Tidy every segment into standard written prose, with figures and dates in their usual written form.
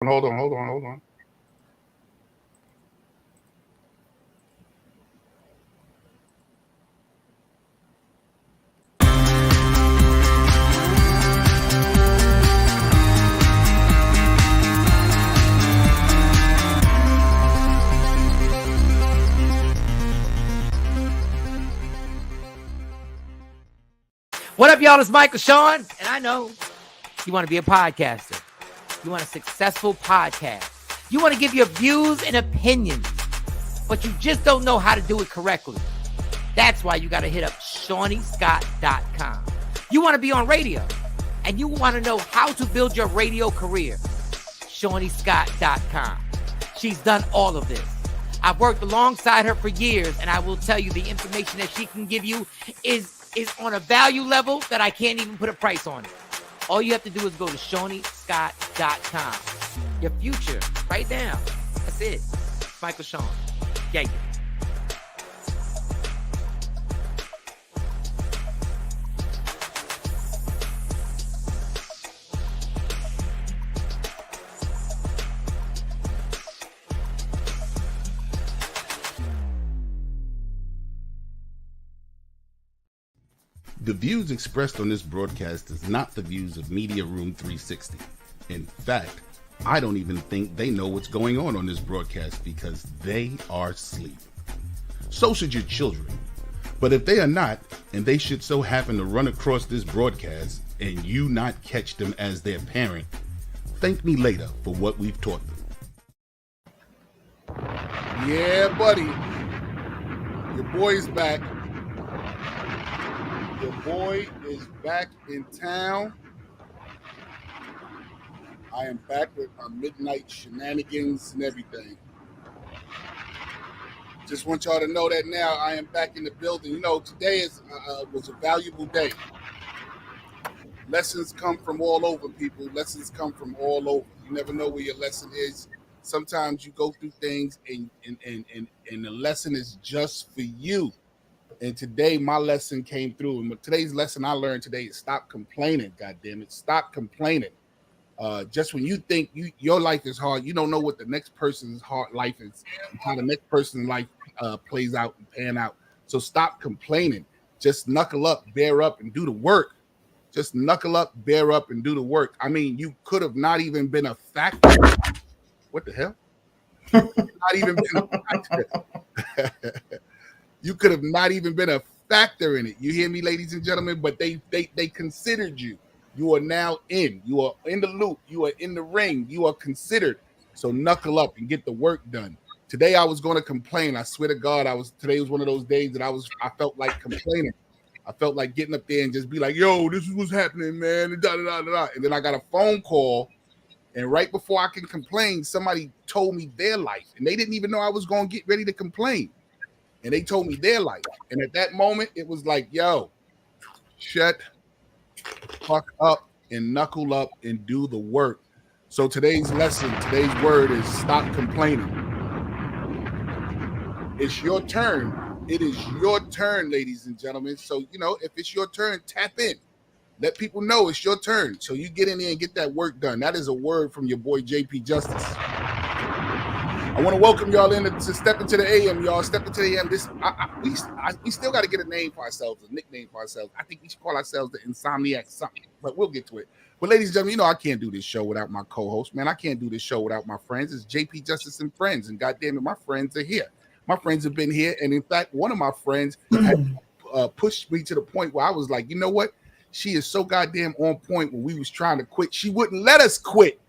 Hold on. What up, y'all? It's Michael Sean, and I know you want to be a podcaster. You want a successful podcast. You want to give your views and opinions, but you just don't know how to do it correctly. That's why you got to hit up ShawneeScott.com. You want to be on radio, and you want to know how to build your radio career. ShawneeScott.com. She's done all of this. I've worked alongside her for years, and I will tell you the information that she can give you is on a value level that I can't even put a price on it. All you have to do is go to ShawneeScott.com. Your future, right now. That's it. Michael Sean. Yeah. The views expressed on this broadcast is not the views of Media Room 360. In fact, I don't even think they know what's going on this broadcast because they are asleep. So should your children. But if they are not, and they should so happen to run across this broadcast and you not catch them as their parent, thank me later for what we've taught them. Yeah, buddy. Your boy's back. Your boy is back in town. I am back with my midnight shenanigans and everything. Just want y'all to know that now I am back in the building. You know, today was a valuable day. Lessons come from all over, people. Lessons come from all over. You never know where your lesson is. Sometimes you go through things and the lesson is just for you. And today my lesson came through. And today's lesson I learned today is stop complaining, goddammit. Stop complaining. Just when you think your life is hard, you don't know what the next person's hard life is, and how the next person's life plays out and pan out. So stop complaining. Just knuckle up, bear up, and do the work. Just knuckle up, bear up, and do the work. I mean, you could have not even been a factor. What the hell? Not even been a factor. You could have not even been a factor in it. You hear me, ladies and gentlemen? But they considered you. You are now in. You are in the loop. You are in the ring. You are considered. So knuckle up and get the work done. Today I was going to complain. I swear to God, today was one of those days that I felt like complaining. I felt like getting up there and just be like, yo, this is what's happening, man. And then I got a phone call. And right before I can complain, somebody told me their life. And they didn't even know I was going to get ready to complain. And they told me their life. And at that moment, it was like, yo, shut fuck up and knuckle up and do the work. So today's lesson, today's word is stop complaining. It's your turn. It is your turn, ladies and gentlemen. So, you know, if it's your turn, tap in. Let people know it's your turn. So you get in there and get that work done. That is a word from your boy, JP Justice. I want to welcome y'all in to Step Into the AM, y'all. Step Into the AM. We still got to get a name for ourselves, a nickname for ourselves. I think we should call ourselves the Insomniac something, but we'll get to it. But ladies and gentlemen, you know I can't do this show without my co-host, man. I can't do this show without my friends. It's JP Justice and Friends, and goddamn it, my friends are here. My friends have been here, and in fact, one of my friends had, pushed me to the point where I was like, you know what? She is so goddamn on point. When we was trying to quit, she wouldn't let us quit.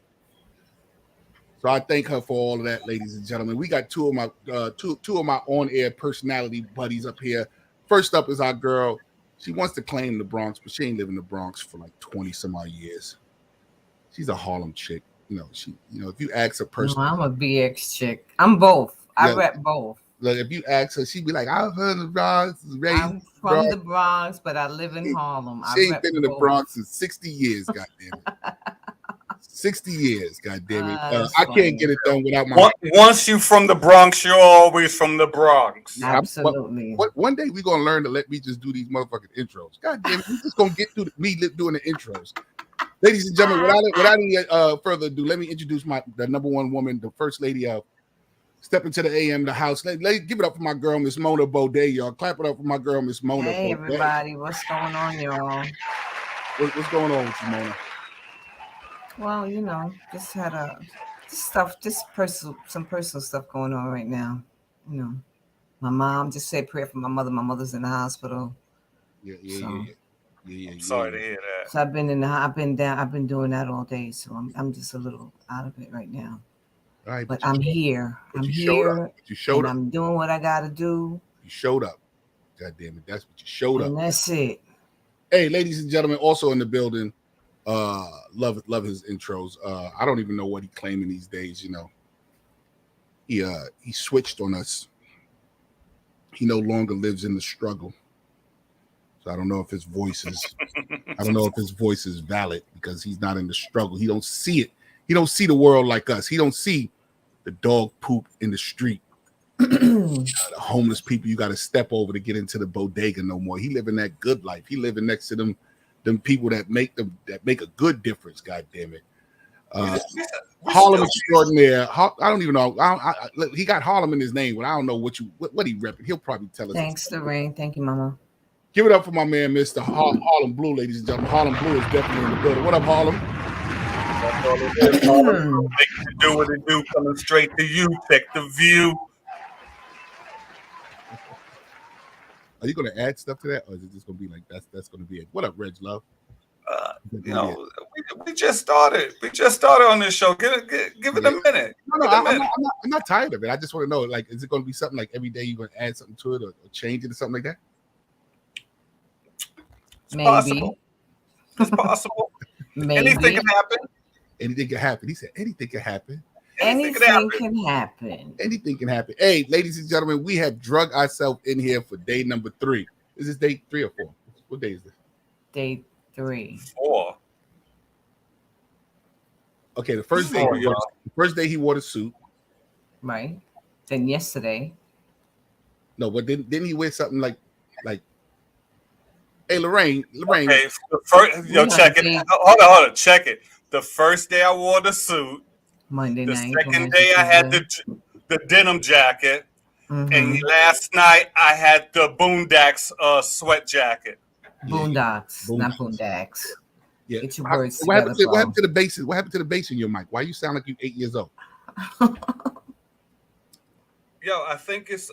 So I thank her for all of that, ladies and gentlemen. We got two of my on-air personality buddies up here. First up is our girl. She wants to claim the Bronx, but she ain't lived in the Bronx for like 20 some odd years. She's a Harlem chick. If you ask a person, I'm a BX chick. I'm both. I rep both. Like if you ask her, she'd be like, "I've heard of the Bronx, raised I'm from the Bronx, but I live in Harlem." She ain't been in the Bronx in 60 years, goddamn it. 60 years, goddamn it. I can't get it done without my. Once you from the Bronx, you're always from the Bronx. Absolutely. One day we're gonna learn to let me just do these motherfucking intros. God damn it, we just gonna get through me doing the intros. Ladies and gentlemen, without any further ado, let me introduce the number one woman, the first lady of Step Into the AM, the house. Give it up for my girl, Miss Mona Bode, y'all. Clap it up for my girl, Miss Mona. Hey, Bode. everybody. What's going on, y'all? What's going on with you, Mona? Well, just had some personal stuff going on right now. My mom just said prayer for my mother. My mother's in the hospital. Yeah. Sorry to hear that. So I've been doing that all day. So I'm just a little out of it right now. All right, but I'm here. I'm here. You showed up. I'm doing what I got to do. You showed up. God damn it. That's what you showed up. And that's it. Hey, ladies and gentlemen, also in the building, love his intros. I don't even know what he's claiming these days, He switched on us. He no longer lives in the struggle. So I don't know if his voice is valid because he's not in the struggle. He don't see it. He don't see the world like us. He don't see the dog poop in the street. The homeless people you got to step over to get into the bodega no more. He living that good life. He living next to them people that make a good difference. God damn it. Harlem extraordinaire. I don't even know. He got Harlem in his name, but I don't know what he repping. He'll probably tell us. Thanks, Lorraine. Thank you, Mama. Give it up for my man, Mr. Harlem Blu, ladies and gentlemen. Harlem Blu is definitely in the building. What up, Harlem? Making it do what it do, coming straight to you. Check the view. Are you going to add stuff to that, or is it just going to be like that's going to be it? What up, Reg Love? We just started. We just started on this show. Give it a minute. I'm not tired of it. I just want to know, like, is it going to be something like every day you're going to add something to it or change it or something like that? Maybe. It's possible. Maybe. Anything can happen. Anything can happen. He said anything can happen. Anything can happen. Anything can happen. Hey, ladies and gentlemen, we have drug ourselves in here for day number 3. Is this day 3 or 4? What day is this? Day 3. 4. Okay, the first day he wore the suit. Right. Then yesterday. No, but didn't he wear something like hey, Lorraine. Okay, check it. Hold on, check it. The first day I wore the suit. Monday night. The second day I had the denim jacket. Mm-hmm. And last night I had the Boondocks sweat jacket. Boondocks, not Boondocks. Yeah. Get your words what together. What happened to the bass? What happened to the bass in your mic? Why you sound like you 8 years old? Yo, I think it's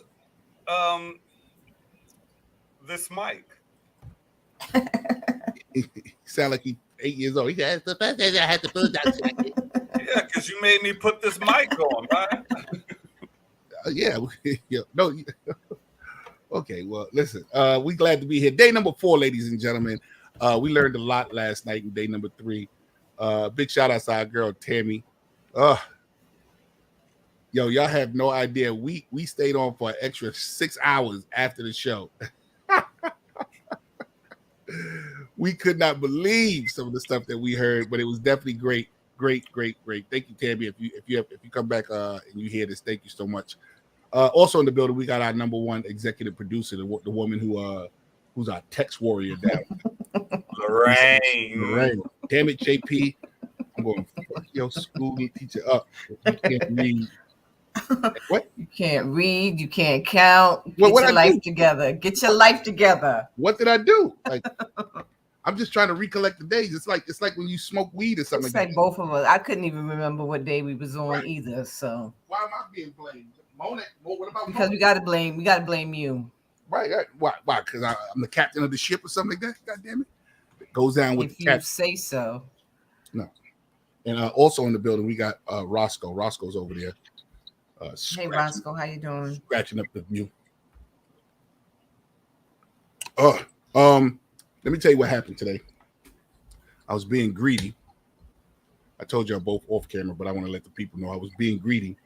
this mic. He sound like he 8 years old. He said, the first day I had the Boondocks jacket. Yeah, because you made me put this mic on, right? Yeah. No. Okay, well, listen. We glad to be here. Day number 4, ladies and gentlemen. We learned a lot last night in day number 3. Big shout out to our girl Tammy. Y'all have no idea. We stayed on for an extra 6 hours after the show. We could not believe some of the stuff that we heard, but it was definitely great. Thank you, Tammy. If you come back and you hear this, thank you so much. Also in the building, we got our number 1 executive producer, the woman who's our text warrior down. Lorraine. Damn it, JP. I'm going to fuck your school teacher up. You can't read. What? You can't read. You can't count. Get your life together. What did I do? Like, I'm just trying to recollect the days. It's like when you smoke weed or something. It's like both of us. I couldn't even remember what day we was on either. So why am I being blamed? Mona, what about because Mona? we gotta blame you. Right. Why? Because I'm the captain of the ship or something like that. God damn it. It goes down with if the you captain. say so. No. And also in the building, we got Roscoe. Roscoe's over there. Hey Roscoe, how you doing? Scratching up the view. Let me tell you what happened today. I was being greedy. I told y'all both off camera, but I want to let the people know I was being greedy.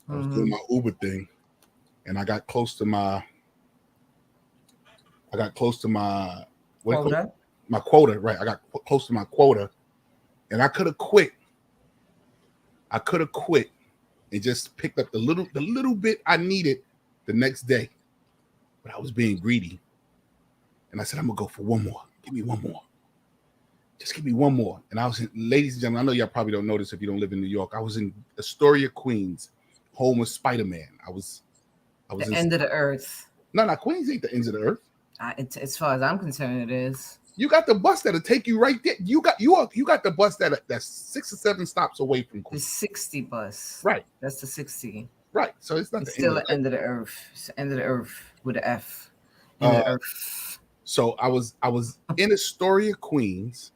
I was doing my Uber thing, and I got close to my Quota. My quota, right? I got close to my quota, and I could have quit. And just picked up the little bit I needed the next day. But I was being greedy. And I said, I'm gonna go for one more. Give me one more. just give me one more. And I was in, ladies and gentlemen, I know y'all probably don't know this if you don't live in New York. I was in Astoria, Queens, home of Spider-Man. I was The in, end of the earth. No, Queens ain't the ends of the earth. As far as I'm concerned, it is. You got the bus that'll take you right there. You got the bus that's 6 or 7 stops away from Queens. The 60 bus. Right. That's the 60. Right. So it's not It's still the end of the earth. It's the end of the earth with an F. End of the earth. So I was in Astoria, Queens,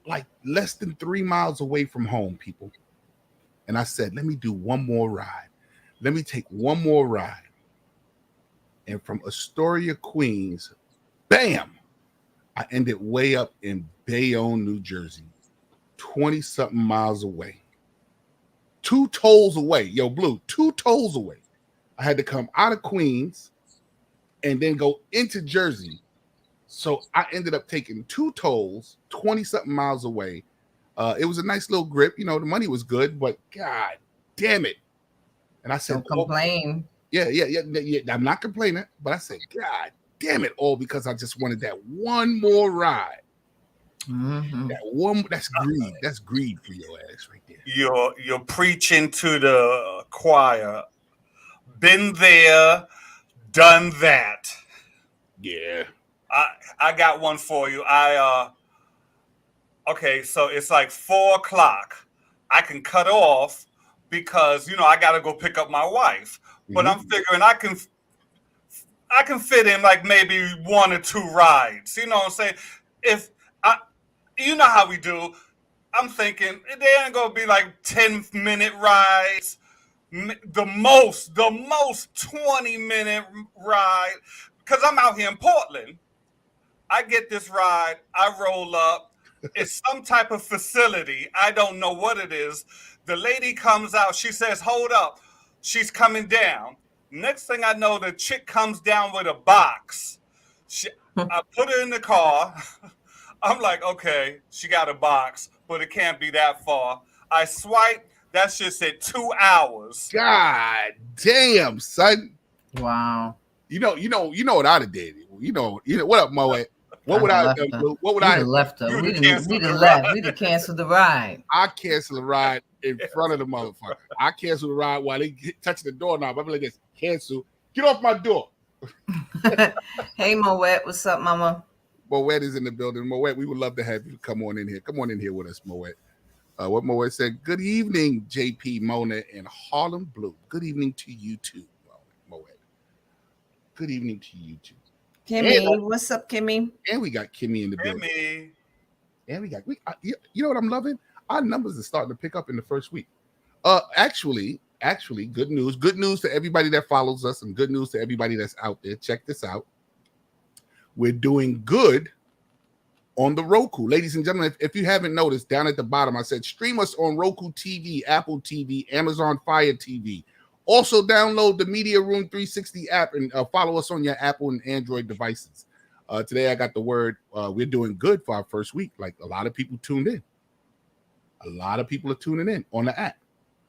like less than 3 miles away from home, people. And I said, let me do one more ride. Let me take one more ride. And from Astoria, Queens, bam, I ended way up in Bayonne, New Jersey, 20-something miles away. 2 tolls away. Yo, Blue, 2 tolls away. I had to come out of Queens and then go into Jersey. So I ended up taking 2 tolls, 20-something miles away. It was a nice little grip. You know, the money was good, but God damn it. And I said, don't complain. Yeah. I'm not complaining, but I said, God damn it, all because I just wanted that one more ride. Mm-hmm. That one, that's greed. That's greed for your ass right there. You're preaching to the choir. Been there, done that. Yeah. I got one for you. Okay, so it's like 4 o'clock. I can cut off because I gotta go pick up my wife. But I'm figuring I can fit in like maybe 1 or 2 rides. You know what I'm saying? You know how we do. I'm thinking they ain't gonna be like 10-minute rides. The most 20-minute ride. Because I'm out here in Portland. I get this ride. I roll up. It's some type of facility. I don't know what it is. The lady comes out. She says, hold up. She's coming down. Next thing I know, the chick comes down with a box. I put her in the car. I'm like, okay, she got a box, but it can't be that far. I swipe. That's just at 2 hours. God damn, son. Wow. You know what I'd have did. You know what up, Moet? What would I have done? What would I have left her? We'd have left. We'd have canceled the ride. I cancel the ride in front of the motherfucker. I cancel the ride while they touch the doorknob. I'm like this, cancel. Get off my door. Hey, Moet, what's up, mama? Moet is in the building. Moet, we would love to have you come on in here. Come on in here with us, Moet. What Moet said, good evening, JP, Mona, and Harlem Blu. Good evening to you too, Moet. Good evening to you too. Kimmy, what's up, Kimmy? And we got Kimmy in the building. Kimmy. And we got, you know what I'm loving? Our numbers are starting to pick up in the first week. Actually, good news. Good news to everybody that follows us and good news to everybody that's out there. Check this out. We're doing good on the Roku. Ladies and gentlemen, if you haven't noticed, down at the bottom, I said stream us on Roku TV, Apple TV, Amazon Fire TV. Also, download the Media Room 360 app and follow us on your Apple and Android devices. Today, I got the word we're doing good for our first week. Like a lot of people tuned in. A lot of people are tuning in on the app.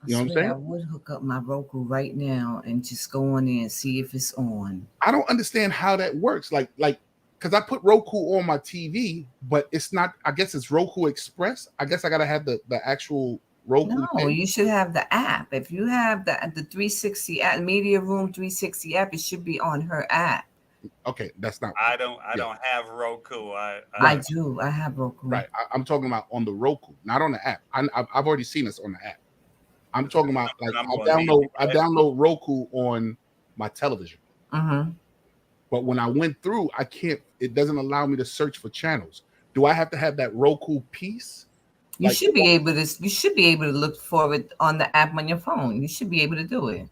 You know what I'm saying? I would hook up my Roku right now and just go on there and see if it's on. I don't understand how that works. Like, because I put Roku on my TV, but it's not. I guess it's Roku Express. I guess I gotta have the actual Roku. No, thing. You should have the app. If you have the 360 app, Media Room 360 app, it should be on her app. Okay, that's not. I don't have Roku. I do. I have Roku. Right. I'm talking about on the Roku, not on the app. I've already seen this on the app. I'm talking about like I download Roku on my television. Mm-hmm. But when I went through, I can't. It doesn't allow me to search for channels. Do I have to have that Roku piece? You should be able to. You should be able to look for it on the app on your phone. You should be able to do it.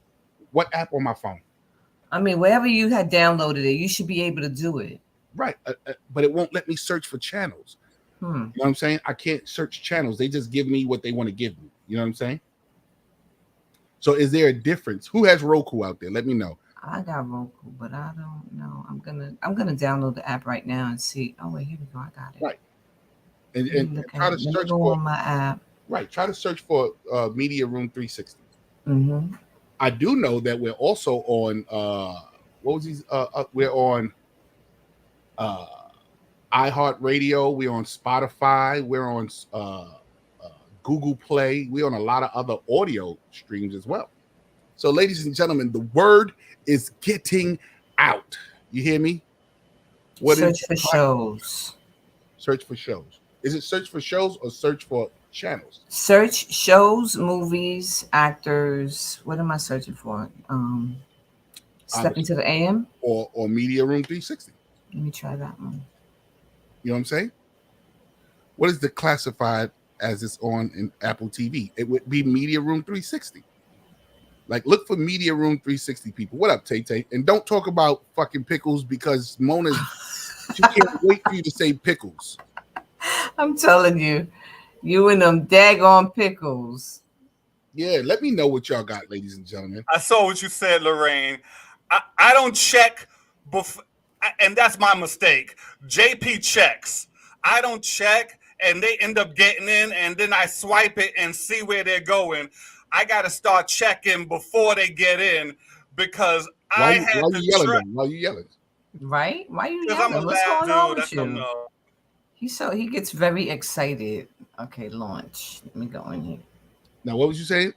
What app on my phone? I mean, wherever you had downloaded it, you should be able to do it. Right, but it won't let me search for channels. You know what I'm saying? I can't search channels. They just give me what they want to give me. You know what I'm saying? So is there a difference? Who has Roku out there? Let me know. I got Roku, but I don't know. I'm gonna download the app right now and see. Oh wait, here we go. I got it. Right. And try to search for on my app. Right. Try to search for Media Room 360. Mm-hmm. I do know that we're also on we're on iHeartRadio. We're on Spotify. We're on Google Play. We're on a lot of other audio streams as well. So, ladies and gentlemen, the word is getting out. You hear me? Search for shows. Search for shows. Is it search for shows or search for channels? Search shows, movies, actors. What am I searching for? Step into the AM or Media Room 360. Let me try that one. You know what I'm saying? What is the classified as it's on in Apple TV? It would be Media Room 360. Like, look for Media Room 360 people. What up, Tay-Tay? And don't talk about fucking pickles because Mona's, she can't wait for you to say pickles. I'm telling you, you and them daggone pickles. Yeah, let me know what y'all got, ladies and gentlemen. I saw what you said, Lorraine. I don't check before, and that's my mistake. JP checks. I don't check, and they end up getting in, and then I swipe it and see where they're going. I got to start checking before they get in because Why you yelling? Right? Why you yelling? yelling? What's going on with you? He gets very excited. Okay, launch. Let me go in here. Now, what was you saying?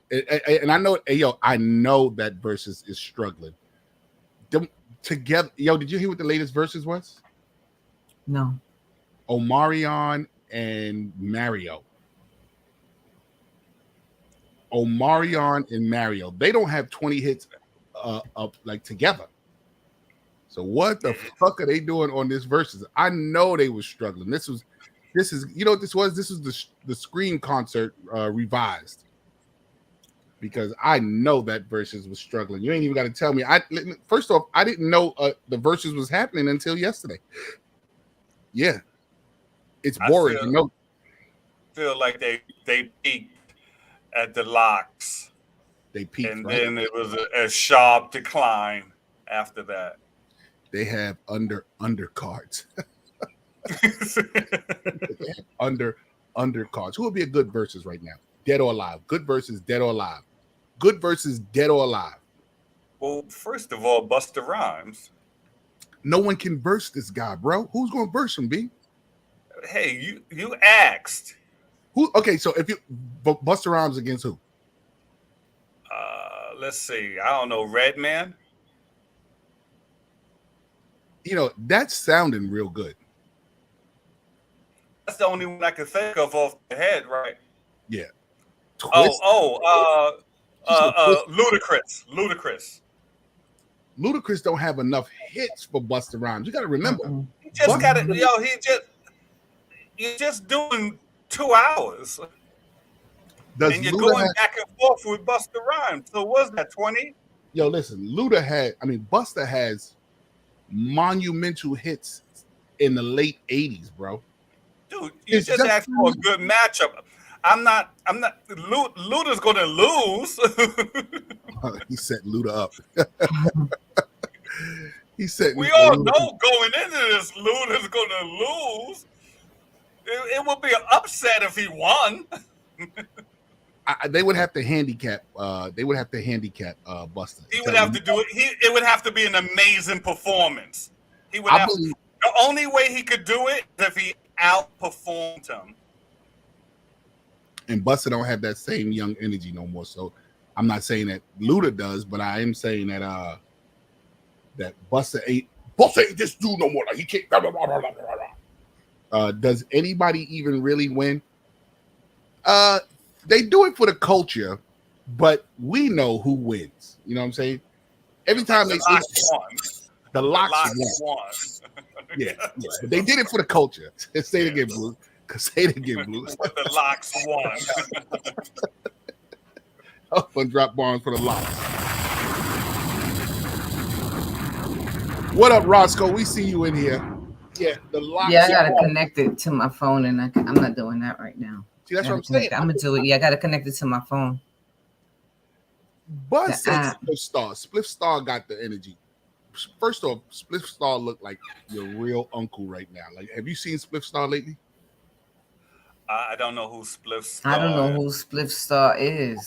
And I know, I know that Versus is struggling. Them together, did you hear what the latest Versus was? No. Omarion and Mario. Omarion and Mario. They don't have 20 hits up like together. So what the fuck are they doing on this Versus? I know they were struggling. This is you know what this was? This was the Scream concert revised. Because I know that Versus was struggling. You ain't even got to tell me. First off, I didn't know the Versus was happening until yesterday. Yeah, it's boring. I feel like they peaked at the locks. They peaked, and right? then it was a sharp decline after that. They have undercards. They have undercards. Who would be a good Versus right now? Dead or alive? Good Versus Dead or alive? Good Versus Dead or alive? Well, first of all, Busta Rhymes. No one can verse this guy, bro. Who's going to verse him, B? Hey, you asked. Who? Okay, so if you Busta Rhymes against who? Let's see. I don't know. Redman. That's sounding real good. That's the only one I can think of off the head, right? Yeah. Ludacris. Ludacris don't have enough hits for Busta Rhymes. You got to remember. He just got it. You're just doing 2 hours. And you're going back and forth with Busta Rhymes. So was that 20? Yo, listen, Busta has monumental hits in the late 80s, bro. Dude, you just asked for a good matchup. I'm not. Luda's going to lose. He set Luda up. He said, we all know going into this, Luda's going to lose. It would be an upset if he won. They would have to handicap. Busta. He would have to do it. It would have to be an amazing performance. He would have. The only way he could do it is if he outperformed him. And Busta don't have that same young energy no more. So I'm not saying that Luda does, but I am saying that that Busta ain't this dude no more. Like he can't. Does anybody even really win? They do it for the culture, but we know who wins. You know what I'm saying? Every time the Locks won. Yeah. But they did it for the culture. Say it again, Blue. Say it again, Blue. The Locks won. Up and drop bombs for the Locks. What up, Roscoe? We see you in here. Yeah, the Locks. Yeah, I gotta connect it to my phone, and I'm not doing that right now. See, that's what I'm saying. I'm gonna do it. Yeah, I gotta connect it to my phone. Buzz said Spliff Star got the energy. First off, Spliff Star look like your real uncle right now. Like, have you seen Spliff Star lately? I don't know who Spliff Star. I don't know who Spliff Star is.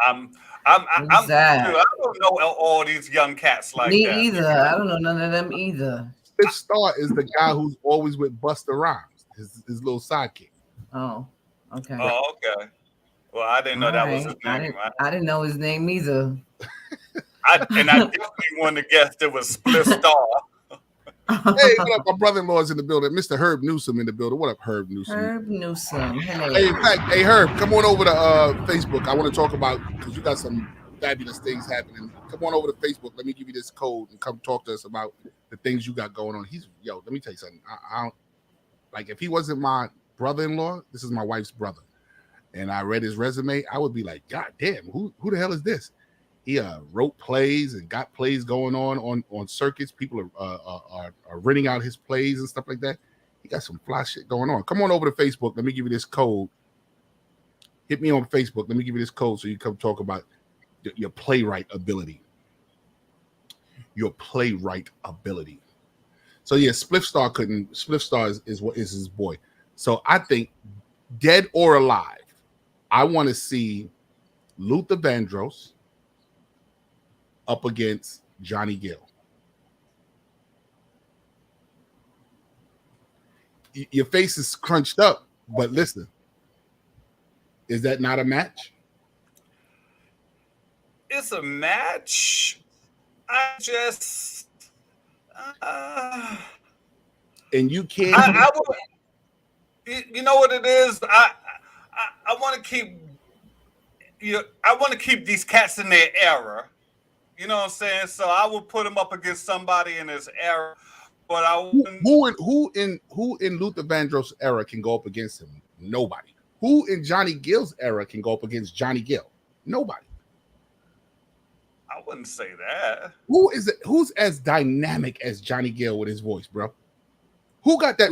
I'm I don't know all these young cats like Me that. either. I don't know none of them either. Spliff Star is the guy who's always with Busta Rhymes, his little sidekick. Oh, okay. Oh, okay. Well, I didn't know that was his name. I didn't know his name either. I definitely wanted to guess it was Split Star. Hey, what up? My brother-in-law's in the building. Mr. Herb Newsom in the building. What up, Herb Newsom? Herb Newsom. Hello. Hey, in fact, hey Herb, come on over to Facebook. I want to talk about, because you got some fabulous things happening. Come on over to Facebook. Let me give you this code and come talk to us about the things you got going on. Let me tell you something. I don't, like, if he wasn't my brother-in-law, this is my wife's brother, and I read his resume, I would be like, God damn, who the hell is this? He wrote plays and got plays going on circuits. People are renting out his plays and stuff like that. He got some fly shit going on. Come on over to Facebook. Let me give you this code. Hit me on Facebook. Let me give you this code so you come talk about your playwright ability. Your playwright ability. So yeah, Spliff Star is his boy. So I think, dead or alive, I want to see Luther Vandross up against Johnny Gill. Your face is crunched up, but listen, is that not a match? It's a match. I just, and you can't. I you know what it is? I want to keep. I want to keep these cats in their era. You know what I'm saying? So I would put him up against somebody in his era, but I wouldn't. Who in Luther Vandross' era can go up against him? Nobody. Who in Johnny Gill's era can go up against Johnny Gill? Nobody. I wouldn't say that. Who's as dynamic as Johnny Gill with his voice, bro? Who got that?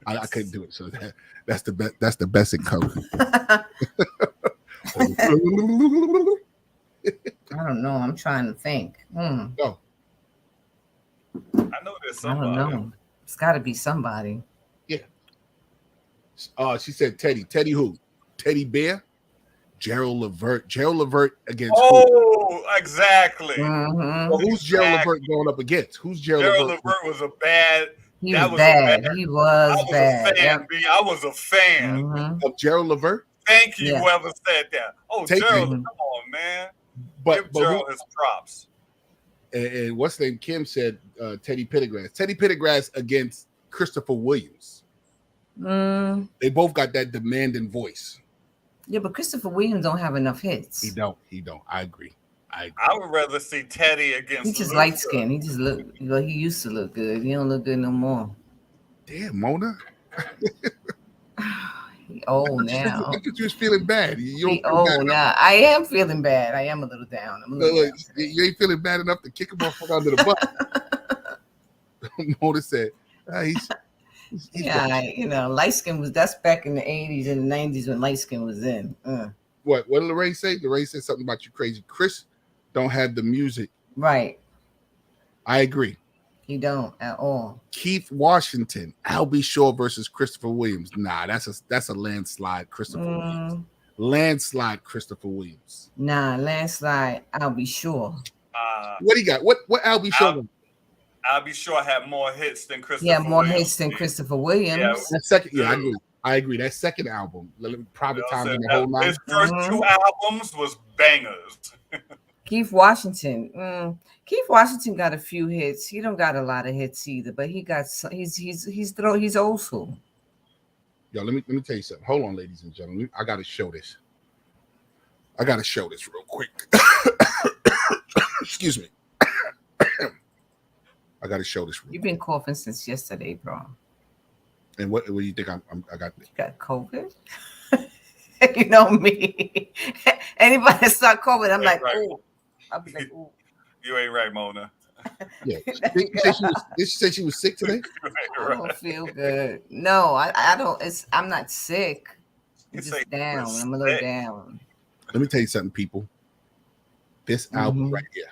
I couldn't do it, so that's the best. That's the best it comes. I don't know. I'm trying to think. Go. I know there's somebody. I don't know. It's got to be somebody. Yeah. She said Teddy. Teddy who? Teddy Bear? Gerald Levert. Gerald Levert against who? Exactly. Mm-hmm. Well, who's Gerald Levert going up against? Who's Gerald Levert? Levert was a bad. He was bad. He was bad. A fan, B. I was a fan of Gerald Levert. Thank you, whoever said that. Oh, Gerald, come on, man. Give Gerald his props. And what's the name? Kim said Teddy Pendergrass. Teddy Pendergrass against Christopher Williams. They both got that demanding voice. Yeah, but Christopher Williams don't have enough hits. He don't. I agree. I would rather see Teddy against. He's just light skinned. He just look. Well, he used to look good. He don't look good no more. Damn, Mona. He old now. I thought you was feeling bad. You don't feel bad now. I am feeling bad. I am a little down. Down you ain't feeling bad enough to kick him off under the butt. Mona said, he's light skin that's back in the 80s and the 90s when light skin was in. What did Lorraine say? Lorraine said something about you crazy. Chris don't have the music. Right. I agree. He don't at all. Keith Washington, Albie Shaw versus Christopher Williams. Nah, that's a landslide, Christopher Williams. Landslide, Christopher Williams. Nah, landslide, Albie Shaw. What he got? What Albie Shaw? Albie Shaw had more hits than Christopher. Yeah, more hits than Christopher Williams. Yeah, that second. Yeah, I agree. That second album, Private Times in the Whole Nine. His first two albums was bangers. Keith Washington. Keith Washington got a few hits. He don't got a lot of hits either, but he got he's old school. Yo, let me tell you something. Hold on, ladies and gentlemen. I gotta show this. Real quick. Excuse me. I gotta show this. You've been coughing since yesterday, bro. And what do you think I got? You got COVID? You know me. Anybody that start COVID, I'm like, oh. I'll be like, oh. You ain't right, Mona. Yeah. Did she say she was sick today? I don't feel good. No, I don't. I'm not sick. I'm just down. I'm a little down. Let me tell you something, people. This album right here.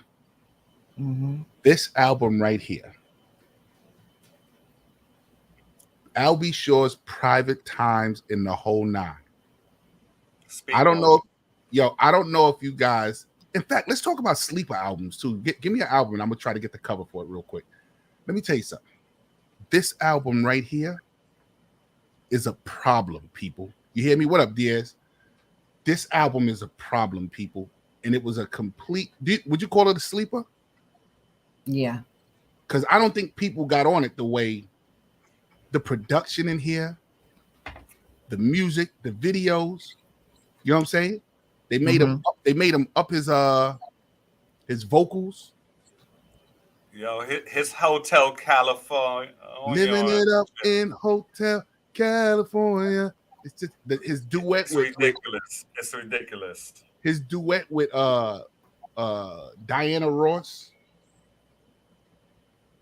This album right here. Albie Shaw's Private Times in the Whole Nine. I don't know if you guys In fact, let's talk about sleeper albums too. Give me an album, and I'm gonna try to get the cover for it real quick. Let me tell you something. This album right here is a problem, people. You hear me? What up, Diaz? This album is a problem, people, and it was a complete. Would you call it a sleeper? Yeah. Because I don't think people got on it the way the production in here, the music, the videos. You know what I'm saying? They made him. They made him up his vocals. Yo, his Hotel California. Living it up in Hotel California. It's just his duet it's with ridiculous. It's ridiculous. His duet with Diana Ross.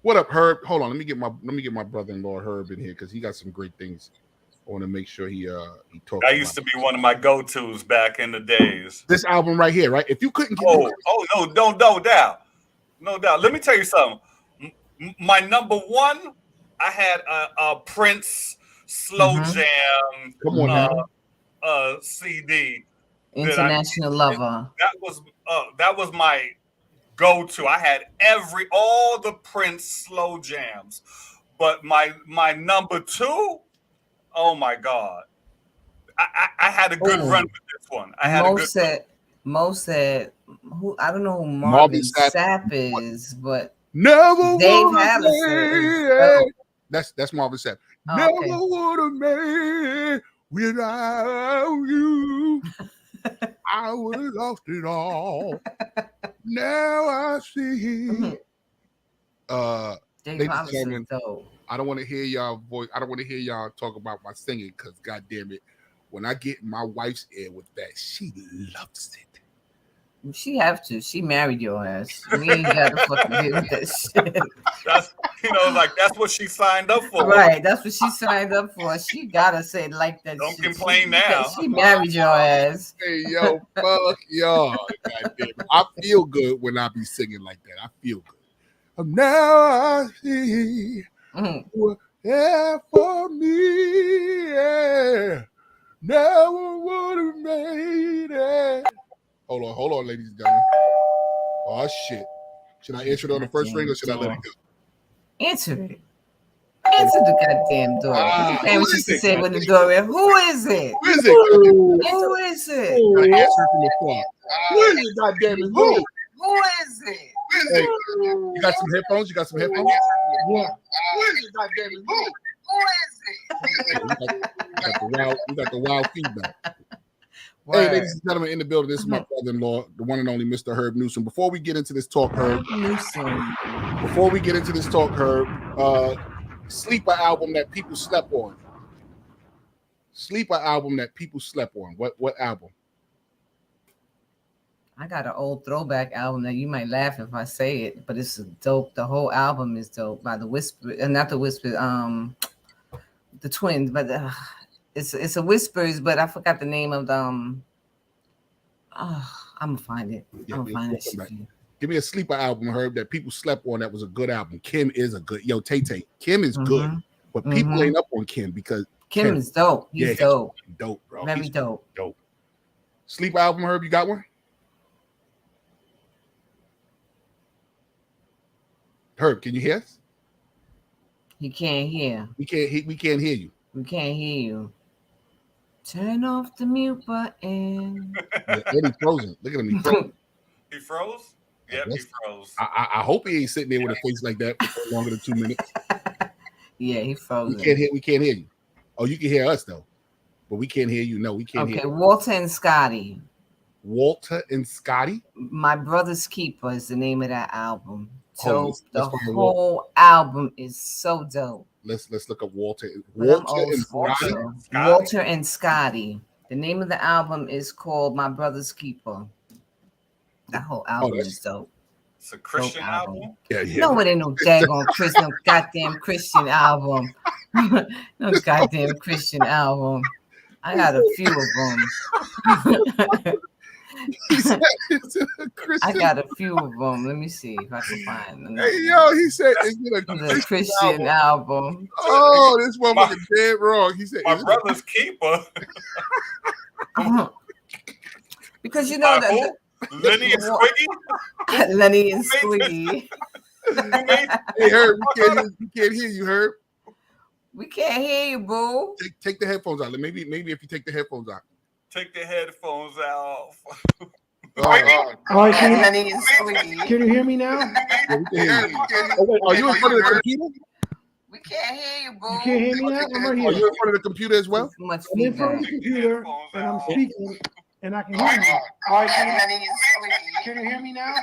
What up, Herb? Hold on, let me get my brother-in-law Herb in here because he got some great things. I want to make sure he talks. That used to be one of my go-tos back in the days. This album right here, right? If you couldn't get no doubt. Let me tell you something. My number one, I had a Prince Slow Jam CD. International Lover. That was my go-to. I had all the Prince slow jams, but my number two, oh my God, I had a good run with this one. Mo said, who I don't know who Marvin Sapp is, but never Dave Harrison. That's Marvin Sapp. Oh, never okay. would have made without you. I would have lost it all. Now I see. Dave Harrison, though. I don't want to hear y'all voice. I don't want to hear y'all talk about my singing because, God damn it, when I get in my wife's ear with that, she loves it. She have to. She married your ass. We ain't got to fucking deal with that shit. That's that's what she signed up for. Right. That's what she signed up for. She gotta say it like that. Don't shit. complain now. She married your ass. Hey, yo, fuck y'all. God damn it. I feel good when I be singing like that. I feel good. Now I see what there for me. Yeah. Never would have made it. Hold on, ladies and gentlemen. Oh shit! Should I answer it on the first ring or should I let it go? Answer it. Answer the goddamn door. And what she said when the door in. Who is it? Who is it? Who is it? I answer from the far. Who is it? Goddamn it! Who? Who is it? Hey, you got some headphones? Yeah. Who is it? Goddamn it! Who? Who is Hey, we got the wild feedback. Word. Hey, ladies and gentlemen, in the building, this is my brother-in-law, the one and only Mr. Herb Newsom. Before we get into this talk, Herb, sleeper album that people slept on. What album? I got an old throwback album that you might laugh if I say it, but it's dope. The whole album is dope by the Whisper, not the Whisper, the Twins, but it's a Whispers, but I forgot the name of them. I'm gonna find it. I'm gonna find it. Give me a sleeper album, Herb, that people slept on that was a good album. Kim is a good. Yo, Tay. Kim is good, but people ain't up on Kim because Kim is dope. He's dope. Dope, bro. Very dope. Dope. Sleeper album, Herb, you got one? Herb, can you hear us? He can't hear. We can't hear you. We can't hear you. Turn off the mute button. Yeah, Eddie frozen. Look at him. He froze? Yep, he froze. I hope he ain't sitting there with a face like that for longer than 2 minutes. Yeah, he frozen. We can't hear you. Oh, you can hear us though, but we can't hear you. No, we can't hear you. Okay, Walter and Scotty. Walter and Scotty? My Brother's Keeper is the name of that album. So let's the whole album is so dope. Let's look up Walter and Scotty. The name of the album is called My Brother's Keeper. That whole album is dope. It's a Christian album. Yeah. No, it ain't no daggone Christian, no goddamn Christian album. No goddamn Christian album. I got a few of them. I got a few of them. Let me see if I can find them. Hey, yo, he said, is it a Christian album? Oh, this motherfucker dead wrong. He said, My Brother's Keeper. Because you know that. Lenny and Squiggy? Lenny and Squiggy. Hey, Herb, we can't hear you, Herb. We can't hear you, boo. Take the headphones out. Maybe if you take the headphones out. Take the headphones off. All right, Lenny and Squiggy. can you hear me now? Yeah, we can hear you. Oh, wait, are you in front of the computer? We can't hear you, boo. You can't hear me now? I'm right Are here. you in front of the computer as well? Too much I'm in front of feedback. the computer and I'm speaking and I can hear you. All right, can you hear me now?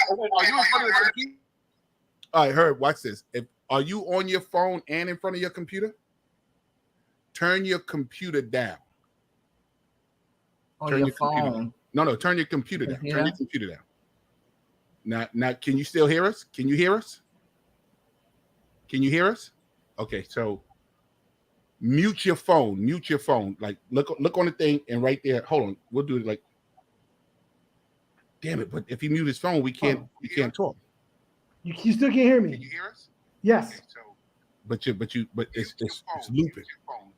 Oh, wait, are you in front of the computer? All right, Herb, watch this. Are you on your phone and in front of your computer? Turn your computer down. On Turn your computer phone. No, turn your computer down. Computer? Turn your computer down. Now, can you still hear us? Can you hear us? Can you hear us? Okay, so mute your phone. Mute your phone. Like look on the thing and right there. Hold on. We'll do it like. Damn it! But if he mute his phone, we can't talk. You still can't hear me? Can you hear us? Yes. Okay, so, but it's looping.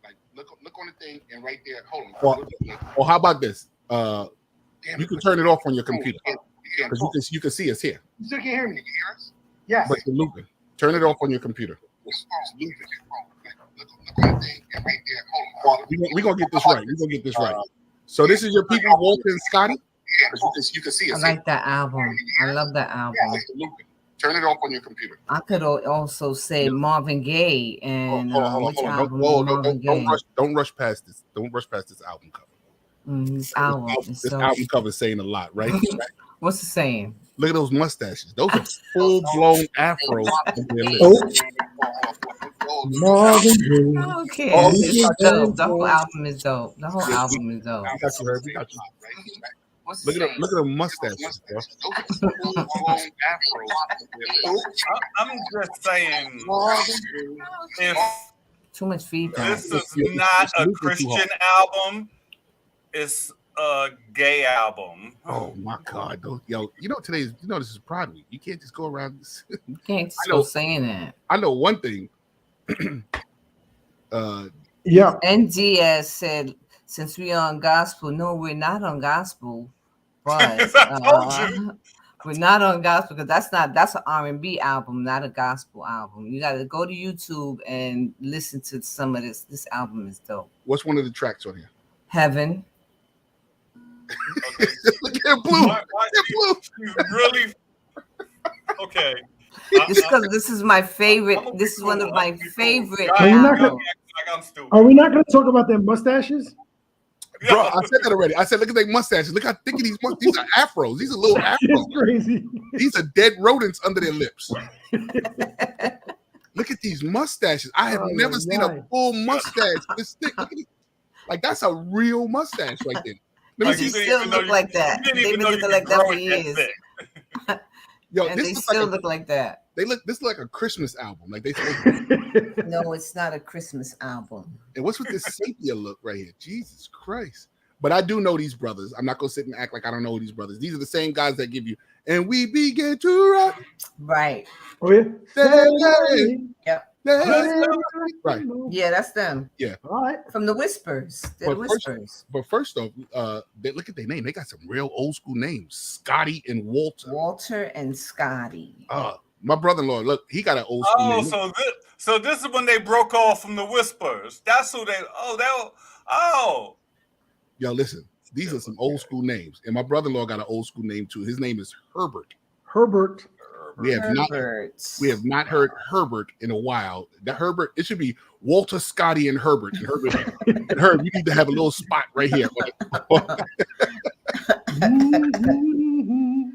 Like look on the thing and right there. Hold on. Or how about this? You can turn it off on your computer because you can see us here. You still can't hear me? Can you hear us? Yes. But you're looping. Turn it off on your computer. We're gonna get this right. We're gonna get this right. So this is your people, Walter and Scotty. You can see I us. like that album. I love that album. Turn it off on your computer. I could also say Marvin Gaye and which album? Marvin Gaye. Don't rush past this. Don't rush past this album cover. This album is This so. album cover is saying a lot, right? What's it saying? Look at those mustaches. Those are full blown afros. Marvin Blu. Okay, Oh, it's dope. The whole album is dope. The whole album is dope. We got you, Herb. We got you. What's Look it at saying? the mustaches, bro. I'm just saying, if Too much feedback. this is not a Christian album, it's a gay album. Oh my God, yo, this is Pride Week. You can't just go around. You can't just I know. go saying that. I know one thing. Yeah. NDS said, since we on gospel, no, we're not on gospel, but I told you. we're not on gospel because that's an R&B album, not a gospel album. You got to go to YouTube and listen to some of this. This album is dope. What's one of the tracks on here? Heaven. Look at Blue. Why you really? Okay. This is my favorite. This is one of my favorite Are you not albums. Like I'm stupid. Are we not going to talk about their mustaches? Bro, I said that already. I said, look at their mustaches. Look how thick these mustaches. These are afros. These are little afros. It's crazy. These are dead rodents under their lips. Look at these mustaches. I have never seen a full mustache this thick. Look at it. Like that's a real mustache right there. Let me They see. still look like that. They've been looking like that for years. Yo, And they this still looks look like that. this like a Christmas album. Like they. No, it's not a Christmas album. And what's with this sepia look right here? Jesus Christ. But I do know these brothers. I'm not going to sit and act like I don't know these brothers. These are the same guys that give you, and we begin to rock. Right. Oh, yeah? Yep. Right. Yeah, that's them. All right. From the Whispers. They're the But Whispers. first off, look at their name. They got some real old school names. Scotty and Walter. Walter and Scotty. My brother-in-law, look, he got an old school name. So this is when they broke off from the Whispers. That's who they. Yo, listen, these are some old school names. And my brother-in-law got an old school name too. His name is Herbert. Herbert. We have not heard Herbert in a while. That Herbert, it should be Walter, Scotty, and Herbert. And Herb, you need to have a little spot right here.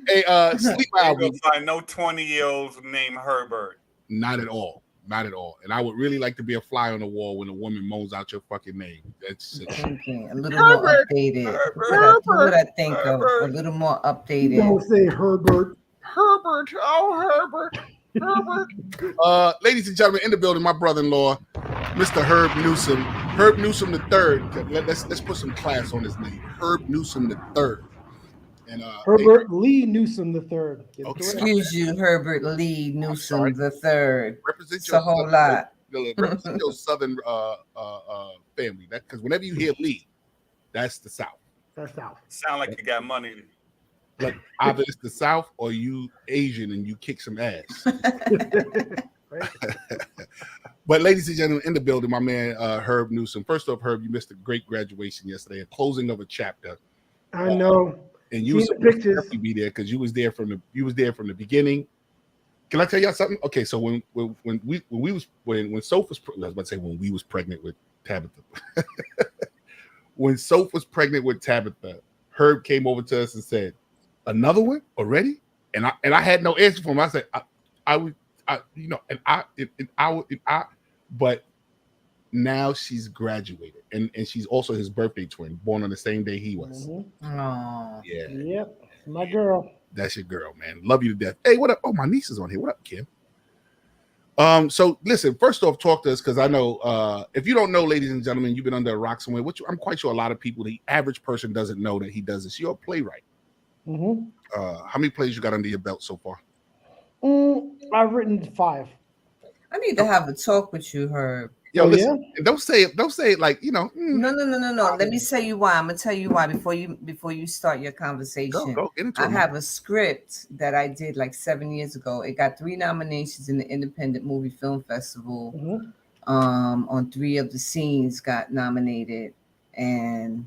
Hey, sleep album. You'll find no 20-year-olds named Herbert. Not at all. Not at all. And I would really like to be a fly on the wall when a woman moans out your fucking name. That's Thinking a little more updated. What I think of a little more updated. Don't say Herbert. Herbert. Oh, Herbert. Herbert. Ladies and gentlemen, in the building, my brother-in-law, Mr. Herb Newsom. Herb Newsom III. Let's put some class on his name. Herb Newsom III. And Herbert Lee Newsom III. Excuse you, Herbert Lee Newsom III. Represent It's a whole lot. Represent your Southern family. That because whenever you hear Lee, that's the South. That's South. Sound like you got money. Like either it's the South or you Asian and you kick some ass. Right? But ladies and gentlemen, in the building, my man Herb Newsom. First off, Herb, you missed a great graduation yesterday, a closing of a chapter. I know. And you was Seen the pictures. supposed to be there because you was there from the beginning. Can I tell y'all something? Okay, so when Soph was I was about to say when we was pregnant with Tabitha. When Soph was pregnant with Tabitha, Herb came over to us and said, "Another one already?" And I had no answer for him. I said, but now she's graduated, and she's also his birthday twin, born on the same day he was. Oh, Yeah. Yep. My girl. That's your girl, man. Love you to death. Hey, what up? Oh, my niece is on here. What up, Kim? So listen, first off, talk to us because I know if you don't know, ladies and gentlemen, you've been under a rock somewhere, which I'm quite sure a lot of people, the average person doesn't know that he does this. You're a playwright. Mm-hmm. How many plays you got under your belt so far? I've written 5. I need to have a talk with you, Herb. Yo, Oh, listen, don't say it like, No. Let me tell you why. I'm gonna tell you why before you start your conversation. Go get into I it, have a script that I did like 7 years ago. It got 3 nominations in the Independent Movie Film Festival. Mm-hmm. On 3 of the scenes got nominated, and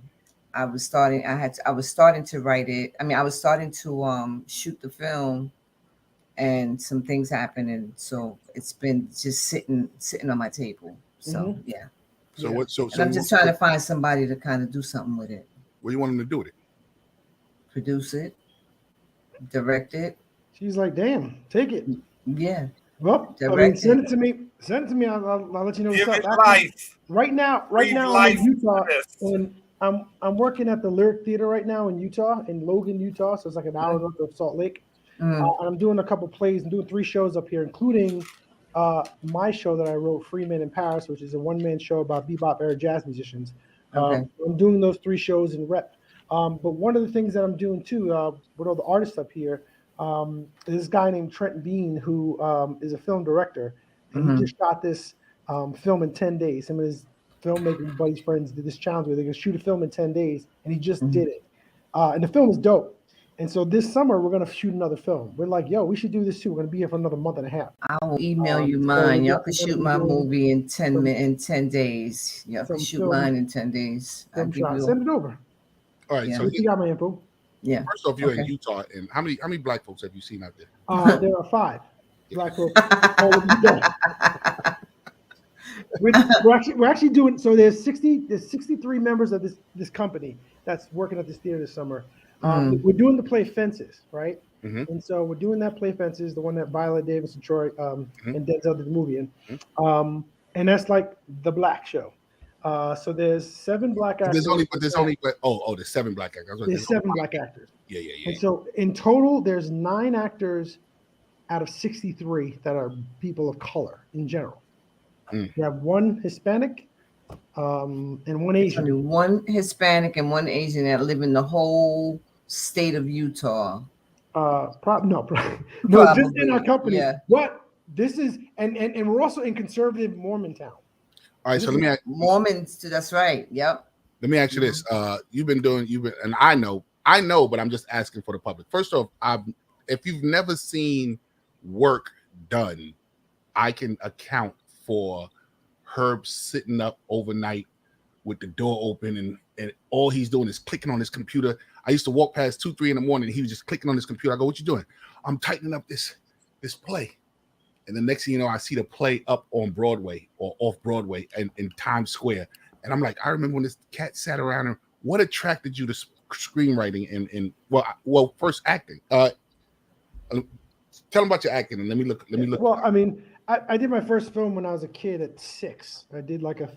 I was starting to write it. I mean, I was starting to shoot the film, and some things happened, and so it's been just sitting on my table. So yeah. So what? So I'm just trying to find somebody to kind of do something with it. What do you want him to do with it? Produce it, direct it. She's like, damn, take it. Yeah. Well, send it to me. Send it to me. I'll let you know Give what's it up. life. Right now, I'm in Utah, and I'm working at the Lyric Theater right now in Utah, in Logan, Utah. So it's like an hour north of Salt Lake. And I'm doing a couple plays. I'm doing 3 shows up here, including my show that I wrote, Freeman in Paris, which is a one-man show about bebop era jazz musicians. I'm doing those 3 shows in rep. But one of the things that I'm doing too, with all the artists up here, this guy named Trent Bean, who is a film director, and he just shot this film in 10 days. Him and his filmmaking buddies, friends did this challenge where they can shoot a film in 10 days, and he just did it. And the film is dope. And so this summer, we're going to shoot another film. We're like, yo, we should do this too. We're going to be here for another month and a half. I will email you mine. Y'all can shoot my movie in 10 days. Y'all can shoot mine in 10 days. Send it over. All right. Yeah. So you got my info. Yeah. First off, you're in Utah, and how many black folks have you seen out there? There are 5 black folks. We're actually doing so. There's 63 members of this company that's working at this theater this summer. We're doing the play Fences, right? And so we're doing that play Fences, the one that Viola Davis and Troy and Denzel did the movie in. And that's like the black show. So there's 7 black actors. There's 7 black actors. There's 7 black actors. Yeah. And so in total, there's 9 actors out of 63 that are people of color in general. You have 1 Hispanic and 1 Asian. Only 1 Hispanic and 1 Asian that live in the whole state of Utah. No, Probably. just in our company. Yeah. What this is, and we're also in conservative Mormon town. All right, so let me ask Mormons. That's right. Yep. Let me ask you this: and I know, but I'm just asking for the public. First off, if you've never seen work done, I can account for Herb sitting up overnight with the door open and all he's doing is clicking on his computer. I used to walk past 2-3 in the morning and he was just clicking on his computer. I go, "What you doing?" "I'm tightening up this play." And the next thing you know, I see the play up on Broadway or off Broadway and in Times Square. And I'm like, I remember when this cat sat around and what attracted you to screenwriting and first acting? Tell them about your acting and let me look. Well, I mean, I did my first film when I was a kid at 6. I did like a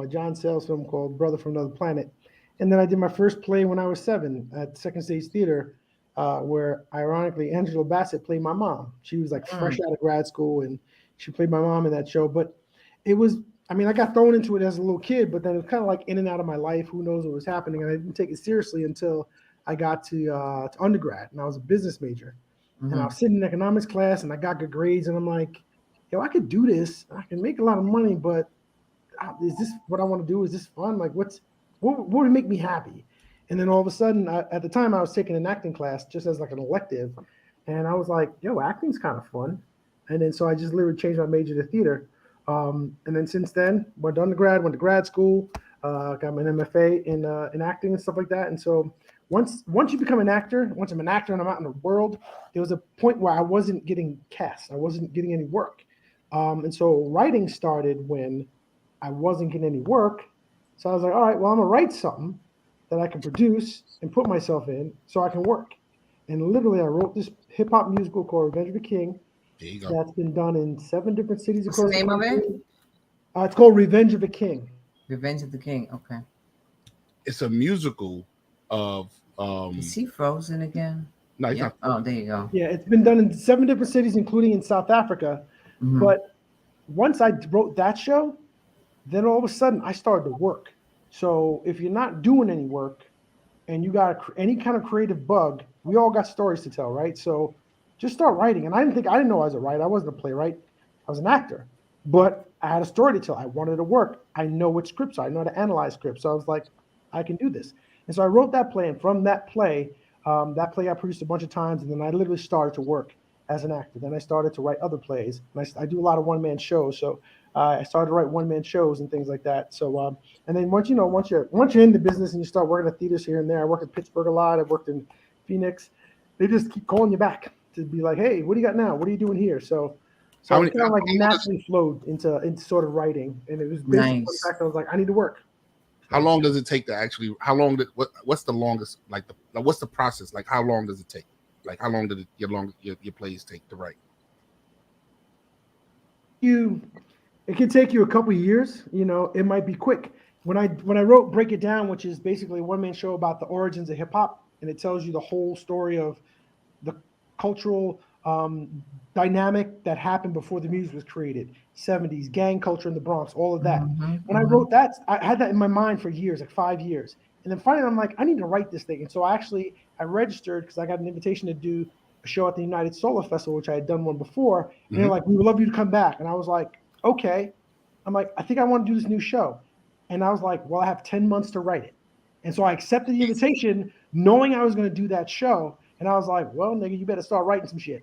John Sayles film called Brother from Another Planet. And then I did my first play when I was 7 at Second Stage Theater, where ironically Angela Bassett played my mom. She was like fresh out of grad school and she played my mom in that show. But it was, I mean, I got thrown into it as a little kid, but then it was kind of like in and out of my life. Who knows what was happening? And I didn't take it seriously until I got to undergrad and I was a business major. And I was sitting in economics class and I got good grades and I'm like, yo, I could do this. I can make a lot of money, but is this what I want to do? Is this fun? Like what would make me happy? And then all of a sudden, at the time, I was taking an acting class just as like an elective. And I was like, yo, acting's kind of fun. And then so I just literally changed my major to theater. And then since then, went to undergrad, went to grad school, got my MFA in acting and stuff like that. And so once you become an actor, once I'm an actor and I'm out in the world, there was a point where I wasn't getting cast. I wasn't getting any work. And so writing started when I wasn't getting any work. So I was like, all right, well, I'm going to write something that I can produce and put myself in so I can work. And literally, I wrote this hip hop musical called Revenge of the King. There you go. That's been done in 7 different cities What's across the name of it? It's called Revenge of the King. Revenge of the King. Okay. It's a musical of. Is he frozen again? No, he's not. Oh, there you go. Yeah, it's been done in 7 different cities, including in South Africa. Mhm. But once I wrote that show, then all of a sudden I started to work. So if you're not doing any work and you got any kind of creative bug, we all got stories to tell, right? So just start writing. And I didn't know I was a writer. I wasn't a playwright. I was an actor. But I had a story to tell. I wanted to work. I know what scripts are. I know how to analyze scripts. So I was like, I can do this. And so I wrote that play. And from that play I produced a bunch of times. And then I literally started to work as an actor. Then I started to write other plays. And I do a lot of one-man shows. So I started to write one-man shows and things like that. So and then once you're in the business and you start working at theaters here and there, I work in Pittsburgh a lot. I've worked in Phoenix. They just keep calling you back to be like, hey, what do you got now? What are you doing here? So it kind of like naturally flowed into sort of writing. And it was basically the fact that I was like, I need to work. How long does it take to actually? What's the longest? What's the process? Like, how long does it take? Like, how long did your plays take to write? It can take you a couple of years. It might be quick. When I wrote Break It Down, which is basically a one-man show about the origins of hip hop, and it tells you the whole story of the cultural dynamic that happened before the music was created, 70s, gang culture in the Bronx, all of that. When I wrote that, I had that in my mind for years, like 5 years. And then finally, I'm like, I need to write this thing. And so I registered because I got an invitation to do a show at the United Solar Festival, which I had done one before. And they're like, we would love you to come back. And I was like, okay. I'm like, I think I want to do this new show. And I was like, well, I have 10 months to write it. And so I accepted the invitation knowing I was going to do that show. And I was like, well, nigga, you better start writing some shit.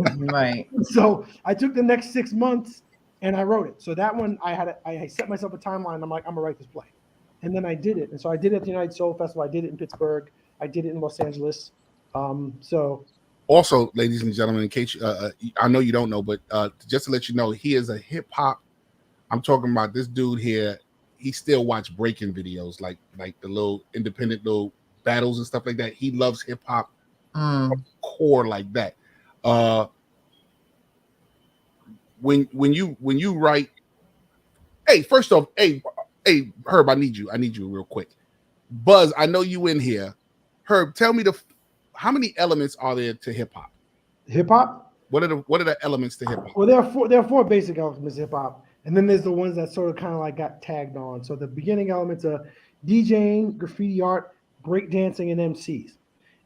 Right. So I took the next 6 months and I wrote it. So that one, I set myself a timeline. I'm like, I'm going to write this play. And then I did it. And so I did it at the United Soul Festival. I did it in Pittsburgh. I did it in Los Angeles. So also, ladies and gentlemen, in case I know you don't know, but just to let you know, he is a hip hop. I'm talking about this dude here. He still watch breaking videos, like the little independent little battles and stuff like that. He loves hip hop core like that. When you write, hey, first off, hey, Herb, I need you real quick. Buzz, I know you in here. Herb, tell me how many elements are there to hip hop? Hip hop? What are the elements to hip hop? Well, there are 4 basic elements to hip hop, and then there's the ones that sort of kind of like got tagged on. So the beginning elements are DJing, graffiti art, breakdancing, and MCs.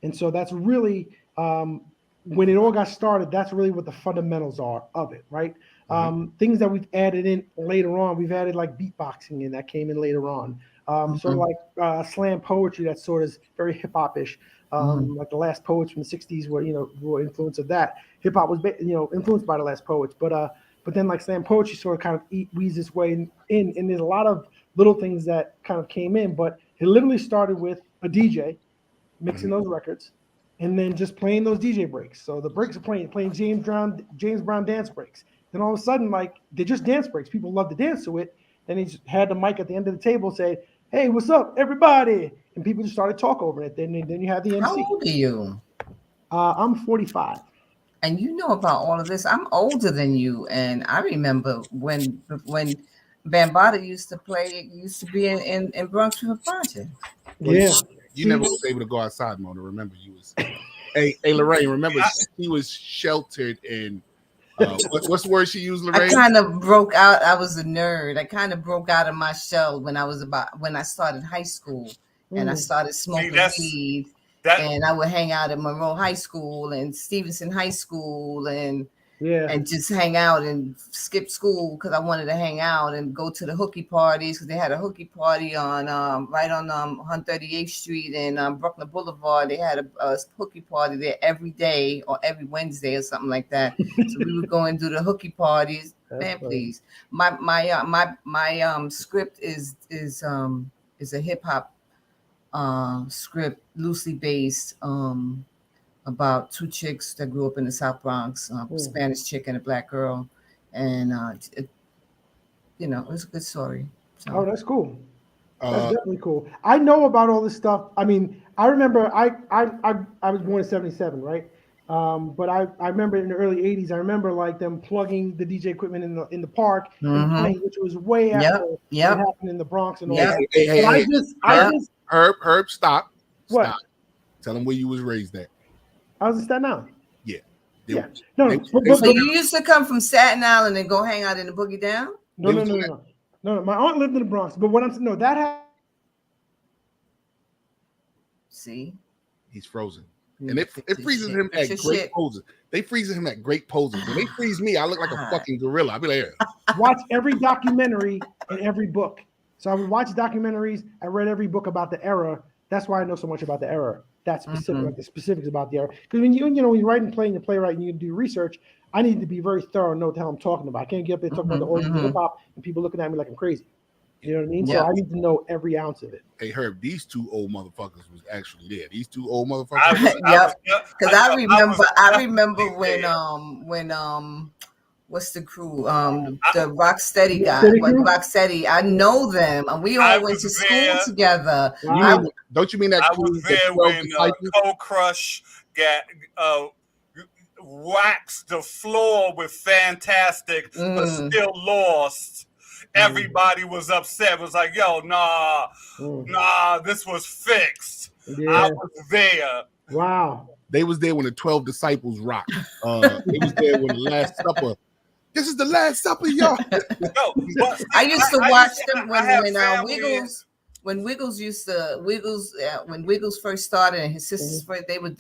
And so that's really when it all got started. That's really what the fundamentals are of it, right? Things that we've added in later on. We've added like beatboxing in that came in later on. Sort of like slam poetry that sort of is very hip hop-ish. Like the last poets from the 60s were influence of that. Hip hop was influenced by the last poets, but then like slam poetry sort of kind of weaves its way in, and there's a lot of little things that kind of came in, but it literally started with a DJ mixing those records and then just playing those DJ breaks. So the breaks are playing James Brown dance breaks. Then all of a sudden, like, they're just dance breaks. People love to dance to it. Then he just had the mic at the end of the table say, hey, what's up, everybody? And people just started talk over it. Then you have the MC. How old are you? I'm 45. And you know about all of this. I'm older than you. And I remember when Bambaataa used to be in Bronx River Project. Yeah. You never was able to go outside, Mona. Remember, you was. Hey, Lorraine. Remember, he was sheltered in. What's the word she used, Lorraine? I kind of broke out. I was a nerd. I kind of broke out of my shell when I started high school, and I started smoking weed. And I would hang out at Monroe High School and Stevenson High School, and and just hang out and skip school because I wanted to hang out and go to the hooky parties because they had a hooky party on right on 138th Street and Brooklyn Boulevard. They had a hooky party there every day or every Wednesday or something like that. So we would go and do the hooky parties. Man, please. My script is a hip hop script, loosely based, about two chicks that grew up in the South Bronx, Spanish chick and a black girl, and it was a good story. So. Oh, that's cool. That's definitely cool. I know about all this stuff. I mean, I remember I was born in '77, right? But I remember in the early '80s, I remember like them plugging the DJ equipment in the park and playing, which was way after what happened in the Bronx and all that. Hey, Herb, stop. What? Stop. Tell them where you was raised at. I was in Staten Island. Yeah. No. So you used to come from Staten Island and go hang out in the Boogie Down? No. My aunt lived in the Bronx, but what that happened. See, he's frozen, and it freezes him at great poses. They freeze him at great poses. When they freeze me, I look like a fucking gorilla. I'll be like, watch every documentary and every book. So I would watch documentaries. I read every book about the era. That's why I know so much about the era. That's specific, like the specifics about the era. Because when when you're writing, playing, and playwright, and you do research, I need to be very thorough and know what the hell I'm talking about. I can't get up there talking about the origins of hip hop and people looking at me like I'm crazy. You know what I mean? So I need to know every ounce of it. Hey Herb, these two old motherfuckers was actually there. These two old motherfuckers. Because I remember when what's the crew? The Rocksteady guy. Rocksteady. I know them, and we all went to school together. Don't you mean that? I was there when Cold Crush waxed the floor with Fantastic, but still lost. Everybody was upset. It was like, yo, nah, this was fixed. I was there. Wow. They was there when the 12 disciples rocked. They was there when the Last Supper. This is the Last Supper, y'all. I used to watch them when Wiggles first started and his sisters first, they would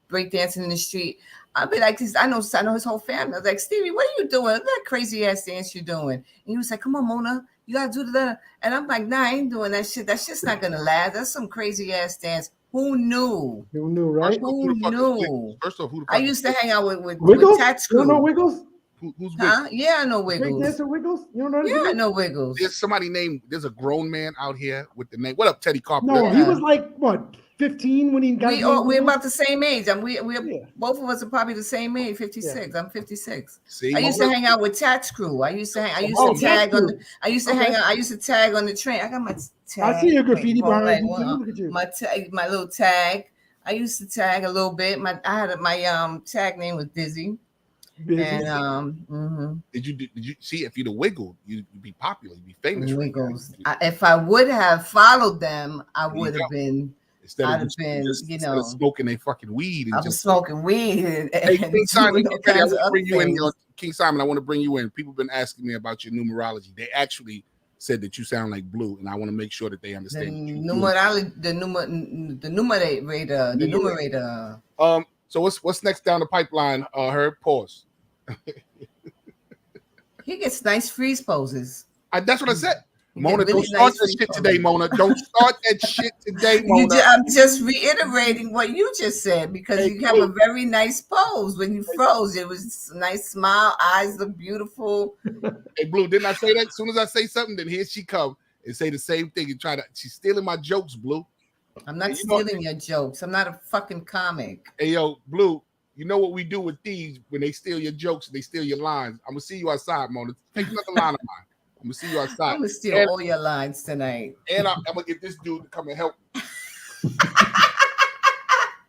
break dancing in the street. I'd be like, I know his whole family. I was like, Stevie, what are you doing? That crazy ass dance you're doing. And he was like, come on, Mona, you gotta do that. And I'm like, nah, I ain't doing that shit. That shit's not gonna last. That's some crazy ass dance. Who knew? Who knew, right? Who knew? First off, who the fuck I used to hang out with Tats Crew. You don't know Wiggles? Who's Wiggles? Huh? Yeah, I know Wiggles. Great dancer Wiggles? You don't know? Yeah, I know Wiggles. There's somebody named. There's a grown man out here with the name. What up, Teddy Carpenter? No, he was like what? 15 when he got. We're about the same age. Both of us are probably the same age. 56. Yeah. I'm 56. See, I used to hang out with Tats Crew. I used to tag on the train. I got my tag. I see your graffiti behind you. Look at you. My little tag. I used to tag a little bit. My tag name was Busy. And did you see if you'd have wiggled, you'd be popular, you'd be famous. Wiggles. If I would have followed them, I would have been. Instead of smoking a fucking weed. I was smoking weed. Hey, King Simon, I want to bring you in. King Simon, I want to bring you in. People have been asking me about your numerology. They actually said that you sound like Blue, and I want to make sure that they understand. The numerator. So what's next down the pipeline? Herb, pause. He gets nice freeze poses. That's what I said. Mona, don't start that shit today, Mona. Don't start that shit today, Mona. I'm just reiterating what you just said because you have a very nice pose. When you froze, it was a nice smile. Eyes look beautiful. Hey, Blue, didn't I say that? As soon as I say something, then here she come and say the same thing and she's stealing my jokes, Blue. I'm not stealing your jokes. I'm not a fucking comic. Hey, yo, Blue, you know what we do with thieves when they steal your jokes and they steal your lines? I'm going to see you outside, Mona. Take another line of mine. I'm gonna see you outside. I'm gonna steal all your lines tonight. And I'm gonna get this dude to come and help me.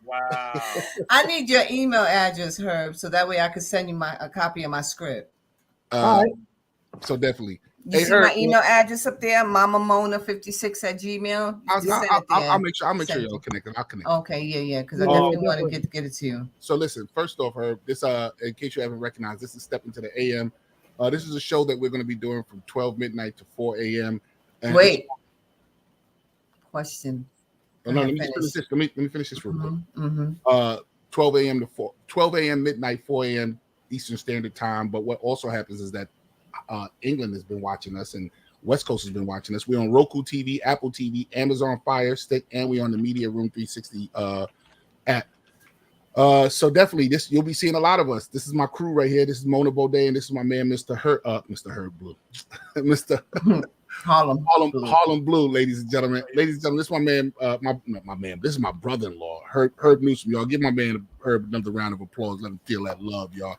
Wow. I need your email address, Herb, so that way I can send you a copy of my script. All right. So definitely. You see Herb, my email address up there, mamamona56@gmail. I'll make sure y'all connect. I'll connect. Okay, yeah, because I definitely want to get it to you. So listen, first off, Herb, this in case you haven't recognized, this is Step Into the AM. This is a show that we're going to be doing from 12 midnight to 4 a.m. Wait. Question. Oh, no, let me finish this. Let me finish this real quick. 12 a.m. midnight, 4 a.m. Eastern Standard Time. But what also happens is that England has been watching us and West Coast has been watching us. We're on Roku TV, Apple TV, Amazon Fire Stick, and we're on the Media Room 360 app. So definitely you'll be seeing a lot of us. This is my crew right here. This is Mona Bode, and this is my man, Mr. Herb Blue. Mr. Harlem Blu, ladies and gentlemen. Ladies and gentlemen, this is my man, my man. This is my brother-in-law, Herb Newsom. Y'all give my man Herb another round of applause. Let him feel that love, y'all.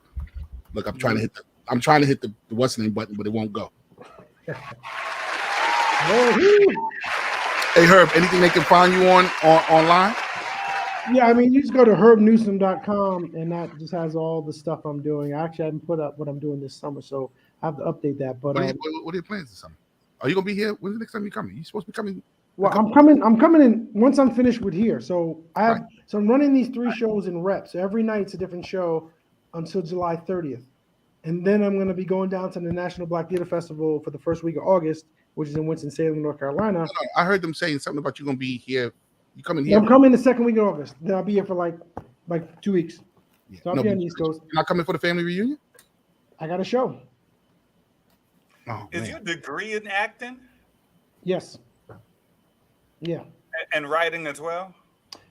Look, I'm trying to hit the what's the name button, but it won't go. Hey Herb, anything they can find you on online? Yeah, I mean, you just go to herbnewsom.com and that just has all the stuff I'm doing. I actually haven't put up what I'm doing this summer, so I have to update that. But what are your plans this summer? Are you gonna be here? When's the next time you're coming? You supposed to be coming? Well, I'm coming in once I'm finished with here. So so I'm running these 3 shows in reps. So every night it's a different show until July 30th. And then I'm going to be going down to the National Black Theater Festival for the first week of August, which is in Winston-Salem, North Carolina. No, I heard them saying something about you going to be here. You coming here? I'm coming the second week of August. Then I'll be here for like 2 weeks. Yeah. So I'll be on the East Coast. You're not coming for the family reunion? I got a show. Oh, is your degree in acting? Yes. Yeah. And writing as well?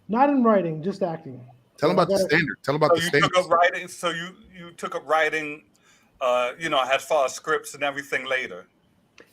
Not in writing, just acting. Tell them about the standard. Tell them about the standard. Took up writing. So you took up writing. As far as scripts and everything later.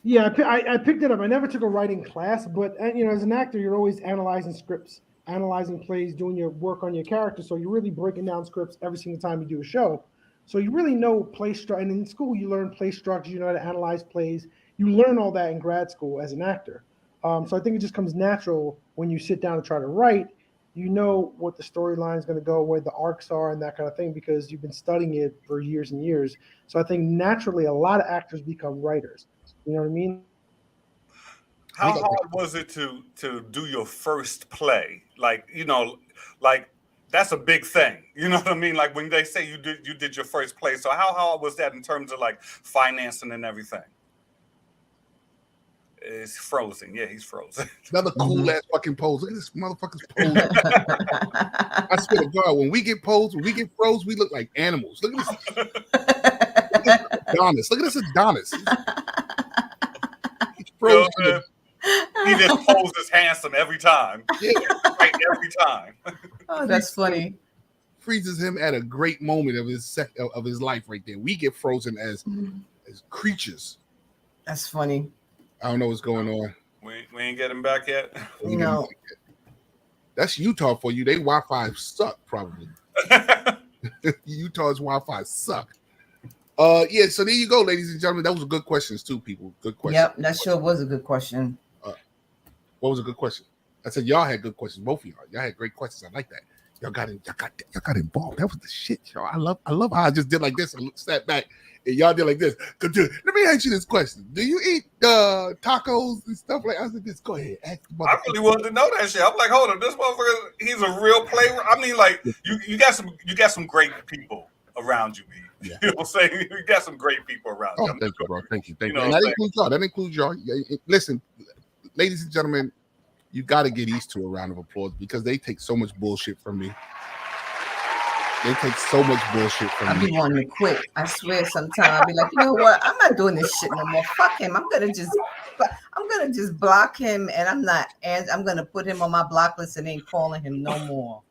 Yeah, I picked it up. I never took a writing class, but as an actor, you're always analyzing scripts, analyzing plays, doing your work on your character. So you're really breaking down scripts every single time you do a show. So you really know play structure. And in school, you learn play structure. You know how to analyze plays. You learn all that in grad school as an actor. So I think it just comes natural when you sit down and try to write. You know what the storyline is going to go, where the arcs are, and that kind of thing, because you've been studying it for years and years. So I think naturally a lot of actors become writers. You know what I mean? How hard was it to do your first play? Like that's a big thing. You know what I mean? Like when they say you did your first play. So how hard was that in terms of like financing and everything? It's frozen. Yeah, he's frozen. Another cool ass fucking pose. Look at this motherfucker's pose. I swear to God, when we get froze, we look like animals. Look at this. Adonis. Look at this Adonis. He's frozen. He just poses handsome every time. Yeah, right, every time. Oh, that's funny. Freezes him at a great moment of his life right there. We get frozen as creatures. That's funny. I don't know what's going on. We ain't getting back yet. No. That's Utah for you. They Wi-Fi suck, probably. Utah's Wi-Fi suck. Yeah, so there you go, ladies and gentlemen. That was good questions too, people. Good question. Yep, that sure was a good question. What was a good question? I said y'all had good questions, both of y'all. Y'all had great questions. I like that. Y'all got involved. That was the shit, y'all. I love how I just did like this and sat back and y'all did like this. Let me ask you this question: do you eat tacos and stuff like? I said, "This. Go ahead." I really wanted to know that shit. I'm like, hold on, this motherfucker, he's a real player. I mean, like, you got some great people around you, B. Yeah. You know what I'm saying? You got some great people around you. Thank you, bro. Thank you. And that includes y'all. Listen, ladies and gentlemen, you got to get used to a round of applause because they take so much bullshit from me. They take so much bullshit from me. I be wanting to quit. I swear sometimes I be like, you know what? I'm not doing this shit no more. Fuck him. I'm gonna just block him and I'm gonna put him on my block list and ain't calling him no more.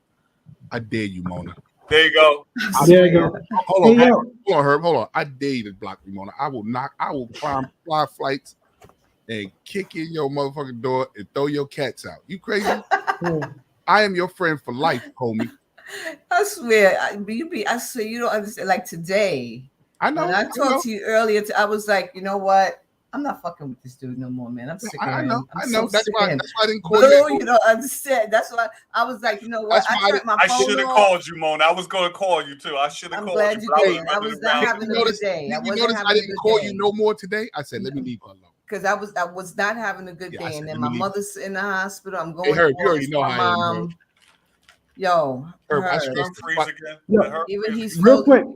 I dare you, Mona. There you go. There you go. Hold on, Herb. Hold on. I dare you to block me, Mona. I will climb fly flights and kick in your motherfucking door and throw your cats out. You crazy? I am your friend for life, homie. I swear, I swear you don't understand. Like today, I know. When I talked to you earlier, I was like, you know what? I'm not fucking with this dude no more, man. I'm sick of him. I know. That's why I didn't call you. You don't understand. That's why I was like, you know what? I should have called you, Mona. I was going to call you too. I should have called you. I'm glad you did. I was not having a good day. You notice I didn't call you no more today? I said, let me leave her alone. Because I was not having a good day, and then my mother's in the hospital. I'm going. Hey, Herb, you already know how I am. Yo, Herb, even he's real quick.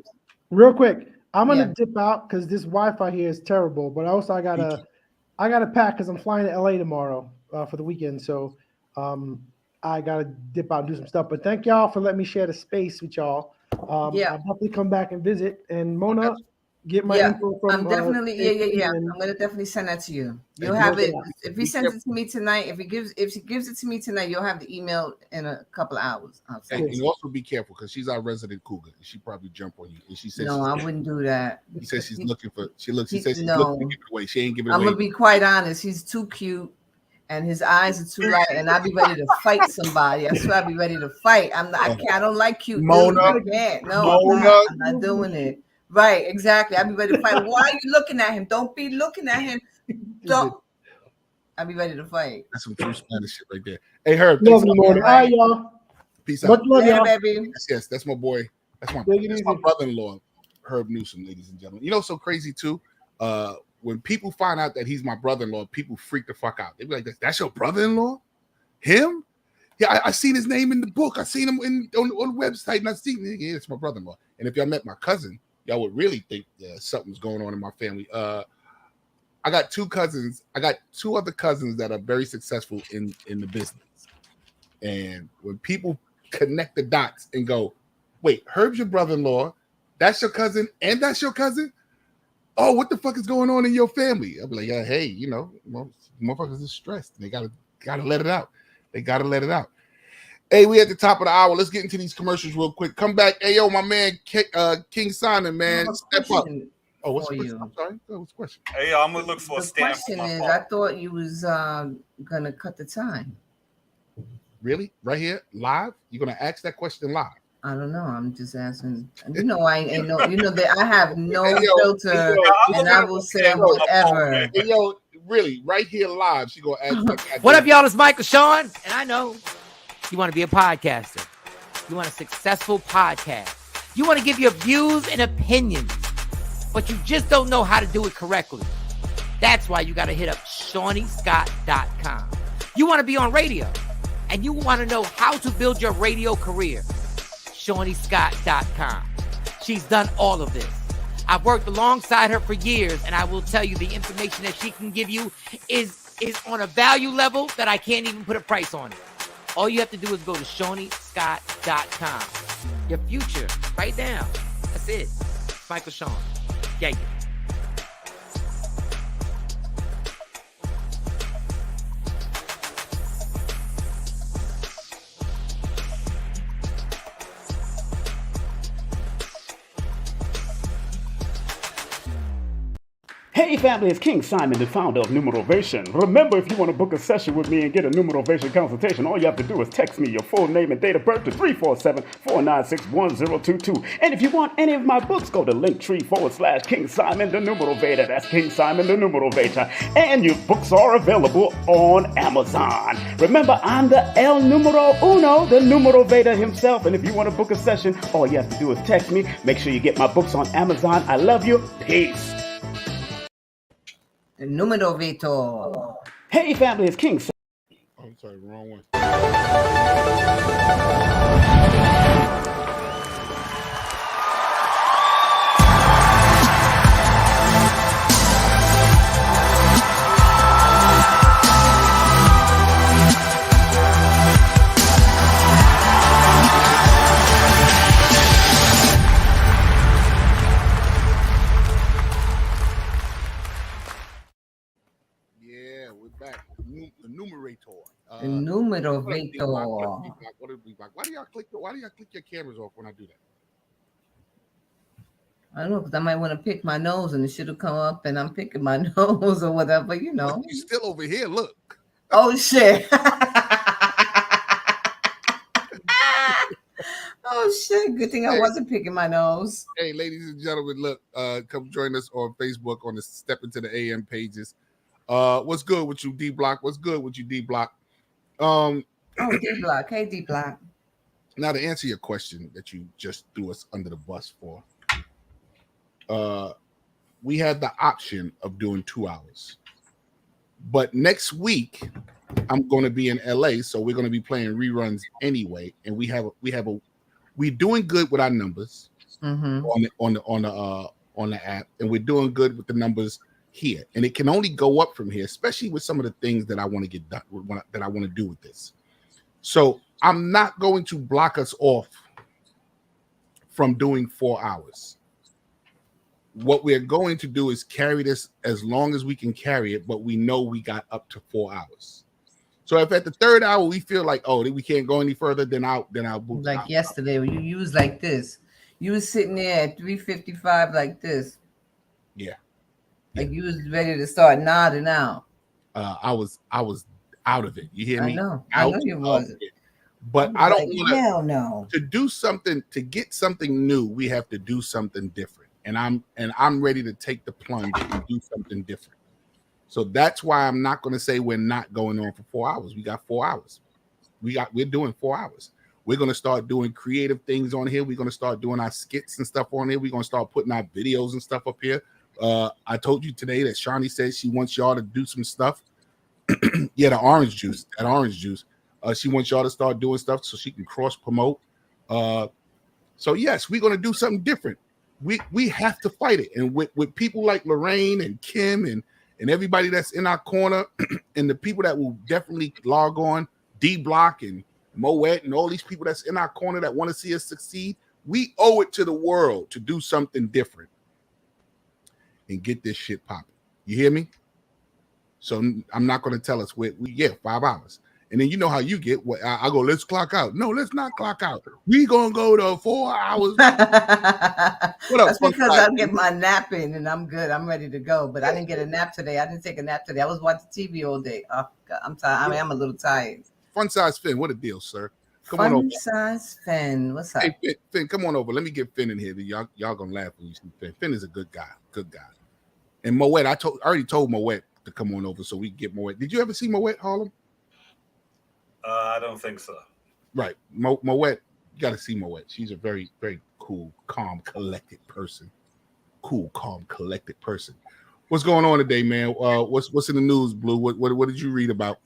I'm gonna dip out because this Wi-Fi here is terrible. But also I gotta pack because I'm flying to LA tomorrow for the weekend. So I gotta dip out and do some stuff. But thank y'all for letting me share the space with y'all. I'll definitely come back and visit. And Mona, get my info from. I'm definitely I'm gonna definitely send that to you. You'll have it if he sends it to me tonight. If he gives it to me tonight, you'll have the email in a couple of hours. And also be careful because she's our resident cougar. She probably jump on you. And she says no, I wouldn't do that. He says she's looking for. She says she's looking to give it away. She ain't giving it away. I'm gonna be quite honest. He's too cute. And his eyes are too light, and I'd be ready to fight somebody. I swear I'd be ready to fight. I don't like cute Mona. dudes. I can't. No, I'm not doing it. Right, exactly. I'd be ready to fight. Why are you looking at him? Don't be looking at him. Don't. I'd be ready to fight. That's some true Spanish shit right there. Hey, Herb. Lovely morning. All right, y'all. Peace out. Yeah, baby. Yes, that's my boy. That's my brother-in-law, Herb Newsom, ladies and gentlemen. You know, so crazy too. When people find out that he's my brother-in-law, people freak the fuck out. They be like, "That's your brother-in-law? Him? Yeah, I seen his name in the book. I seen him on the website, and I seen it's my brother-in-law." And if y'all met my cousin, y'all would really think something's going on in my family. I got two cousins. I got two other cousins that are very successful in the business. And when people connect the dots and go, "Wait, Herb's your brother-in-law, that's your cousin, and that's your cousin? Oh, what the fuck is going on in your family?" I'll be like, "Yeah, hey, you know, motherfuckers are stressed. They gotta let it out. They gotta let it out." Hey, we at the top of the hour. Let's get into these commercials real quick. Come back. Hey, yo, my man, King Simon, man, step up. Oh, what's the question? I'm sorry. What's the question? Hey, I'm gonna look for a stamp. The question is, I thought you was gonna cut the time. Really? Right here, live? You're gonna ask that question live? I don't know. I'm just asking. You know, I ain't no. You know that I have no filter, and I will say whatever. Hey, yo, really, right here live. She gonna ask. What up, y'all? It's Michael Sean, and I know you want to be a podcaster. You want a successful podcast. You want to give your views and opinions, but you just don't know how to do it correctly. That's why you got to hit up ShawneeScott.com. You want to be on radio, and you want to know how to build your radio career. ShawneeScott.com. She's done all of this. I've worked alongside her for years, and I will tell you the information that she can give you is on a value level that I can't even put a price on it. All you have to do is go to ShawneeScott.com. Your future, right now. That's it. Michael Sean. Yeah. Hey family, it's King Simon, the founder of Numerovation. Remember, if you want to book a session with me and get a Numerovation consultation, all you have to do is text me your full name and date of birth to 347-496-1022. And if you want any of my books, go to Linktree/King Simon the Numerovator. That's King Simon the Numerovator. And your books are available on Amazon. Remember, I'm the El Numero Uno, the Numerovator himself. And if you want to book a session, all you have to do is text me. Make sure you get my books on Amazon. I love you. Peace. Numerovator. Hey family, it's King. Oh, I'm sorry, wrong one. The Numerovator. Why do y'all click your cameras off when I do that? I don't know, because I might want to pick my nose and it should have come up and I'm picking my nose or whatever, you know. You're still over here, look. Oh, shit. Oh, shit. Good thing I wasn't picking my nose. Hey, ladies and gentlemen, look, come join us on Facebook on the Step Into the AM pages. What's good with you, D Block? What's good with you, D Block? Oh, D Block. Hey, D Block. Now to answer your question that you just threw us under the bus for, we had the option of doing 2 hours, but next week I'm going to be in LA, so we're going to be playing reruns anyway, and we're doing good with our numbers on the app, and we're doing good with the numbers here, and it can only go up from here, especially with some of the things that I want to get done, that I want to do with this. So I'm not going to block us off from doing 4 hours. What we're going to do is carry this as long as we can carry it, but we know we got up to 4 hours. So if at the third hour we feel like, oh, we can't go any further, then I'll boot. Like yesterday, when you was like this, you was sitting there at 3:55 like this. Yeah. Like you was ready to start nodding out. I was out of it. You hear me? I know you wasn't. But I don't want to. Hell no. To do something, to get something new, we have to do something different. And I'm ready to take the plunge and do something different. So that's why I'm not going to say we're not going on for 4 hours. We got 4 hours. We're doing 4 hours. We're going to start doing creative things on here. We're going to start doing our skits and stuff on here. We're going to start putting our videos and stuff up here. I told you today that Shawnee said she wants y'all to do some stuff. Yeah, that orange juice. She wants y'all to start doing stuff so she can cross promote. So yes, we're going to do something different. We have to fight it. And with people like Lorraine and Kim and everybody that's in our corner and the people that will definitely log on, D-Block and Moet and all these people that's in our corner that want to see us succeed, we owe it to the world to do something different and get this shit popping. You hear me? So I'm not going to tell us we 5 hours. And then you know how you get. I go, let's clock out. No, let's not clock out. We gonna go to 4 hours. What up? That's because I'll get my nap in and I'm good. I'm ready to go. But I didn't get a nap today. I didn't take a nap today. I was watching TV all day. Oh God, I'm tired. I'm a little tired. Fun size Finn, what a deal, sir. Come on over. Fun size Finn, what's up? Hey, Finn, come on over. Let me get Finn in here. Y'all gonna laugh when you see Finn. Finn is a good guy. And Moet, I already told Moet to come on over so we can get Moet. Did you ever see Moet, Harlem? I don't think so. Right. Moet, you got to see Moet. She's a very, very cool, calm, collected person. What's going on today, man? What's in the news, Blue? What did you read about?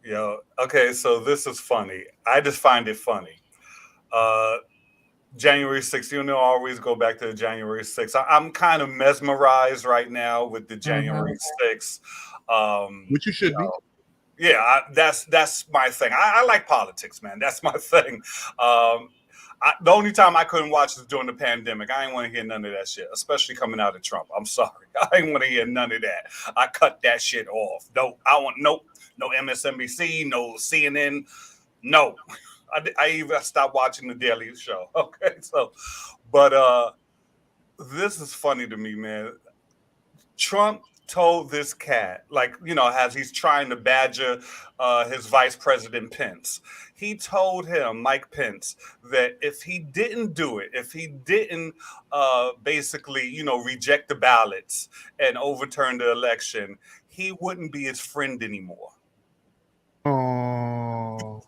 Yo, okay, so this is funny. I just find it funny. January 6th, I always go back to January 6th. I'm kind of mesmerized right now with the January 6th. Which you should be. Yeah, that's my thing. I like politics, man. That's my thing. The only time I couldn't watch was during the pandemic. I didn't want to hear none of that shit, especially coming out of Trump. I'm sorry. I didn't want to hear none of that. I cut that shit off. No MSNBC, no CNN, no. I even stopped watching the Daily Show. Okay, so, but this is funny to me, man. Trump told this cat, as he's trying to badger his vice president Pence, he told him, Mike Pence, that if he didn't do it, if he didn't basically, reject the ballots and overturn the election, he wouldn't be his friend anymore. Oh.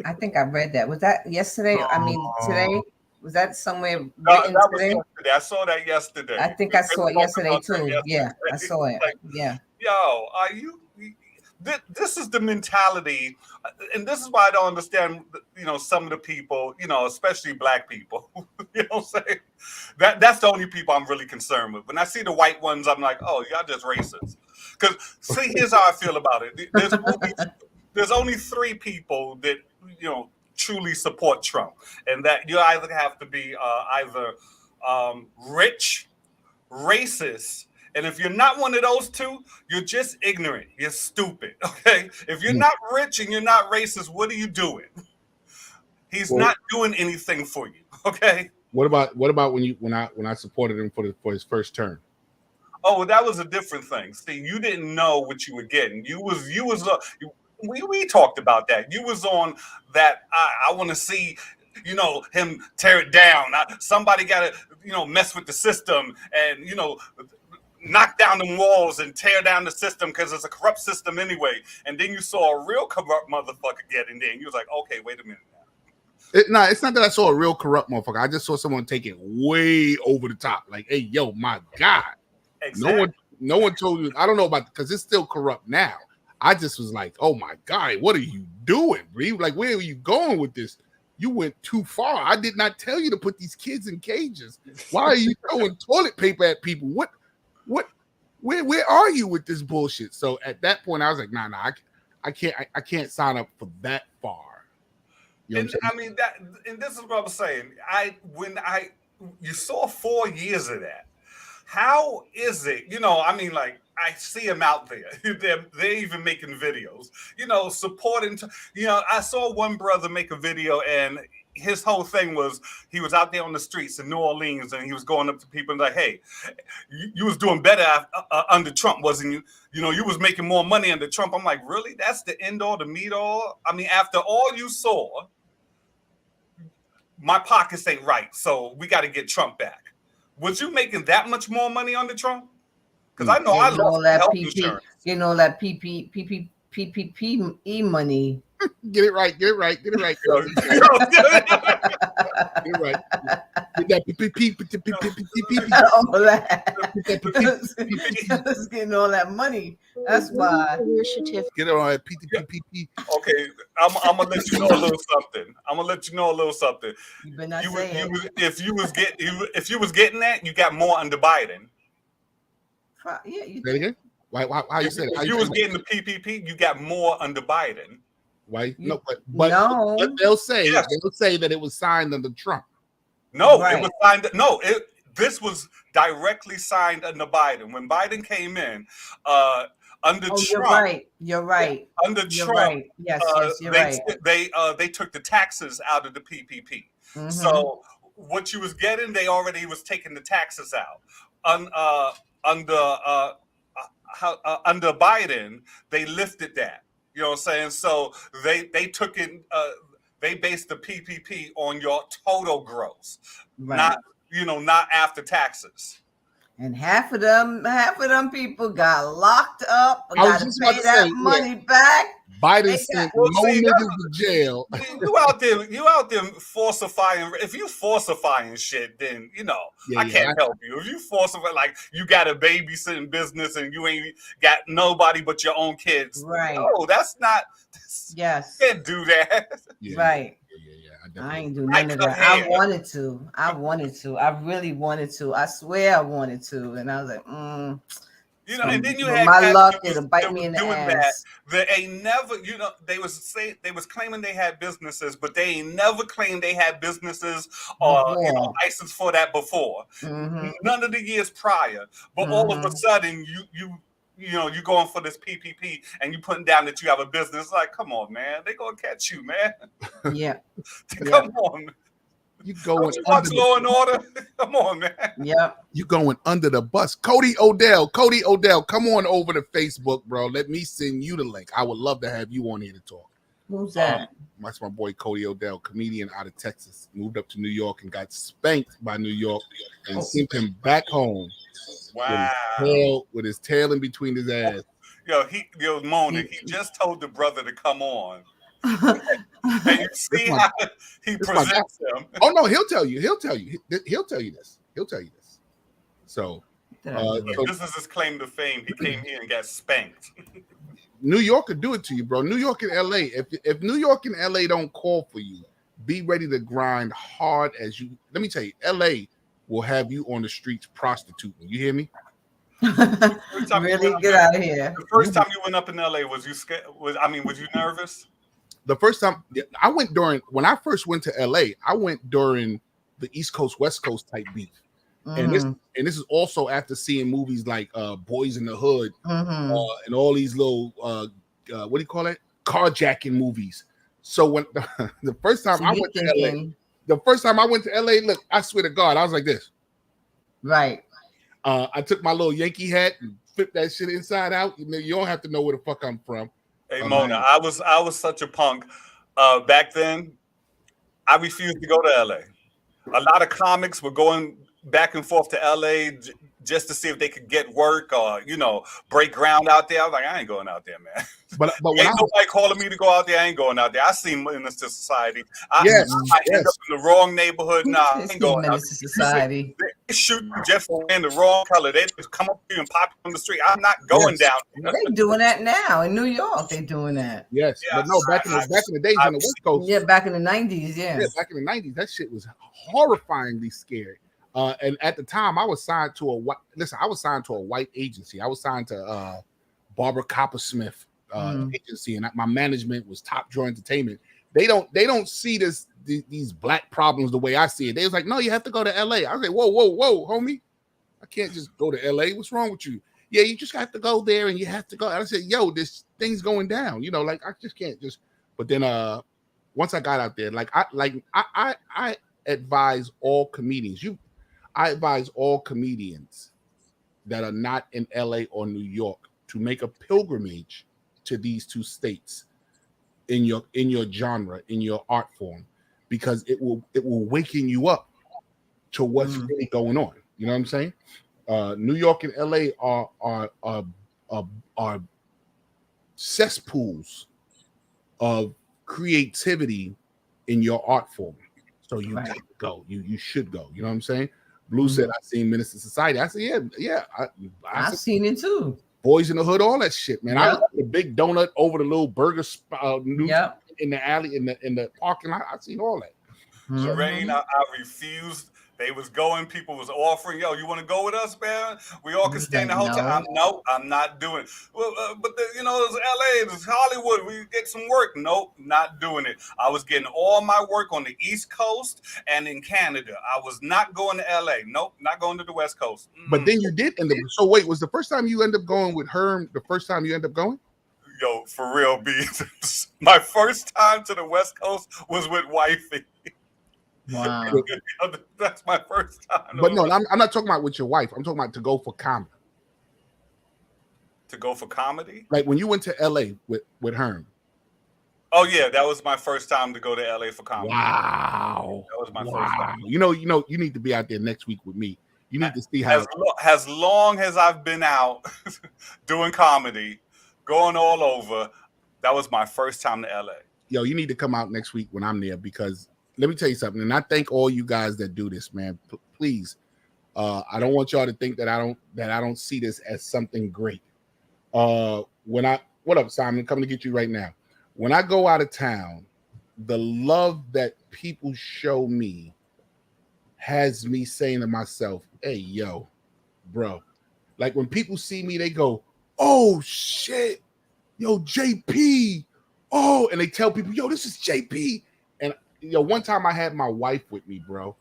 I think I read that. Was that yesterday? I mean, today? Was that somewhere written that today? Was yesterday. I saw that yesterday. I think I saw it yesterday too. Yeah, I saw it. Yeah. Yo, are you? This is the mentality, and this is why I don't understand. Some of the people, especially black people. You know what I'm saying? That's the only people I'm really concerned with. When I see the white ones, I'm like, oh, y'all just racist. Because see, here's how I feel about it. There's only 3 people that truly support Trump, and that you either have to be either rich, racist, and if you're not one of those 2, you're just ignorant. You're stupid. Okay, if you're not rich and you're not racist, what are you doing? He's not doing anything for you. Okay. What about when I supported him for his first term? Oh, well, that was a different thing. See, you didn't know what you were getting. We talked about that. You was on that. I want to see, him tear it down. Somebody got to, mess with the system and, knock down the walls and tear down the system because it's a corrupt system anyway. And then you saw a real corrupt motherfucker get in there, and you was like, okay, wait a minute now. It's not that I saw a real corrupt motherfucker. I just saw someone take it way over the top. Like, hey, yo, my God. Exactly. No one told you. I don't know about because it's still corrupt now. I just was like, oh my God, what are you doing, Bree? Like, where are you going with this? You went too far. I did not tell you to put these kids in cages. Why are you throwing toilet paper at people? Where are you with this bullshit? So at that point, I was like, nah, I can't sign up for that far. You know and I mean and this is what I was saying. You saw 4 years of that. How is it? I mean, like I see them out there. They're even making videos. Supporting. I saw one brother make a video, and his whole thing was he was out there on the streets in New Orleans, and he was going up to people and like, "Hey, you was doing better under Trump, wasn't you? You was making more money under Trump." I'm like, really? That's the end all, the meet all? I mean, after all you saw, my pockets ain't right, so we got to get Trump back. Was you making that much more money under Trump? Because I know I lost health insurance. That PPP money. Get it right. Get it right. Get it right. Get it right. Get that Just getting all that money. That's why. Get it on that PPP. Okay, I'm gonna let you know a little something. You better not say it. If you was getting that, you got more under Biden. Yeah, you say it again. Why? How you say it? If you was getting the PPP, you got more under Biden. Why? No, but they'll say that it was signed under Trump. No, right. It was signed. No, this was directly signed under Biden. When Biden came in, under Trump. You're right. Under Trump, right. Yes, you're right. They took the taxes out of the PPP. Mm-hmm. So what you was getting, they already was taking the taxes out. Under Biden, they lifted that. You know what I'm saying? So they took it. They based the PPP on your total gross, right. not after taxes. And half of them people got locked up. Got to pay that money back. Biden sent no niggas to jail. You out there falsifying. If you falsifying shit, then I can't help you. If you falsify, like you got a babysitting business and you ain't got nobody but your own kids, right? No, that's not. Yes, you can't do that. Yeah, right. I ain't do none of that. I wanted to. I really wanted to. I swear I wanted to, and I was like, and then you had my luck. It'll bite me in the ass. They ain't never, they was claiming they had businesses, but they ain't never claimed they had businesses or license for that before. Mm-hmm. None of the years prior, but all of a sudden you going for this PPP and you putting down that you have a business. Like, come on, man, they gonna catch you, man. Yeah, come on. You going under Law and Order? Come on, man. Yep. You going under the bus. Cody Odell, come on over to Facebook, bro. Let me send you the link. I would love to have you on here to talk. Who's that? That's my boy Cody Odell, comedian out of Texas. Moved up to New York and got spanked by New York and sent him back home. Wow. With his tail in between his ass. Mona, he just told the brother to come on. And you see how he presents him. Oh no, he'll tell you this. So this is his claim to fame. He came here and got spanked. New York could do it to you, bro. New York and LA. If New York and LA don't call for you, be ready to grind hard as you. Let me tell you, LA will have you on the streets prostituting. You hear me? Really? Get out of here. The first time you went up in LA, was you scared? Was you nervous? The first time I went when I first went to LA, I went during the East Coast, West Coast type beef. And this is also after seeing movies like Boys in the Hood and all these little what do you call it? Carjacking movies. So when the first time I went to LA, look, I swear to God, I was like this. Right. I took my little Yankee hat and flipped that shit inside out. You don't have to know where the fuck I'm from. Hey Mona, I was such a punk back then. I refused to go to LA. A lot of comics were going back and forth to LA just to see if they could get work or break ground out there. I was like, I ain't going out there, man. But ain't nobody calling me to go out there. I ain't going out there. I seen Menace to Society. I end up in the wrong neighborhood. Nah, I ain't going out to Society. They shoot you just for wearing the wrong color. They just come up to you and pop you on the street. I'm not going down there. They doing that now in New York. They doing that. Yes, but no, back in the days on the West Coast. Yeah, back in the 90s. Yeah, back in the 90s, that shit was horrifyingly scary. And at the time, I was signed to a white agency. I was signed to Barbara Coppersmith agency, and my management was Top Drawer Entertainment. they don't see these black problems the way I see it. They was like, no, you have to go to LA. I was like, whoa, homie. I can't just go to LA. What's wrong with you? Yeah, you just have to go there and you have to go. And I said, yo, this thing's going down. You know, like I just can't just. But then once I got out there, I advise all comedians. I advise all comedians that are not in LA or New York to make a pilgrimage to these two states in your genre, in your art form, because it will waken you up to what's really going on. You know what I'm saying? New York and LA are cesspools of creativity in your art form. So you got to go. You should go. You know what I'm saying? Blue said, "I seen Minister Society." I said, "Yeah, I've seen it too. Boys in the Hood, all that shit, man." I the big donut over the little burger in the alley in the parking lot. I seen all that. Rain, I refused. They was going. People was offering. Yo, you want to go with us, man? We all can stay in the hotel. No, I'm not doing it. Well, but it's LA. It's Hollywood. We get some work. Nope, not doing it. I was getting all my work on the East Coast and in Canada. I was not going to LA. Nope, not going to the West Coast. But then you did end up. So wait, was the first time you end up going with Herm the first time you end up going? Yo, for real, B. My first time to the West Coast was with Wifey. Wow. That's my first time. But no, I'm not talking about with your wife. I'm talking about to go for comedy. To go for comedy? Like when you went to LA with Herm. Oh yeah, that was my first time to go to LA for comedy. Wow. That was my first time. You know, you need to be out there next week with me. You need to see how as long as I've been out doing comedy, going all over, that was my first time to LA. Yo, you need to come out next week when I'm there, because let me tell you something, and I thank all you guys that do this, man. Please, I don't want y'all to think that I don't see this as something great. What up, Simon? Coming to get you right now. When I go out of town, the love that people show me has me saying to myself, "Hey, yo, bro." Like when people see me, they go, "Oh shit, yo, JP." Oh, and they tell people, "Yo, this is JP." And one time I had my wife with me, bro,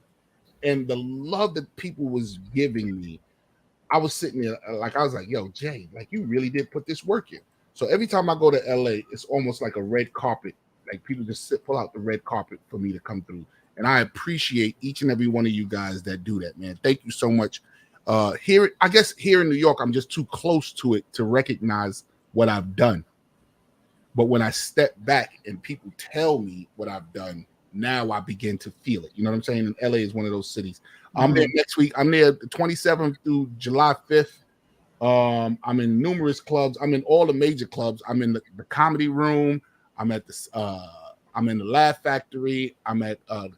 and the love that people was giving me, I was sitting there like I was like, "Yo, Jay, like you really did put this work in." So every time I go to LA, it's almost like a red carpet. Like people just pull out the red carpet for me to come through, and I appreciate each and every one of you guys that do that, man. Thank you so much. Here in New York, I'm just too close to it to recognize what I've done. But when I step back and people tell me what I've done, now I begin to feel it. You know what I'm saying? And LA is one of those cities. I'm there next week. I'm there the 27th through July 5th. I'm in numerous clubs. I'm in all the major clubs. I'm in the Comedy Room. I'm at I'm in the Laugh Factory. I'm at the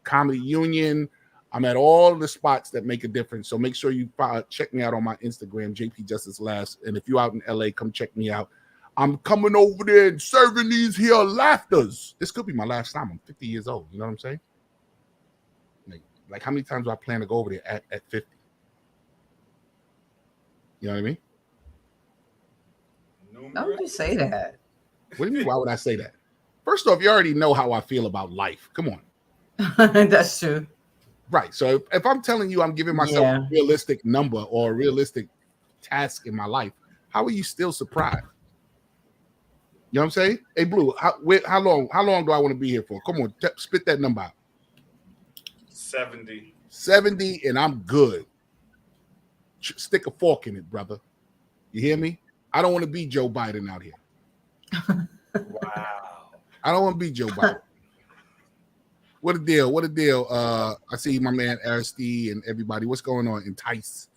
Comedy Union. I'm at all the spots that make a difference. So make sure you check me out on my Instagram, JP Justice Laughs. And if you're out in LA, come check me out. I'm coming over there and serving these here laughters. This could be my last time. I'm 50 years old. You know what I'm saying? Like how many times do I plan to go over there at 50? You know what I mean? Why would you say that? What do you mean? Why would I say that? First off, you already know how I feel about life. Come on. That's true. Right. So if I'm telling you I'm giving myself a realistic number or a realistic task in my life, how are you still surprised? You know what I'm saying? Hey, Blue, how long do I want to be here for? Come on, spit that number out. 70. 70, and I'm good. Stick a fork in it, brother. You hear me? I don't want to be Joe Biden out here. Wow. I don't want to be Joe Biden. What a deal. What a deal. I see my man Aristide and everybody. What's going on? Entice.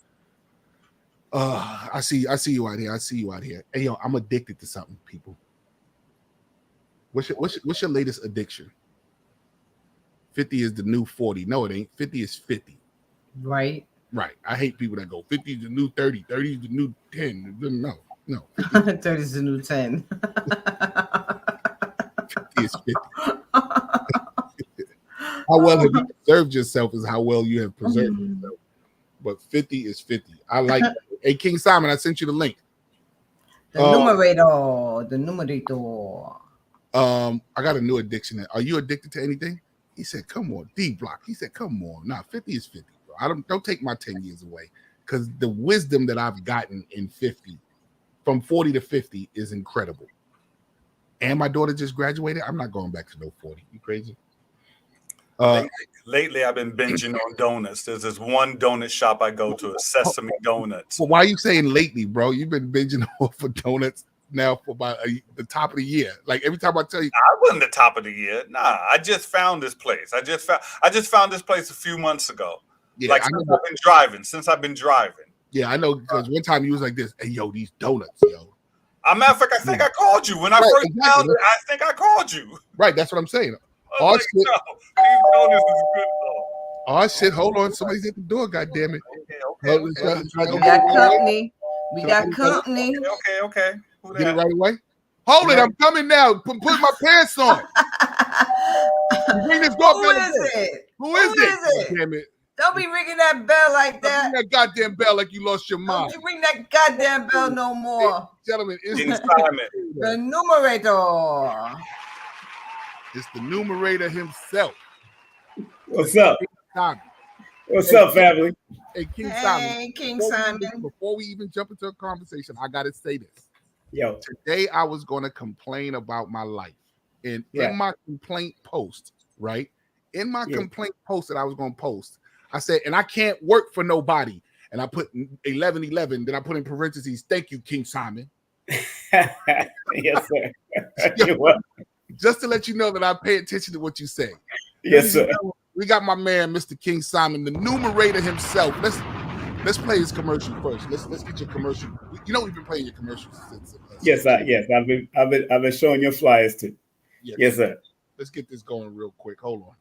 I see you out here. I see you out here. Hey, yo, I'm addicted to something, people. What's your latest addiction? 50 is the new 40. No, it ain't. 50 is 50. Right. Right. I hate people that go 50 is the new 30. 30 is the new 10. No. 30 is the new 10. 50 is 50. How well have you preserved yourself is how well you have preserved yourself. But 50 is 50. I like that. Hey, King Simon, I sent you the link. The numerator. I got a new addiction. Are you addicted to anything? He said, come on, D Block. He said, come on. Nah, 50 is 50, bro. Don't take my 10 years away. Because the wisdom that I've gotten in 50, from 40 to 50, is incredible. And my daughter just graduated. I'm not going back to no 40. You crazy? Lately, I've been binging on donuts. There's this one donut shop I go to, Sesame Donuts. Well, why are you saying lately, bro? You've been binging for donuts now for about the top of the year. Like every time I tell you, I wasn't the top of the year. Nah, I just found this place. I just found this place a few months ago. Yeah, like since I've been driving. Yeah, I know, because one time you was like this, hey, yo, these donuts, yo. As a matter of fact, I think I called you when I first found it. I think I called you. Right, that's what I'm saying. Oh, like, shit. No, these donuts is good though. Oh shit, hold on, somebody's at the door, goddamn it. Okay. We got company. We got company. Okay. Get it right away. Hold it, I'm coming now. Put my pants on. Ring this doorbell. Who is it? Who is it? Damn it. Don't be ringing that bell like that. Ring that goddamn bell like you lost your mind. Don't you ring that goddamn bell no more. Gentlemen, it's the numerator. It's the numerator himself. What's up? What's up, family? Hey, King Simon. Simon. King Simon. Before we even jump into a conversation, I gotta say this. Yo. Today I was gonna complain about my life. And in my complaint post, right? In my complaint post that I was gonna post, I said, and I can't work for nobody. And I put 1111, then I put in parentheses, thank you, King Simon. Yes, sir. Yo, just to let you know that I pay attention to what you say. Yes, sir. We got my man, Mr. King Simon, the numerator himself. Let's play his commercial first. Let's get your commercial. You know we've been playing your commercials since. Yes. I've been showing your flyers too. Yes, sir. Let's get this going real quick. Hold on.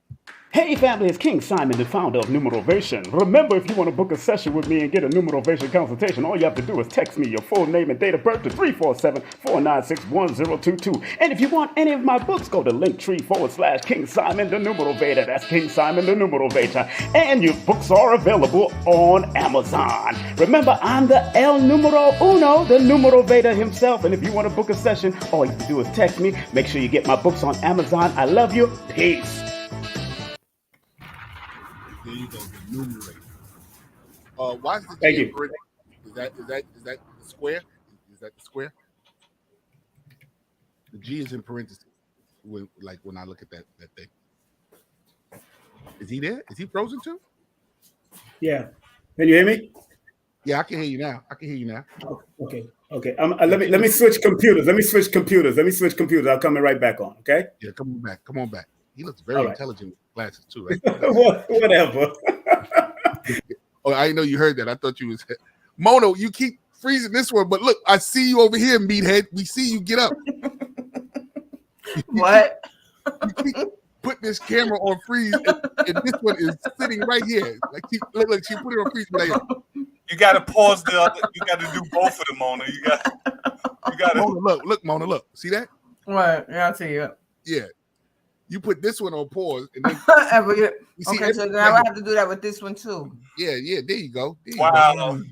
Hey family, it's King Simon, the founder of Numerovation. Remember, if you want to book a session with me and get a Numerovation consultation, all you have to do is text me your full name and date of birth to 347-496-1022. And if you want any of my books, go to linktree/King Simon the Numerovator. That's King Simon the Numerovator. And your books are available on Amazon. Remember, I'm the El Numero Uno, the Numerovator himself. And if you want to book a session, all you have to do is text me. Make sure you get my books on Amazon. I love you. Peace. There you go, the numerator. Why is the Thank G you. in parentheses? Is that the square? Is that the square? The G is in parentheses. When I look at that thing. Is he there? Is he frozen too? Yeah. Can you hear me? Yeah, I can hear you now. Okay. Let me switch computers. I'll come right back on. Okay. Yeah, come on back. He looks very intelligent with glasses too, right? Whatever. Oh, I didn't know you heard that. I thought you was Mono. You keep freezing this one, but look, I see you over here, meathead. We see you. Get up. What? You keep putting this camera on freeze, and this one is sitting right here. Like she put it on freeze. Like, you got to pause the other. You got to do both of them, Mona. You got to look, Mona, look. See that? What? Yeah, I'll see you. Yeah. You put this one on pause, and then okay, so now I have to do that with this one too. Yeah. There you go. Wow.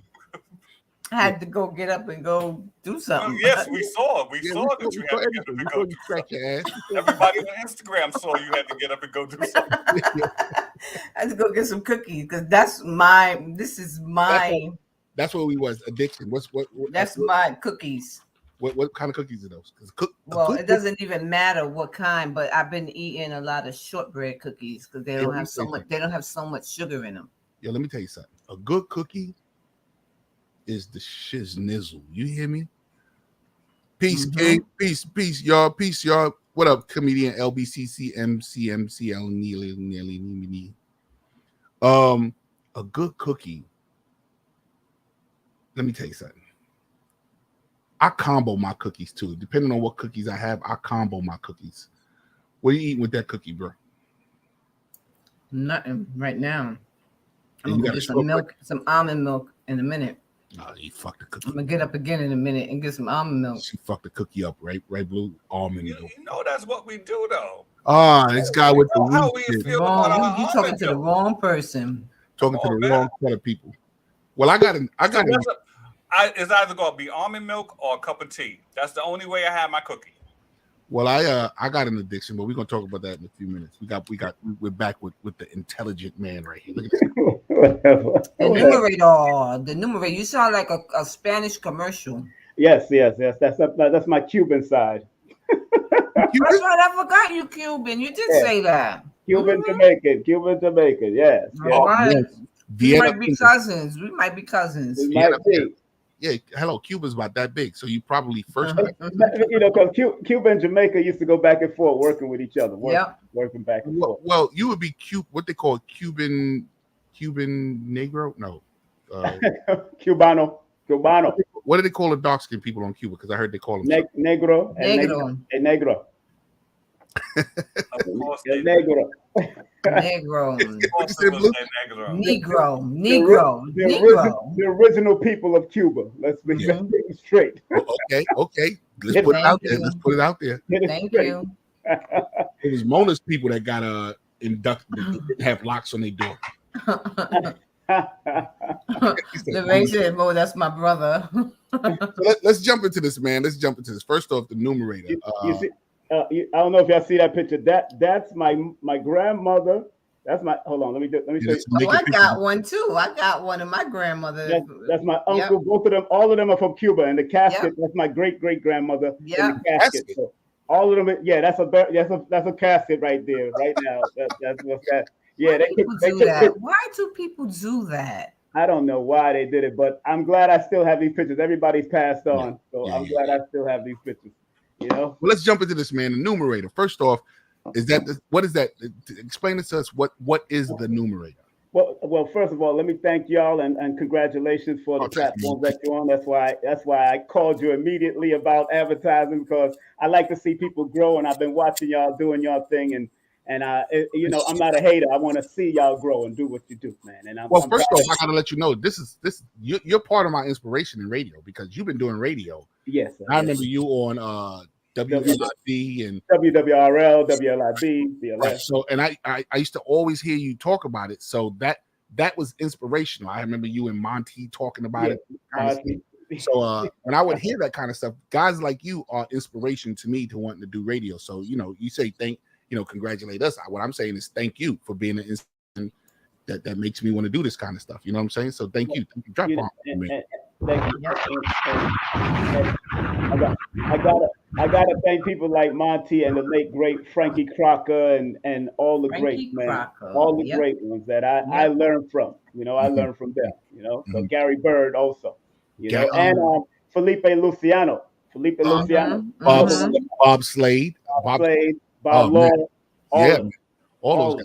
I had to go get up and go do something. Yes, we saw that you had to get up and go do something. Everybody on Instagram saw you had to get up and go do something. I had to go get some cookies because that's my. That's what we was addiction. That's my cookies. What kind of cookies are those? It doesn't even matter what kind, but I've been eating a lot of shortbread cookies because they don't have so much. They don't have so much sugar in them. Yo, let me tell you something. A good cookie is the shizznizzle. You hear me? Peace, King. Peace, y'all. Peace, y'all. What up, comedian LBCC MCMCL nearly. A good cookie. Let me tell you something. I combo my cookies too. Depending on what cookies I have, I combo my cookies. What are you eating with that cookie, bro? Nothing right now. I'm gonna get some milk, some almond milk in a minute. Oh, you fucked the cookie. I'm gonna get up again in a minute and get some almond milk. She fucked the cookie up, right? Right, Blue? Almond milk. You know that's what we do, though. This guy with the how we feel about you talking to the wrong person. Talking to the wrong set of people. Well, I got it's either gonna be almond milk or a cup of tea. That's the only way I have my cookie. Well, I got an addiction, but we're gonna talk about that in a few minutes. We're back with the intelligent man right here. Look at this. The numerator. You sound like a Spanish commercial. Yes. That's my Cuban side. That's right. I forgot you Cuban. You did say that. Cuban Jamaican. Yes. All right. Yes. We might be cousins. We might be cousins. We might be. Yeah, hello, Cuba's about that big, so you probably first. Because Cuba and Jamaica used to go back and forth working with each other. Working back and forth. Well, you would be what they call Cuban Negro? No, Cubano. What do they call the dark skinned people on Cuba? Because I heard they call them Negro. Negro. Negro. Negro. The original people of Cuba. Let's be straight. Okay. Let's put it out there. Thank you. It was Mona's people that got inducted. They didn't have locks on their door. That's my brother. So let's jump into this, man. First off, the numerator. You see, I don't know if y'all see that picture. That's my grandmother. That's my. Hold on. Let me show you. I got one too. I got one of my grandmother. That's my uncle. Yep. Both of them. All of them are from Cuba. And the casket. Yep. That's my great grandmother. Yeah. Casket. So all of them. Yeah. That's a casket right there. Right now. That's what's that. Yeah. Why do people do that? I don't know why they did it, but I'm glad I still have these pictures. Everybody's passed on, I'm glad I still have these pictures. You know. Well, let's jump into this, man. The numerator. First off, what is that? Explain it to us. What is the numerator? Well, first of all, let me thank y'all and congratulations for the platforms that you're on. That's why I called you immediately about advertising, because I like to see people grow, and I've been watching y'all doing y'all thing, and I'm not a hater. I want to see y'all grow and do what you do, man. And first off, I gotta let you know you're part of my inspiration in radio, because you've been doing radio. Yes, I remember you on WLIB and WWRL, WLIB, BLS. Right. So, and I used to always hear you talk about it. So that was inspirational. I remember you and Monty talking about it. So when I would hear that kind of stuff, guys like you are inspiration to me to wanting to do radio. So you say congratulate us. What I'm saying is thank you for being an inspiration that makes me want to do this kind of stuff. You know what I'm saying? So thank you. Drop bomb for me. Thank you. I gotta thank people like Monty and the late great Frankie Crocker and all the greats, man. All the great ones that I learned from. I learned from them. So Gary Bird also. And Felipe Luciano. Bob Slade. Bob Law. All those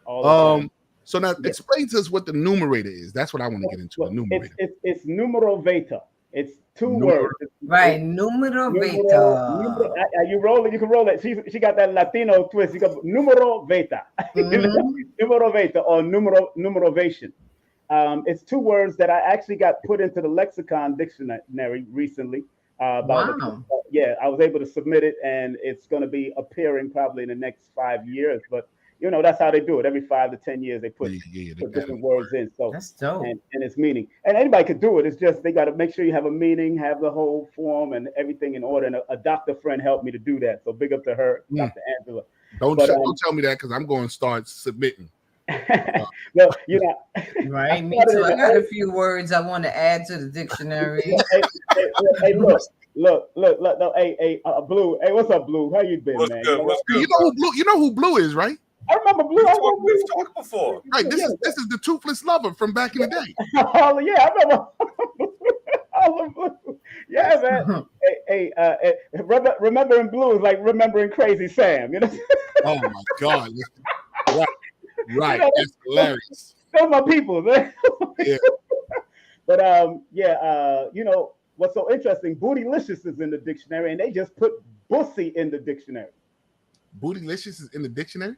guys. So now explain to us what the numerator is. That's what I want to get into. The numerator. It's numero veta. It's two words. Right, numero veta. You roll it. You can roll it. She got that Latino twist. You got numero veta. Numero veta or numerovation. It's two words that I actually got put into the lexicon dictionary recently. I was able to submit it, and it's going to be appearing probably in the next 5 years. But that's how they do it. Every 5 to 10 years, they put different words in. So that's dope. And its meaning. And anybody could do it. It's just they got to make sure you have a meaning, have the whole form and everything in order. And a doctor friend helped me to do that. So big up to her, Dr. Angela. Don't tell me that, because I'm going to start submitting. Well, right. Me too. I got a few words I want to add to the dictionary. Hey, look. No, hey, Blue. Hey, what's up, Blue? How you been, man? What's good, you know who Blue is, right? I remember Blue. We've talked before. Right. This is the toothless lover from back in the day. Oh yeah, I remember. Blue. Yeah, man. Hey, remembering Blue is like remembering Crazy Sam. Oh my God. Right. That's hilarious. Those are my people, man. Yeah. But what's so interesting? Bootylicious is in the dictionary, and they just put bussy in the dictionary. Bootylicious is in the dictionary?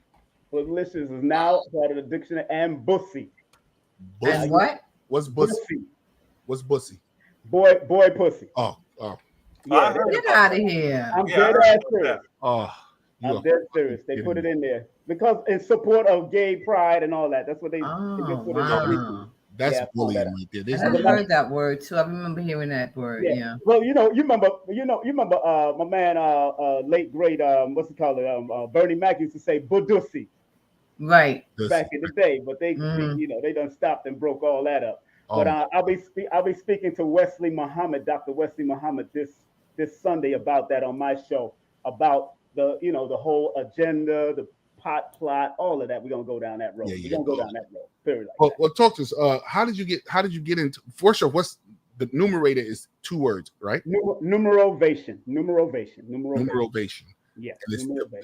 Bootylicious is now part of the dictionary, and bussy. And what? What's bussy? What's bussy? Boy pussy. Oh. Yeah, get out of here. I'm dead ass serious. Oh. I'm dead serious. They put it in there because in support of gay pride and all that. That's what they put it in. That's bullying right there. There's I've heard that word too. I remember hearing that word. Yeah. Well, you remember my man, late great, what's it called? Bernie Mac used to say "Budussi." Right. Back in the day, but they they done stopped and broke all that up. But I'll be speaking to Wesley Muhammad, Dr. Wesley Muhammad, this Sunday about that on my show, about the the whole agenda, the pot plot, all of that. We're gonna go down that road. We're gonna go down that road. Period. Well, talk to us. How did you get into? For sure, what's the numerator is 2 words, right? Numerovation. Yeah.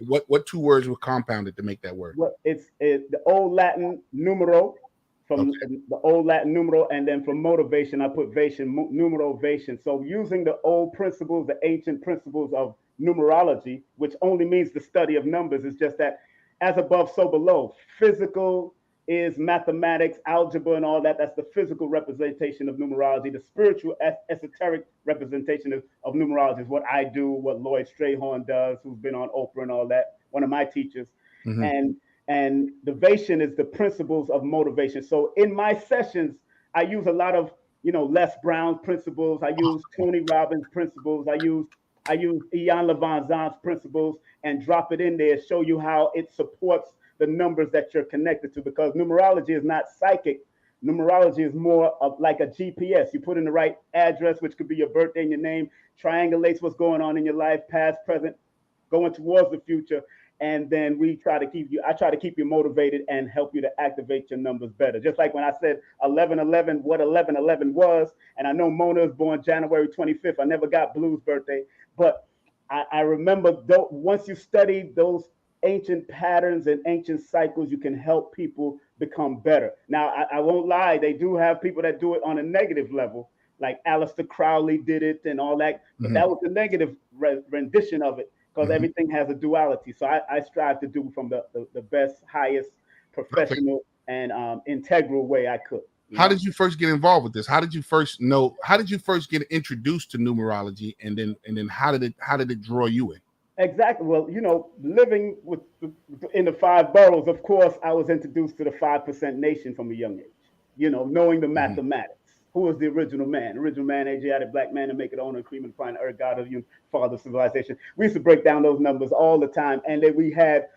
What 2 words were compounded to make that word? Well, it's the old Latin numero, from the old Latin numero, and then from motivation, I put vation, numerovation. So using the old principles, the ancient principles of numerology, which only means the study of numbers, is just that as above, so below. Physical is mathematics, algebra, and all that. That's the physical representation of numerology. The spiritual, esoteric representation of numerology is what I do, what Lloyd Strayhorn does, who's been on Oprah and all that, one of my teachers. And the Vation is the principles of motivation. So in my sessions, I use a lot of Les Brown's principles. I use Tony Robbins' principles. I use Ian Levanzan's principles and drop it in there, show you how it supports the numbers that you're connected to, because numerology is not psychic. Numerology is more of like a GPS. You put in the right address, which could be your birthday and your name, triangulates what's going on in your life, past, present, going towards the future. And then I try to keep you motivated and help you to activate your numbers better. Just like when I said 1111, what 1111 was. And I know Mona was born January 25th. I never got Blue's birthday, but I remember once you study those ancient patterns and ancient cycles, you can help people become better. Now, I won't lie, they do have people that do it on a negative level, like Aleister Crowley did it and all that, but that was the negative rendition of it, because everything has a duality. So I strive to do from the best, highest, professional, and integral way I could. How did you first get involved with this? How did you first get introduced to numerology, and then how did it draw you in? Exactly. Well, living in the 5 boroughs, of course, I was introduced to the 5% nation from a young age. Knowing the mathematics. Who was the original man? Original man, Asiatic black man, to make it owner, cream and fine earth, God of the father of civilization. We used to break down those numbers all the time, and then we had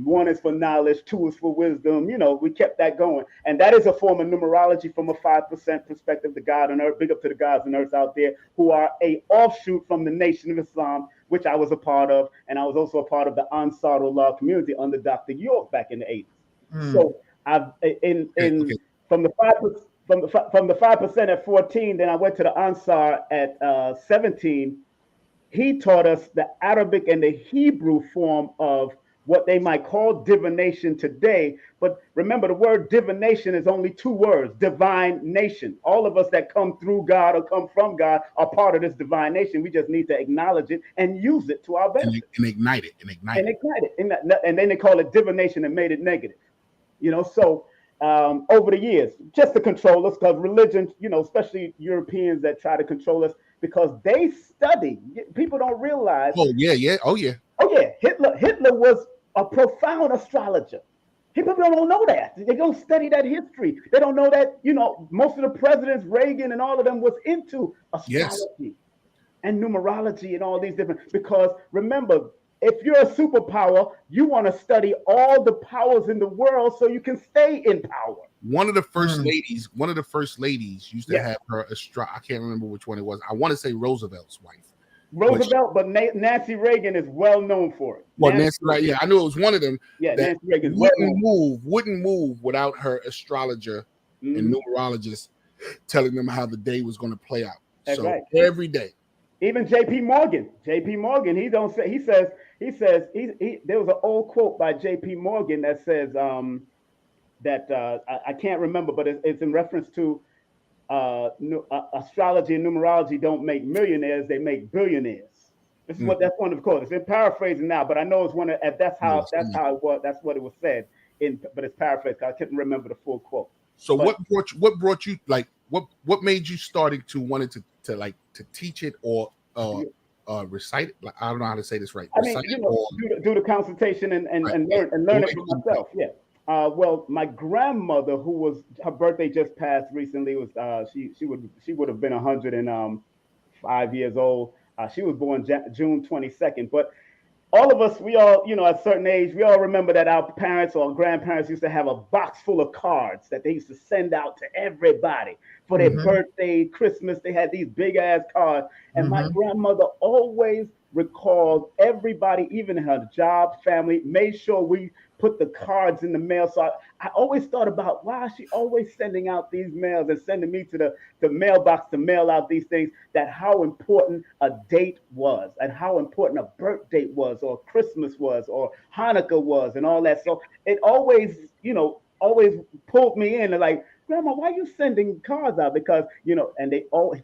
1 is for knowledge, 2 is for wisdom. We kept that going, and that is a form of numerology from a 5% perspective. The God on earth, big up to the gods on earth out there who are a offshoot from the Nation of Islam, which I was a part of, and I was also a part of the Ansarullah community under Dr. York back in the 80s. So I've from the 5% at 14, then I went to the Ansar at 17. He taught us the Arabic and the Hebrew form of what they might call divination today. But remember, the word divination is only 2 words, divine nation. All of us that come through God or come from God are part of this divine nation. We just need to acknowledge it and use it to our benefit. And ignite it. And then they call it divination and made it negative. So over the years, just to control us, because religion, especially Europeans that try to control us, because they study. People don't realize. Oh, yeah. Hitler was a profound astrologer. People don't know that. They don't study that history. They don't know that, most of the presidents, Reagan and all of them, was into astrology and numerology and all these different, because remember, if you're a superpower, you want to study all the powers in the world so you can stay in power. One of the first ladies used to have her I can't remember which one it was. I want to say Roosevelt's wife. But Nancy Reagan is well known for it. Well, Nancy, I knew it was one of them. Yeah, that Nancy Reagan wouldn't move without her astrologer and numerologist telling them how the day was going to play out. That's right. Every day. Even J.P. Morgan, he says there was an old quote by J.P. Morgan that says that I can't remember, but it's in reference to astrology and numerology don't make millionaires, they make billionaires. This is that's one of the quotes. It's paraphrasing now, but I know it's one of that's how it was. That's what it was said but it's paraphrased. I couldn't remember the full quote. So what brought you what made you starting to wanted to teach it or recite it? I don't know how to say this right. I mean, do the consultation and learn it for myself. Yeah. Well, my grandmother, who was her birthday just passed recently, was she would have been 105 years old. She was born June 22nd. But all of us, we all, at a certain age, we all remember that our parents or grandparents used to have a box full of cards that they used to send out to everybody for their birthday, Christmas. They had these big ass cards. And my grandmother always recalled everybody, even in her job, family, made sure we put the cards in the mail. So I always thought about why is she always sending out these mails and sending me to the mailbox to mail out these things, that how important a date was and how important a birthday was or Christmas was or Hanukkah was and all that. So it always, always pulled me in and like, Grandma, why are you sending cards out? Because, and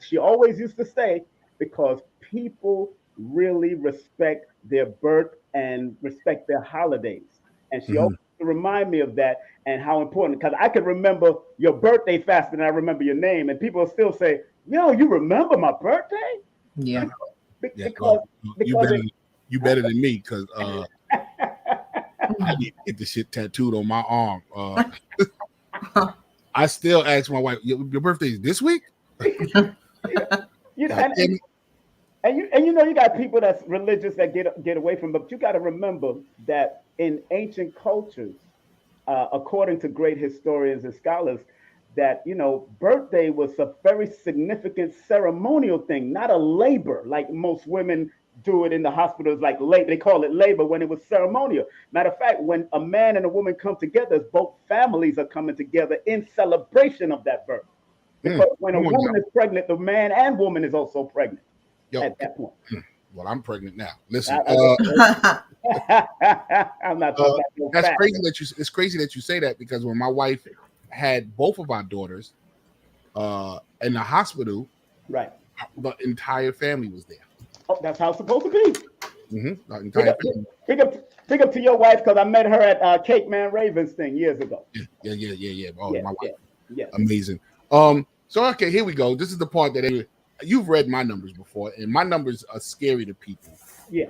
she always used to say, because people really respect their birth and respect their holidays. And she always remind me of that and how important, because I can remember your birthday faster than I remember your name. And people still say, yo, you remember my birthday? Yeah. Because you better than me, because I need to get the shit tattooed on my arm. I still ask my wife, your birthday is this week? And you got people that's religious that get away from, but you got to remember that in ancient cultures, according to great historians and scholars, that birthday was a very significant ceremonial thing, not a labor like most women do it in the hospitals, like they call it labor when it was ceremonial. Matter of fact, when a man and a woman come together, both families are coming together in celebration of that birth. Because when a woman is pregnant, the man and woman is also pregnant at that point. Well, I'm pregnant now. Listen, I'm not talking about that's crazy it's crazy that you say that, because when my wife had both of our daughters in the hospital, right, the entire family was there. Oh, that's how it's supposed to be. The entire family. Big up to your wife, because I met her at Cake Man Ravens thing years ago. Yeah. Oh, my wife. Yeah. Amazing. So okay, here we go. This is the part that you've read my numbers before, and my numbers are scary to people. Yeah.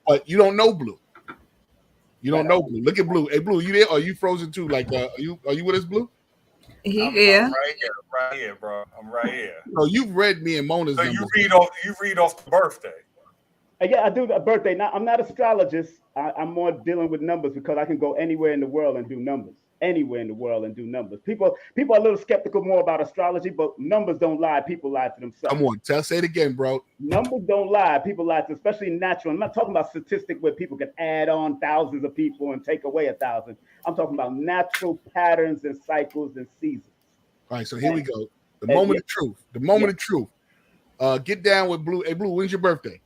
But you don't know Blue. You don't know Blue. Look at Blue. Hey, Blue, you there? Are you frozen too? Like, are you with us, Blue? I'm right here, bro. I'm right here. So you've read me and Mona's So numbers. you read off the birthday. Yeah, I do the birthday. Now, I'm not an astrologist. I'm more dealing with numbers, because I can go anywhere in the world and do numbers. Anywhere in the world and do numbers. People are a little skeptical more about astrology, but numbers don't lie. People lie to themselves. Come on, say it again, bro. Numbers don't lie. People lie to, especially natural. I'm not talking about statistic where people can add on thousands of people and take away 1,000. I'm talking about natural patterns and cycles and seasons. All right, so here we go. The moment of truth. The moment of truth. Get down with Blue. Hey, Blue, when's your birthday?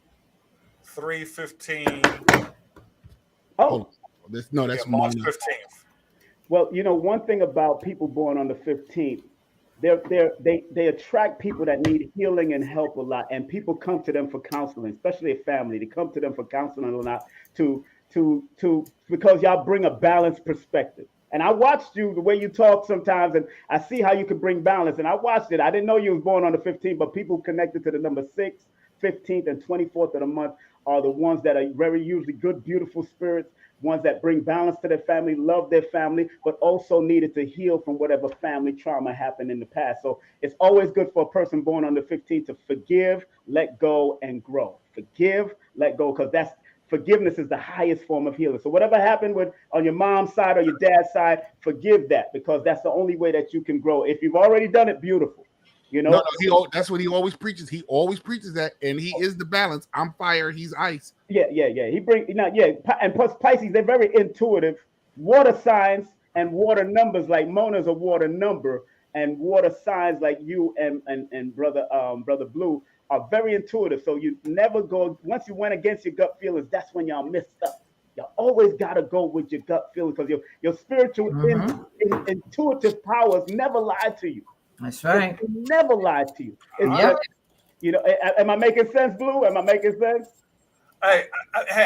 3/15. Oh, that's March Mona. 15th. Well, one thing about people born on the 15th, they attract people that need healing and help a lot, and people come to them for counseling, especially a family. They come to them for counseling a lot because y'all bring a balanced perspective. And I watched you, the way you talk sometimes, and I see how you can bring balance. And I watched it. I didn't know you was born on the 15th, but people connected to the number 6, 15th, and 24th of the month are the ones that are very usually good, beautiful spirits, ones that bring balance to their family, love their family, but also needed to heal from whatever family trauma happened in the past. So it's always good for a person born on the 15th to forgive, let go, and grow. Forgive, let go, because forgiveness is the highest form of healing. So whatever happened on your mom's side or your dad's side, forgive that, because that's the only way that you can grow. If you've already done it, beautiful. No, that's what he always preaches. He always preaches that, and he is the balance. I'm fire, he's ice. Yeah. And plus Pisces, they're very intuitive. Water signs and water numbers, like Mona's a water number, and water signs like you and brother Blue are very intuitive. So you never go, once you went against your gut feelings, that's when y'all messed up. Y'all always gotta go with your gut feeling, because your spiritual intuitive powers never lied to you. That's right. It never lied to you. Am I making sense, Blue? Am I making sense? Hey,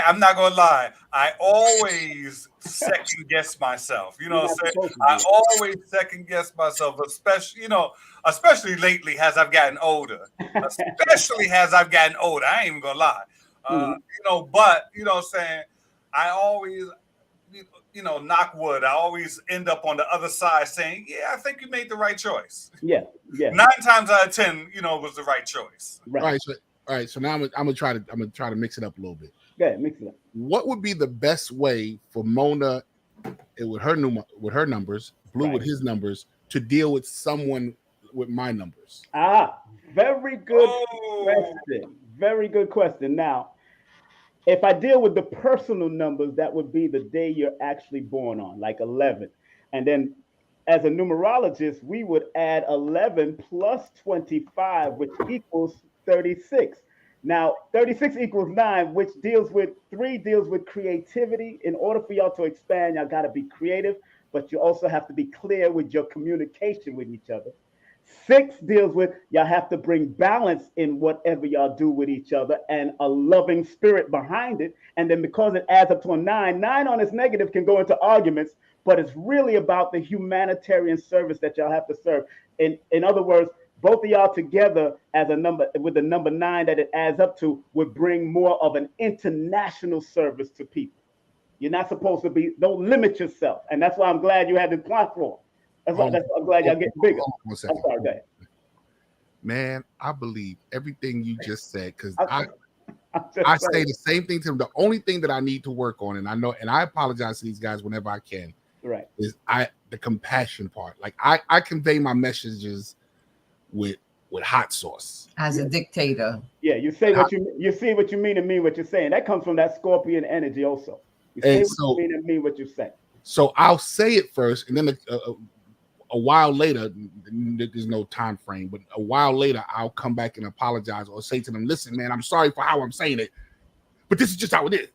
I'm not gonna lie. I always second guess myself. You know what I'm saying? I always second guess myself, especially lately as I've gotten older. I ain't even gonna lie. But you know what I'm saying? I always, knock wood, I always end up on the other side saying, yeah, I think you made the right choice. Yeah. 9 times out of 10, it was the right choice. Right. All right. So now I'm gonna try to mix it up a little bit. Yeah, mix it up. What would be the best way for Mona, with her numbers, Blue with his numbers, to deal with someone with my numbers? Very good question. Very good question. Now, if I deal with the personal numbers, that would be the day you're actually born on, like 11. And then as a numerologist, we would add 11 plus 25, which equals 36. Now, 36 equals 9, which deals with creativity. In order for y'all to expand, y'all got to be creative, but you also have to be clear with your communication with each other. 6 deals with y'all have to bring balance in whatever y'all do with each other and a loving spirit behind it. And then because it adds up to a 9 on its negative can go into arguments, but it's really about the humanitarian service that y'all have to serve. In other words, both of y'all together as a number with the number 9 that it adds up to would bring more of an international service to people. You're not supposed to don't limit yourself. And that's why I'm glad you had the platform. That's why I'm glad y'all get bigger. I'm sorry, go ahead. Man, I believe everything you just said, because I say the same thing to them. The only thing that I need to work on, and I know, and I apologize to these guys whenever I can, right, is the compassion part. Like I convey my messages with hot sauce. As a dictator. Yeah, you say what you mean and mean what you're saying. That comes from that Scorpion energy also. You say what you mean and mean what you say. So I'll say it first, and then a while later, there's no time frame, but a while later, I'll come back and apologize or say to them, listen, man, I'm sorry for how I'm saying it, but this is just how it is.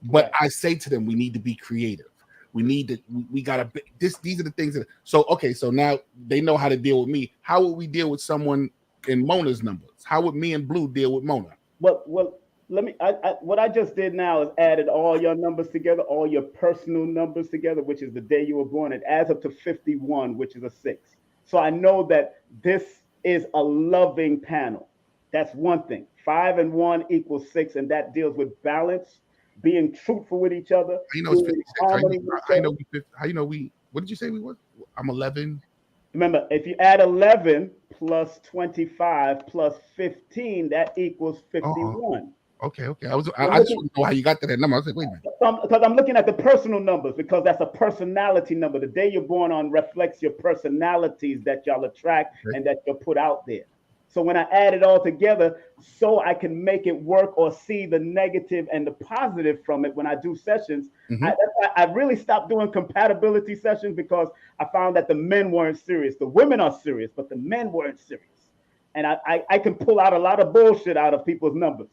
But I say to them, we need to be creative. We gotta, these are the things that, so now they know how to deal with me. How would we deal with someone in Mona's numbers? How would me and Blue deal with Mona? Well, what I just did now is added all your numbers together, all your personal numbers together, which is the day you were born. It adds up to 51, which is a 6. So I know that this is a loving panel. That's one thing. 5 and 1 equals 6, and that deals with balance, being truthful with each other. How you know it's 56? How you know we? What did you say we were? I'm 11. Remember, if you add 11 plus 25 plus 15, that equals 51. Okay. I just want to know how you got to that number. I was like, wait a minute. Because I'm looking at the personal numbers, because that's a personality number. The day you're born on reflects your personalities that y'all attract and that you'll put out there. So when I add it all together, so I can make it work or see the negative and the positive from it when I do sessions, I really stopped doing compatibility sessions because I found that the men weren't serious. The women are serious, but the men weren't serious. And I can pull out a lot of bullshit out of people's numbers.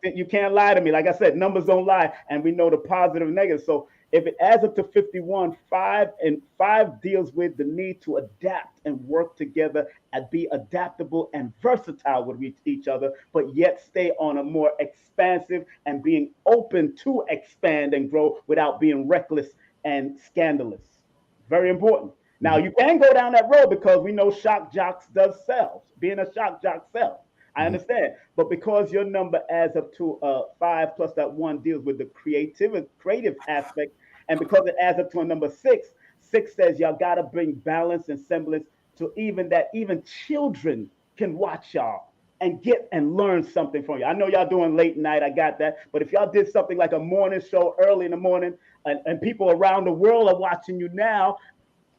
You can't lie to me. Like I said, numbers don't lie, and we know the positive and negative. So if it adds up to 51, 5 deals with the need to adapt and work together and be adaptable and versatile with each other, but yet stay on a more expansive and being open to expand and grow without being reckless and scandalous. Very important. Now, you can go down that road because we know shock jocks does sell. Being a shock jock sells. I understand, but because your number adds up to 5 plus that 1 deals with the creative aspect, and because it adds up to a number 6 says y'all gotta bring balance and semblance to even children can watch y'all and get and learn something from you. I know y'all doing late night, I got that, but if y'all did something like a morning show early in the morning, and people around the world are watching you now,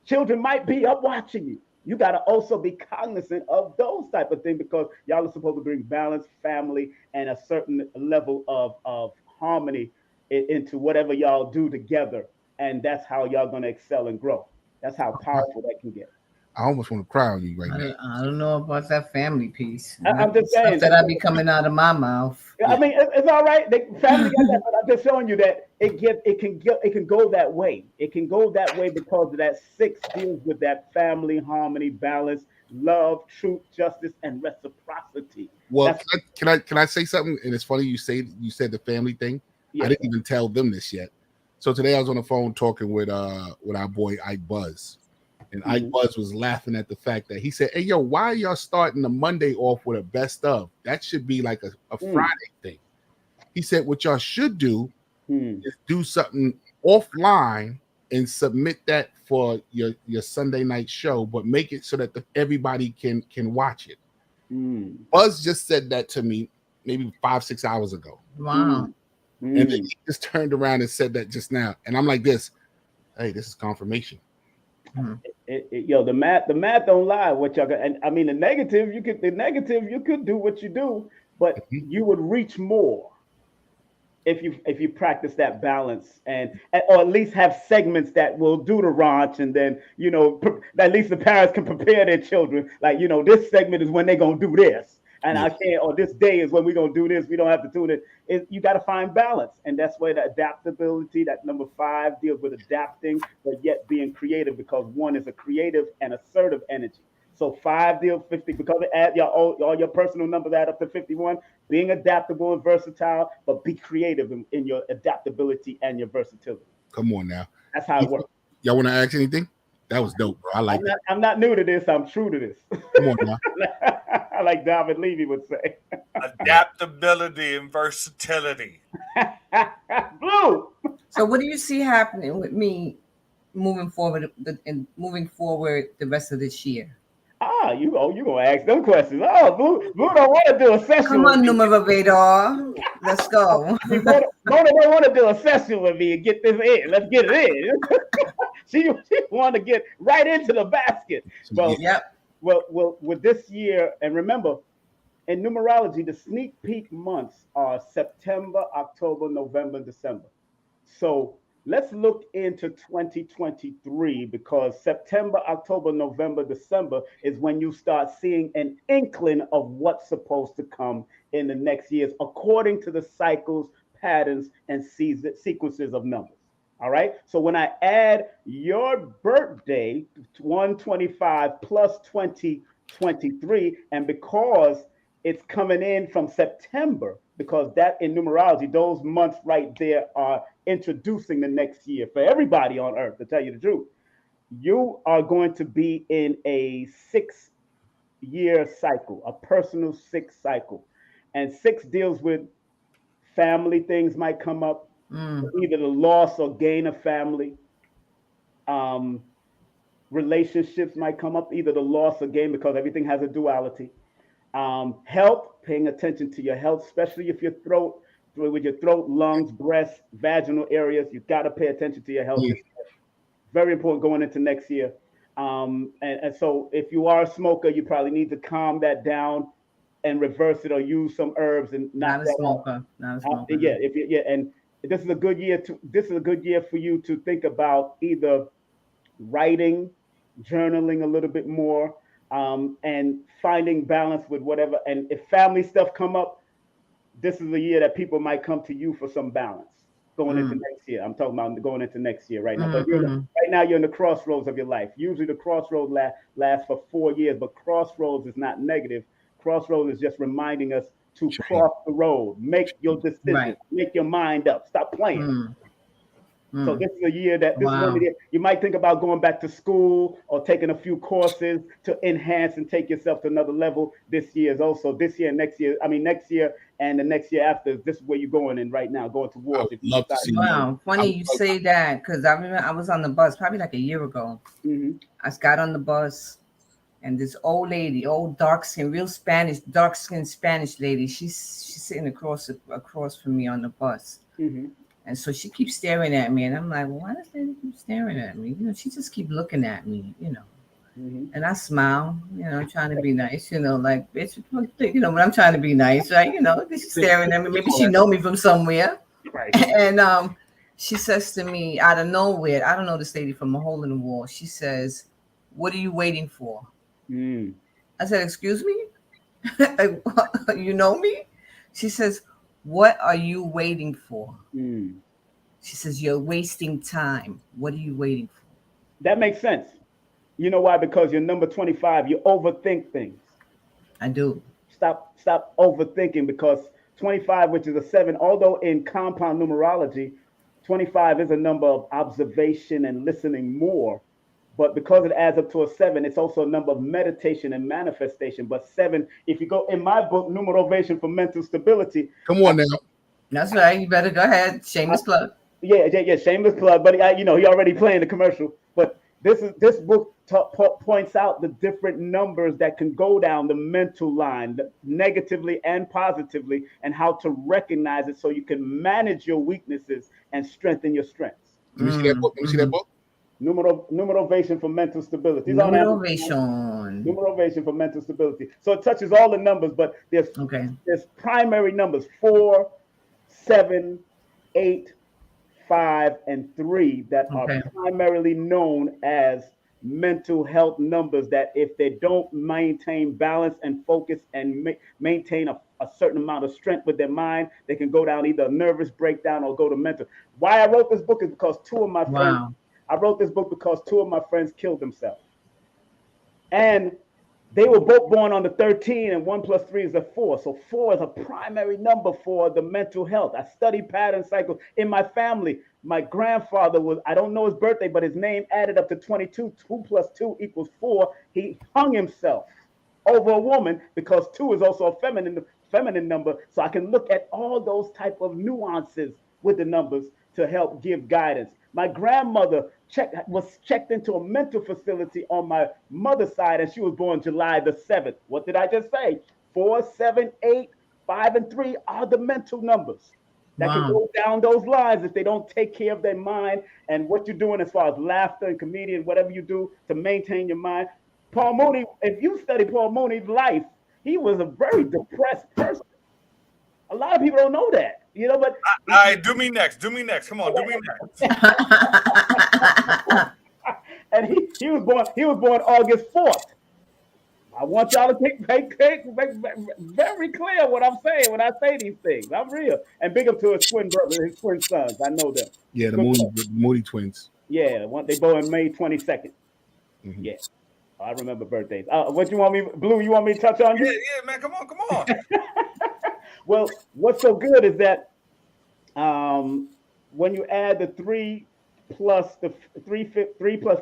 children might be up watching you. You got to also be cognizant of those type of things because y'all are supposed to bring balance, family, and a certain level of harmony into whatever y'all do together. And that's how y'all going to excel and grow. That's how powerful that can get. I almost want to cry on you right now. I don't know about that family piece. I'm just saying that I be coming out of my mouth. I mean, it's all right. Family got that, but I'm just showing you that it can go that way. It can go that way because of that 6 deals with that family, harmony, balance, love, truth, justice, and reciprocity. Well, can I say something? And it's funny you said the family thing. Yeah. I didn't even tell them this yet. So today I was on the phone talking with our boy Ike Buzz. And Ike Buzz was laughing at the fact that he said, hey, yo, why are y'all starting the Monday off with a best of? That should be like a Friday thing. He said, what y'all should do is do something offline and submit that for your Sunday night show, but make it so that everybody can watch it. Buzz just said that to me maybe 5-6 hours ago. Wow. And then he just turned around and said that just now. And I'm like this, hey, this is confirmation. The math don't lie. What y'all got? And I mean, the negative, you could do what you do, but you would reach more if you practice that balance and or at least have segments that will do the ranch, and then at least the parents can prepare their children. Like, this segment is when they're gonna do this, and I can't, or this day is when we're gonna do this. We don't have to tune it. You got to find balance, and that's where the adaptability, that number 5, deals with adapting, but yet being creative, because 1 is a creative and assertive energy. So 5 deals 50, because it adds all your personal numbers add up to 51. Being adaptable and versatile, but be creative in your adaptability and your versatility. Come on now. That's how it works. Y'all want to ask anything? That was dope, bro. I like that. I'm not new to this. I'm true to this. Come on now. Like David Levy would say. Adaptability and versatility. Blue. So what do you see happening with me moving forward the rest of this year? You gonna ask them questions. Blue don't want to do a session. Come on, numero Vador. Let's go. Mona don't want to do a session with me and get this in. Let's get it in. she want to get right into the basket. Well, yep. Well, with this year, and remember, in numerology, the sneak peek months are September, October, November, December. So let's look into 2023, because September, October, November, December is when you start seeing an inkling of what's supposed to come in the next years, according to the cycles, patterns, and sequences of numbers. All right. So when I add your birthday, 125 plus 2023, and because it's coming in from September, because that in numerology, those months right there are introducing the next year for everybody on earth, to tell you the truth. You are going to be in a 6-year cycle, a personal 6 cycle. And 6 deals with family. Things might come up, either the loss or gain of family. Relationships might come up, either the loss or gain, because everything has a duality. Health, paying attention to your health, especially if with your throat, lungs, breast, vaginal areas, you've got to pay attention to your health. Very important going into next year. And so if you are a smoker, you probably need to calm that down and reverse it, or use some herbs and not a smoker. And this is a good year for you to think about either writing, journaling a little bit more, and finding balance with whatever. And if family stuff come up, this is a year that people might come to you for some balance going into next year. I'm talking about going into next year right now. But right now you're in the crossroads of your life. Usually the crossroads lasts for 4 years, but crossroads is not negative. Crossroads is just reminding us to cross the road, make your decision, make your mind up, stop playing. So this is a year that you might think about going back to school or taking a few courses to enhance and take yourself to another level. This year is also next year and the next year after. This is where you're going in right now, going towards. Wow, funny you say that, because I remember I was on the bus probably like a year ago. I got on the bus, and this old lady, dark skinned Spanish lady, she's sitting across from me on the bus. And so she keeps staring at me, and I'm like, well, why does lady keep staring at me? She just keep looking at me, And I smile, trying to be nice, like, bitch, but I'm trying to be nice, right? She's staring at me. Maybe she know me from somewhere. Right. And she says to me out of nowhere, I don't know this lady from a hole in the wall. She says, "What are you waiting for?" I said, "Excuse me? You know me?" She says, "What are you waiting for?" She says, "You're wasting time. What are you waiting for?" That makes sense. You know why? Because you're number 25. You overthink things. I do. Stop overthinking, because 25, which is a 7, although in compound numerology, 25 is a number of observation and listening more. But because it adds up to a 7, it's also a number of meditation and manifestation. But 7, if you go in my book, Numerovation for Mental Stability. Come on now. That's right. You better go ahead. Shameless plug. Yeah. Shameless plug, but he already playing the commercial. But this book points out the different numbers that can go down the mental line, negatively and positively, and how to recognize it so you can manage your weaknesses and strengthen your strengths. Let me see that book. Let me see that book. Numerovation for mental stability. Numerovation. Numerovation for mental stability. So it touches all the numbers, but there's primary numbers 4, 7, 8, 5, and 3 that are primarily known as mental health numbers, that if they don't maintain balance and focus and maintain a certain amount of strength with their mind, they can go down either a nervous breakdown or go to mental. Why I wrote this book is because two of my friends, I wrote this book because two of my friends killed themselves. And they were both born on the 13, and 1 + 3 is a 4. So 4 is a primary number for the mental health. I study pattern cycles in my family. My grandfather was, I don't know his birthday, but his name added up to 22. 2 + 2 = 4. He hung himself over a woman because 2 is also a feminine number. So I can look at all those type of nuances with the numbers to help give guidance. My grandmother was checked into a mental facility on my mother's side, and she was born July the 7th. What did I just say? 4, 7, 8, 5, and 3 are the mental numbers that can go down those lines if they don't take care of their mind and what you're doing as far as laughter and comedian, whatever you do to maintain your mind. Paul Mooney, if you study Paul Mooney's life, he was a very depressed person. A lot of people don't know that. But all right, do me next. Come on, do me next. And he was born August 4th. I want y'all to make very clear what I'm saying when I say these things. I'm real. And big up to his twin brother, his twin sons. I know them. Yeah, the Moody twins. Yeah, they born May 22nd. Mm-hmm. Yeah. I remember birthdays. What you want me, Blue? You want me to touch on? Yeah, man. Come on. Well, what's so good is that when you add the 3 plus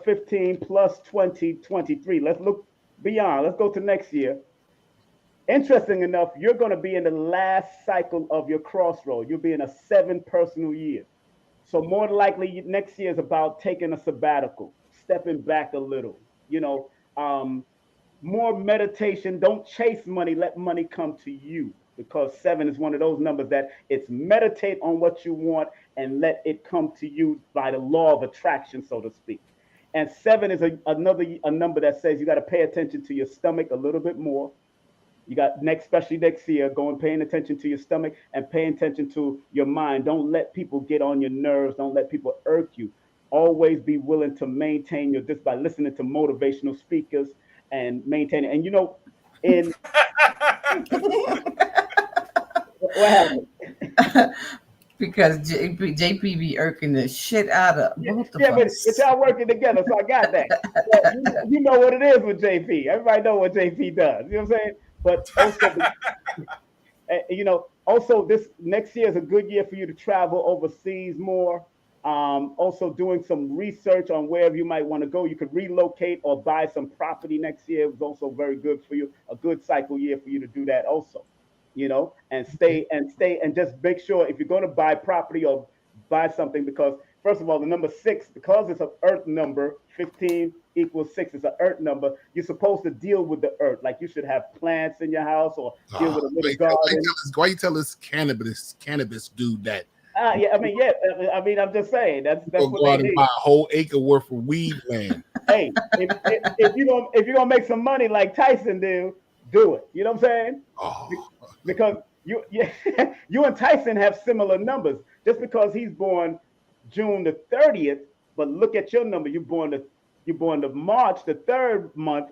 15 plus 20, 23. Let's look beyond. Let's go to next year. Interesting enough, you're going to be in the last cycle of your crossroad. You'll be in a 7 personal year. So more than likely, next year is about taking a sabbatical, stepping back a little. More meditation. Don't chase money. Let money come to you. Because 7 is one of those numbers that it's meditate on what you want and let it come to you by the law of attraction, so to speak. And 7 is a number that says you got to pay attention to your stomach a little bit more. You got especially next year, paying attention to your stomach and paying attention to your mind. Don't let people get on your nerves. Don't let people irk you. Always be willing to maintain this by listening to motivational speakers and maintaining. And in what happened? Because JP be irking the shit out of both of us. But y'all working together, so I got that. You know what it is with JP. Everybody know what JP does. You know what I'm saying? But also, also this next year is a good year for you to travel overseas more. Also doing some research on wherever you might want to go. You could relocate or buy some property next year. It was also very good for you. A good cycle year for you to do that also. And stay and just make sure if you're going to buy property or buy something, because first of all, the number 6, because it's an earth number, 15 = 6 is an earth number. You're supposed to deal with the earth. Like you should have plants in your house or deal with a little garden. Why you tell this cannabis dude that? I'm just saying that's what go out and buy a whole acre worth of weed land. Hey, if you're gonna make some money like Tyson do it. You know what I'm saying? Oh. Because you and Tyson have similar numbers. Just because he's born June the 30th, but look at your number. You're born the March the 3rd month,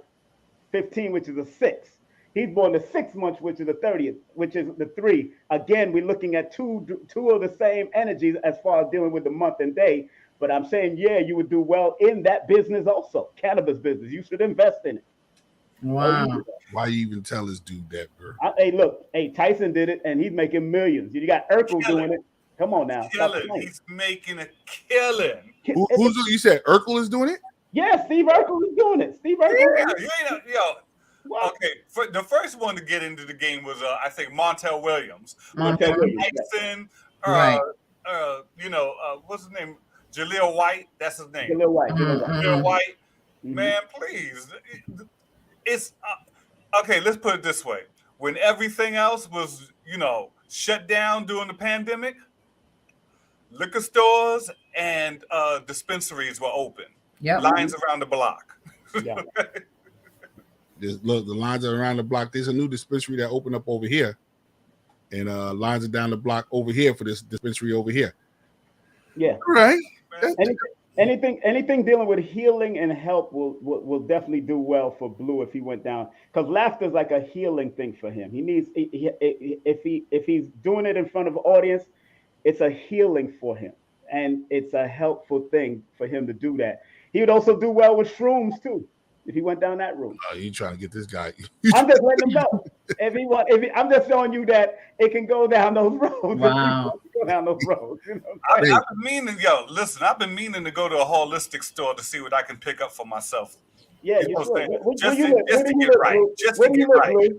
15, which is a 6. He's born the 6th month, which is the 30th, which is the 3. Again, we're looking at two of the same energies as far as dealing with the month and day. But I'm saying, you would do well in that business also, cannabis business. You should invest in it. Wow. Why you even tell this dude that, bro? Hey, Tyson did it, and he's making millions. You got Urkel doing it. Come on now. He's making a killing. You said Urkel is doing it? Yeah, Steve Urkel is doing it. Steve Urkel. Okay, the first one to get into the game was I think Montel Williams. Montel Williams. Tyson, right. what's his name? Jaleel White. That's his name. Jaleel White. Jaleel White. Mhm. Man, please. It's okay. Let's put it this way: when everything else was, shut down during the pandemic, liquor stores and dispensaries were open. Yep. Lines around the block. Yeah. Look, the lines are around the block. There's a new dispensary that opened up over here, and lines are down the block over here for this dispensary over here. Yeah. Right. Anything dealing with healing and help will definitely do well for Blue if he went down, because laughter is like a healing thing for him. He needs if he's doing it in front of an audience, it's a healing for him, and it's a helpful thing for him to do that. He would also do well with shrooms too if he went down that route. Oh, you trying to get this guy? I'm just letting him know. I'm just showing you that it can go down those roads. Wow. Go down those roads. I've been meaning, I've been meaning to go to a holistic store to see what I can pick up for myself. Yeah, You know what I'm saying? Just to get right. Just to get right.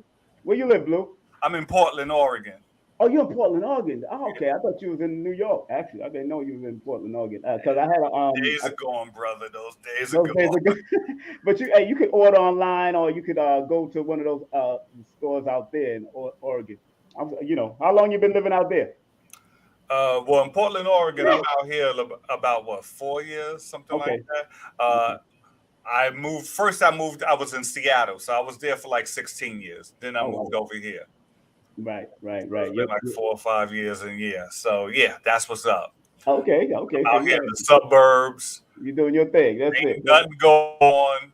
Where you live, Blue? I'm in Portland, Oregon. Oh, you're in Portland, Oregon. Oh, okay. I thought you was in New York. Actually, I didn't know you was in Portland, Oregon. Because I had a days are gone, brother. Those days are gone. But you could order online, or you could go to one of those stores out there in Oregon. How long you been living out there? Well, in Portland, Oregon, I'm out here about 4 years, something like that. I was in Seattle, so I was there for like 16 years. Then I moved over here. Right. It's been like 4 or 5 years, and so that's what's up. Okay. I'm out here in the suburbs. You're doing your thing. That's Ain't it. nothing going on.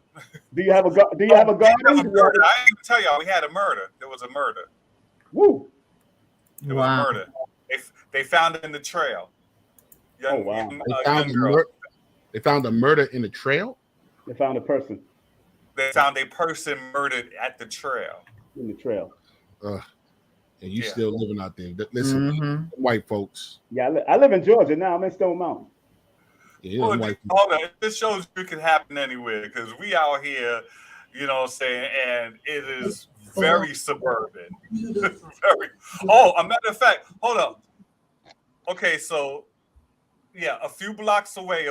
Do you have a garden? I didn't even tell y'all we had a murder. There was a murder. Woo! There was a murder. They found it in the trail. They found a murder in the trail. They found a person. They found a person murdered at the trail. In the trail. And you still living out there. Listen, white folks. Yeah, I live in Georgia now. I'm in Stone Mountain. Yeah, hold on. This shows you can happen anywhere, because we out here, you know what I'm saying, and it is very suburban. A matter of fact, hold up. Okay, so a few blocks away,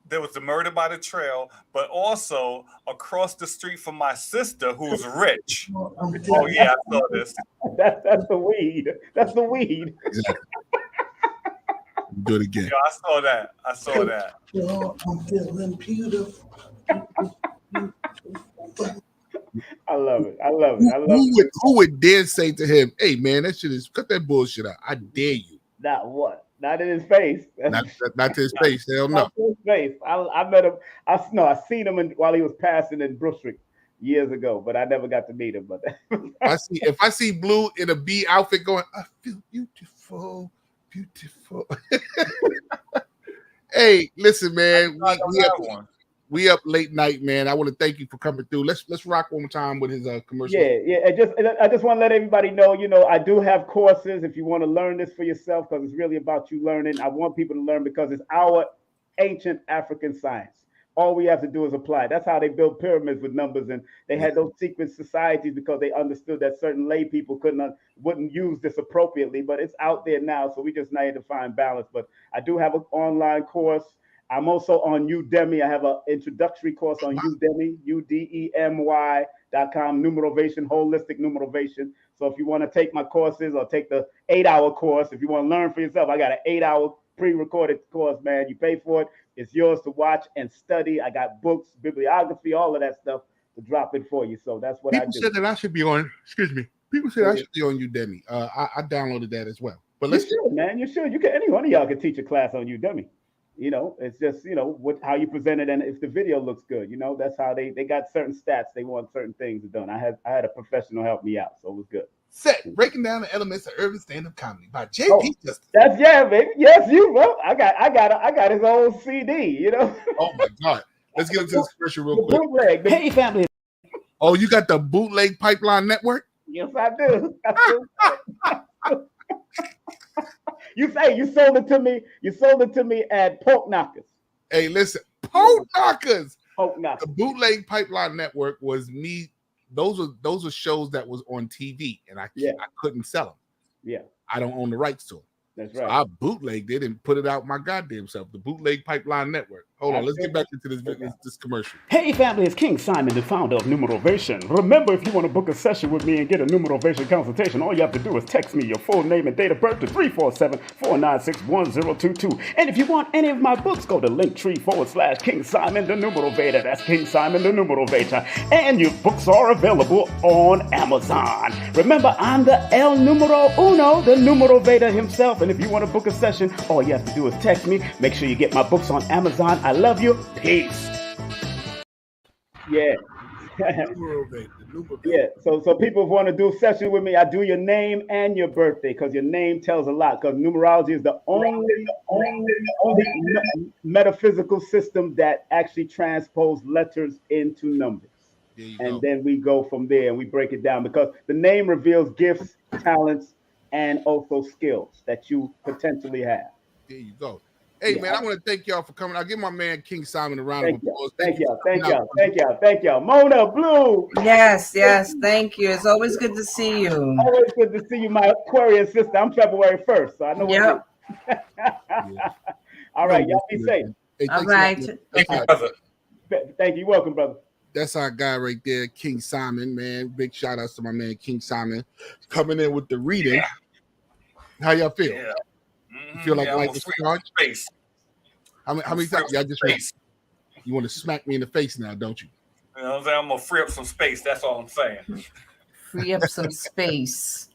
there was the murder by the trail, but also across the street from my sister, who's rich. Oh yeah, I saw this. That's the weed. That's the weed. Exactly. Do it again. Yeah, I saw that. I'm feeling beautiful. I love it. Who would dare say to him, "Hey man, that shit is cut that bullshit out. I dare you." Not what? Not in his face. Not to his face. Hell no. Not to his face. I met him. I seen him while he was passing in Brunswick years ago, but I never got to meet him. But if I see Blue in a bee outfit going, I feel beautiful. Hey, listen, man. We up late night, man. I want to thank you for coming through. Let's rock one more time with his commercial. Yeah. I just want to let everybody know, I do have courses if you want to learn this for yourself, because it's really about you learning. I want people to learn because it's our ancient African science. All we have to do is apply. That's how they built pyramids with numbers, and they had those secret societies because they understood that certain lay people wouldn't use this appropriately. But it's out there now, so we just need to find balance. But I do have an online course. I'm also on Udemy. I have an introductory course on Udemy, udemy.com, numerovation, holistic numerovation. So if you want to take my courses or take the 8-hour course, if you want to learn for yourself, I got an 8-hour pre-recorded course, man. You pay for it. It's yours to watch and study. I got books, bibliography, all of that stuff to drop it for you. So that's what I do. People said that I should be on, People said I should be on Udemy. I downloaded that as well. But you should, man. You should. Any one of y'all could teach a class on Udemy. It's just, how you present it, and if the video looks good, that's how they got certain stats. They want certain things done. I had a professional help me out, so it was good. Breaking down the elements of urban stand-up comedy by JP Justice. That's baby. Yes, you, bro. I got his old CD, Oh my God. Let's get into this commercial real quick. Bootleg, hey, family. Oh, you got the Bootleg Pipeline Network? Yes, I do. You say you sold it to me. You sold it to me at Pork Knockers. Hey, listen, Pork Knockers. Pork Knockers. The Bootleg Pipeline Network was me. Those are shows that was on TV, and I couldn't sell them. Yeah, I don't own the rights to them. That's So right. I bootlegged it and put it out my goddamn self, the Bootleg Pipeline Network. Hold on, let's get back into this commercial. Hey family, it's King Simon, the founder of Numerovation. Remember, if you want to book a session with me and get a Numerovation consultation, all you have to do is text me your full name and date of birth to 347-496-1022. And if you want any of my books, go to linktree/King Simon the Numerovator. That's King Simon the Numerovator. And your books are available on Amazon. Remember, I'm the El Numero Uno, the Numerovator himself. And if you want to book a session, all you have to do is text me. Make sure you get my books on Amazon. I love you. Peace. Yeah. Yeah. So people want to do a session with me. I do your name and your birthday because your name tells a lot. Because numerology is the only metaphysical system that actually transposes letters into numbers. And then we go from there and we break it down because the name reveals gifts, talents, and also skills that you potentially have. There you go. Hey, man, I want to thank y'all for coming. I'll give my man King Simon a round of applause. Thank y'all. Momma Blu. Yes, thank you. It's always good to see you. Always good to see you, my Aquarius sister. I'm February 1st, so I know what it is. All right, y'all be safe. Hey, all right. Thank you, brother. Thank you. Welcome, brother. That's our guy right there, King Simon, man. Big shout outs to my man, King Simon, coming in with the reading. How y'all feel? Yeah. You feel like life is hard? Space. How many times y'all just you want to smack me in the face now, don't you? You know what I'm saying? I'm gonna free up some space. That's all I'm saying. Free up some space.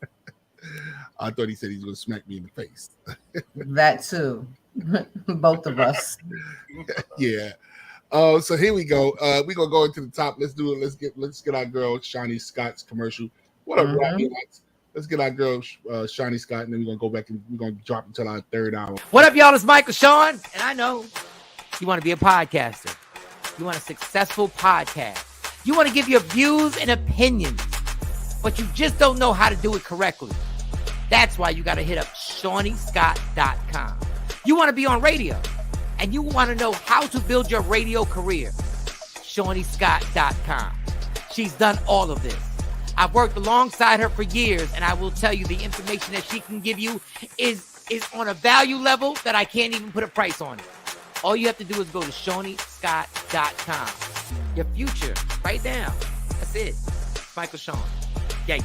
I thought he said he's gonna smack me in the face. That too. Both of us. Yeah. So here we go. We're gonna go into the top. Let's do it. Let's get our girl Shawnee Scott's commercial. What up, Rocky? Let's get our girl Shawnee Scott, and then we're gonna go back and we're gonna drop until our third hour. What up, y'all? It's Michael Sean, and I know you want to be a podcaster. You want a successful podcast. You want to give your views and opinions, but you just don't know how to do it correctly. That's why you got to hit up ShawneeScott.com. You want to be on radio, and you want to know how to build your radio career. ShawneeScott.com. She's done all of this. I've worked alongside her for years, and I will tell you the information that she can give you is on a value level that I can't even put a price on it. All you have to do is go to ShawneeScott.com. Your future, right now. That's it. Michael Sean. Yeah.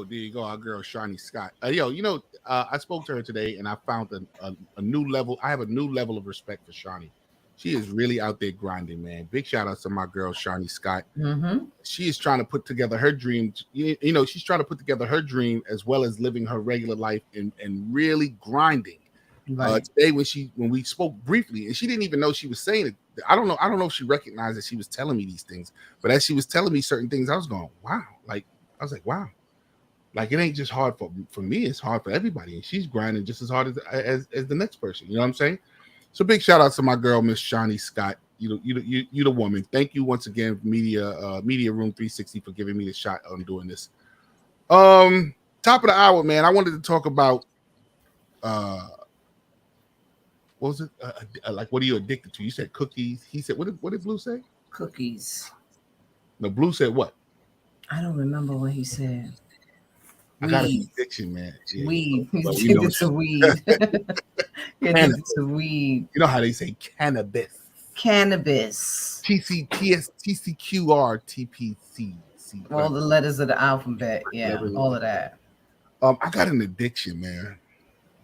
There you go, our girl Shawnee Scott. I spoke to her today, and I found a new level. I have a new level of respect for Shawnee. She is really out there grinding, man. Big shout out to my girl Shawnee Scott. She is trying to put together her dream. She's trying to put together her dream as well as living her regular life and really grinding. Right. Today when we spoke briefly, and she didn't even know she was saying it. I don't know if she recognized that she was telling me these things, but as she was telling me certain things, I was going, wow. Wow. Like, it ain't just hard for me, it's hard for everybody. And she's grinding just as hard as the next person. You know what I'm saying? So big shout out to my girl, Miss Shawnee Scott. You the woman. Thank you once again, Media Room 360, for giving me the shot on doing this. Top of the hour, man. I wanted to talk about what was it? Like, what are you addicted to? You said cookies. He said, what did Blue say? Cookies. No, Blue said what? I don't remember what he said. I got an addiction, man. Yeah. Weed. Well, He's addicted to weed. You're addicted to weed. You know how they say cannabis. Cannabis. TCQR TPC. All the letters of the alphabet. Yeah, all of that. I got an addiction, man.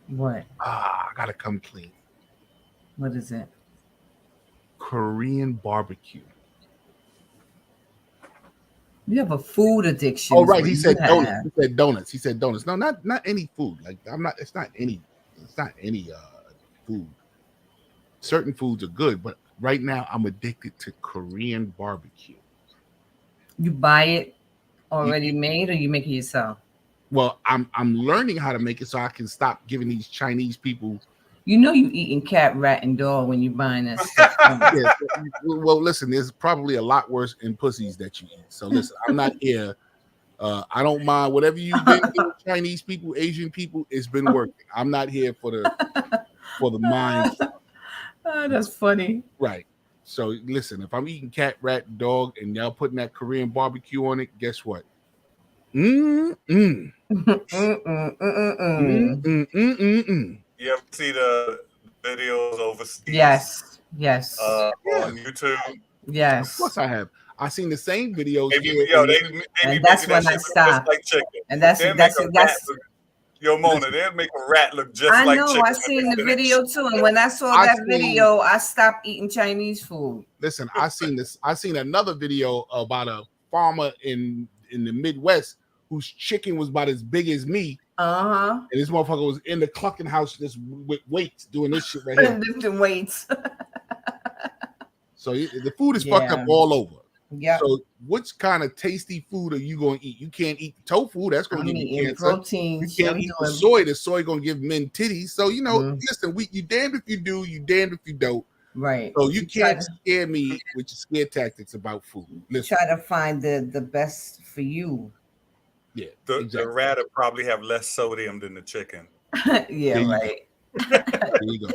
What? I gotta come clean. What is it? Korean barbecue. You have a food addiction. Oh, right. He said donuts. He said donuts. No, not any food. Like, I'm not. It's not any. It's not any food. Certain foods are good, but right now I'm addicted to Korean barbecue. You buy it already made, or you make it yourself? Well, I'm learning how to make it so I can stop giving these Chinese people. You know you eating cat, rat, and dog when you buying that stuff. Yeah, well, listen, there's probably a lot worse in pussies that you eat. So listen, I'm not here. I don't mind whatever you've been doing, Chinese people, Asian people. It's been working. I'm not here for the mind. Oh, that's funny. Right. So listen, if I'm eating cat, rat, dog, and y'all putting that Korean barbecue on it, guess what? You ever see the videos overseas? Yes. On YouTube. Yes. Of course I have. I seen the same videos. And that's when I stopped. Like chicken. And that's Mona, they'll make a rat look just like chicken. I seen the video too. And when I saw that video, I stopped eating Chinese food. Listen, I seen another video about a farmer in the Midwest whose chicken was about as big as me. And this motherfucker was in the clucking house just with weights doing this shit right here. Lifting weights. So the food is fucked up all over. Yeah. So which kind of tasty food are you going to eat? You can't eat tofu. That's going to give you cancer. Proteins. You can't eat the soy. The soy going to give men titties. So, listen, you damned if you do, you damned if you don't. Right. So you can't scare me with your scare tactics about food. Listen. Try to find the best for you. Yeah. The rat will probably have less sodium than the chicken. Yeah, right. There you go.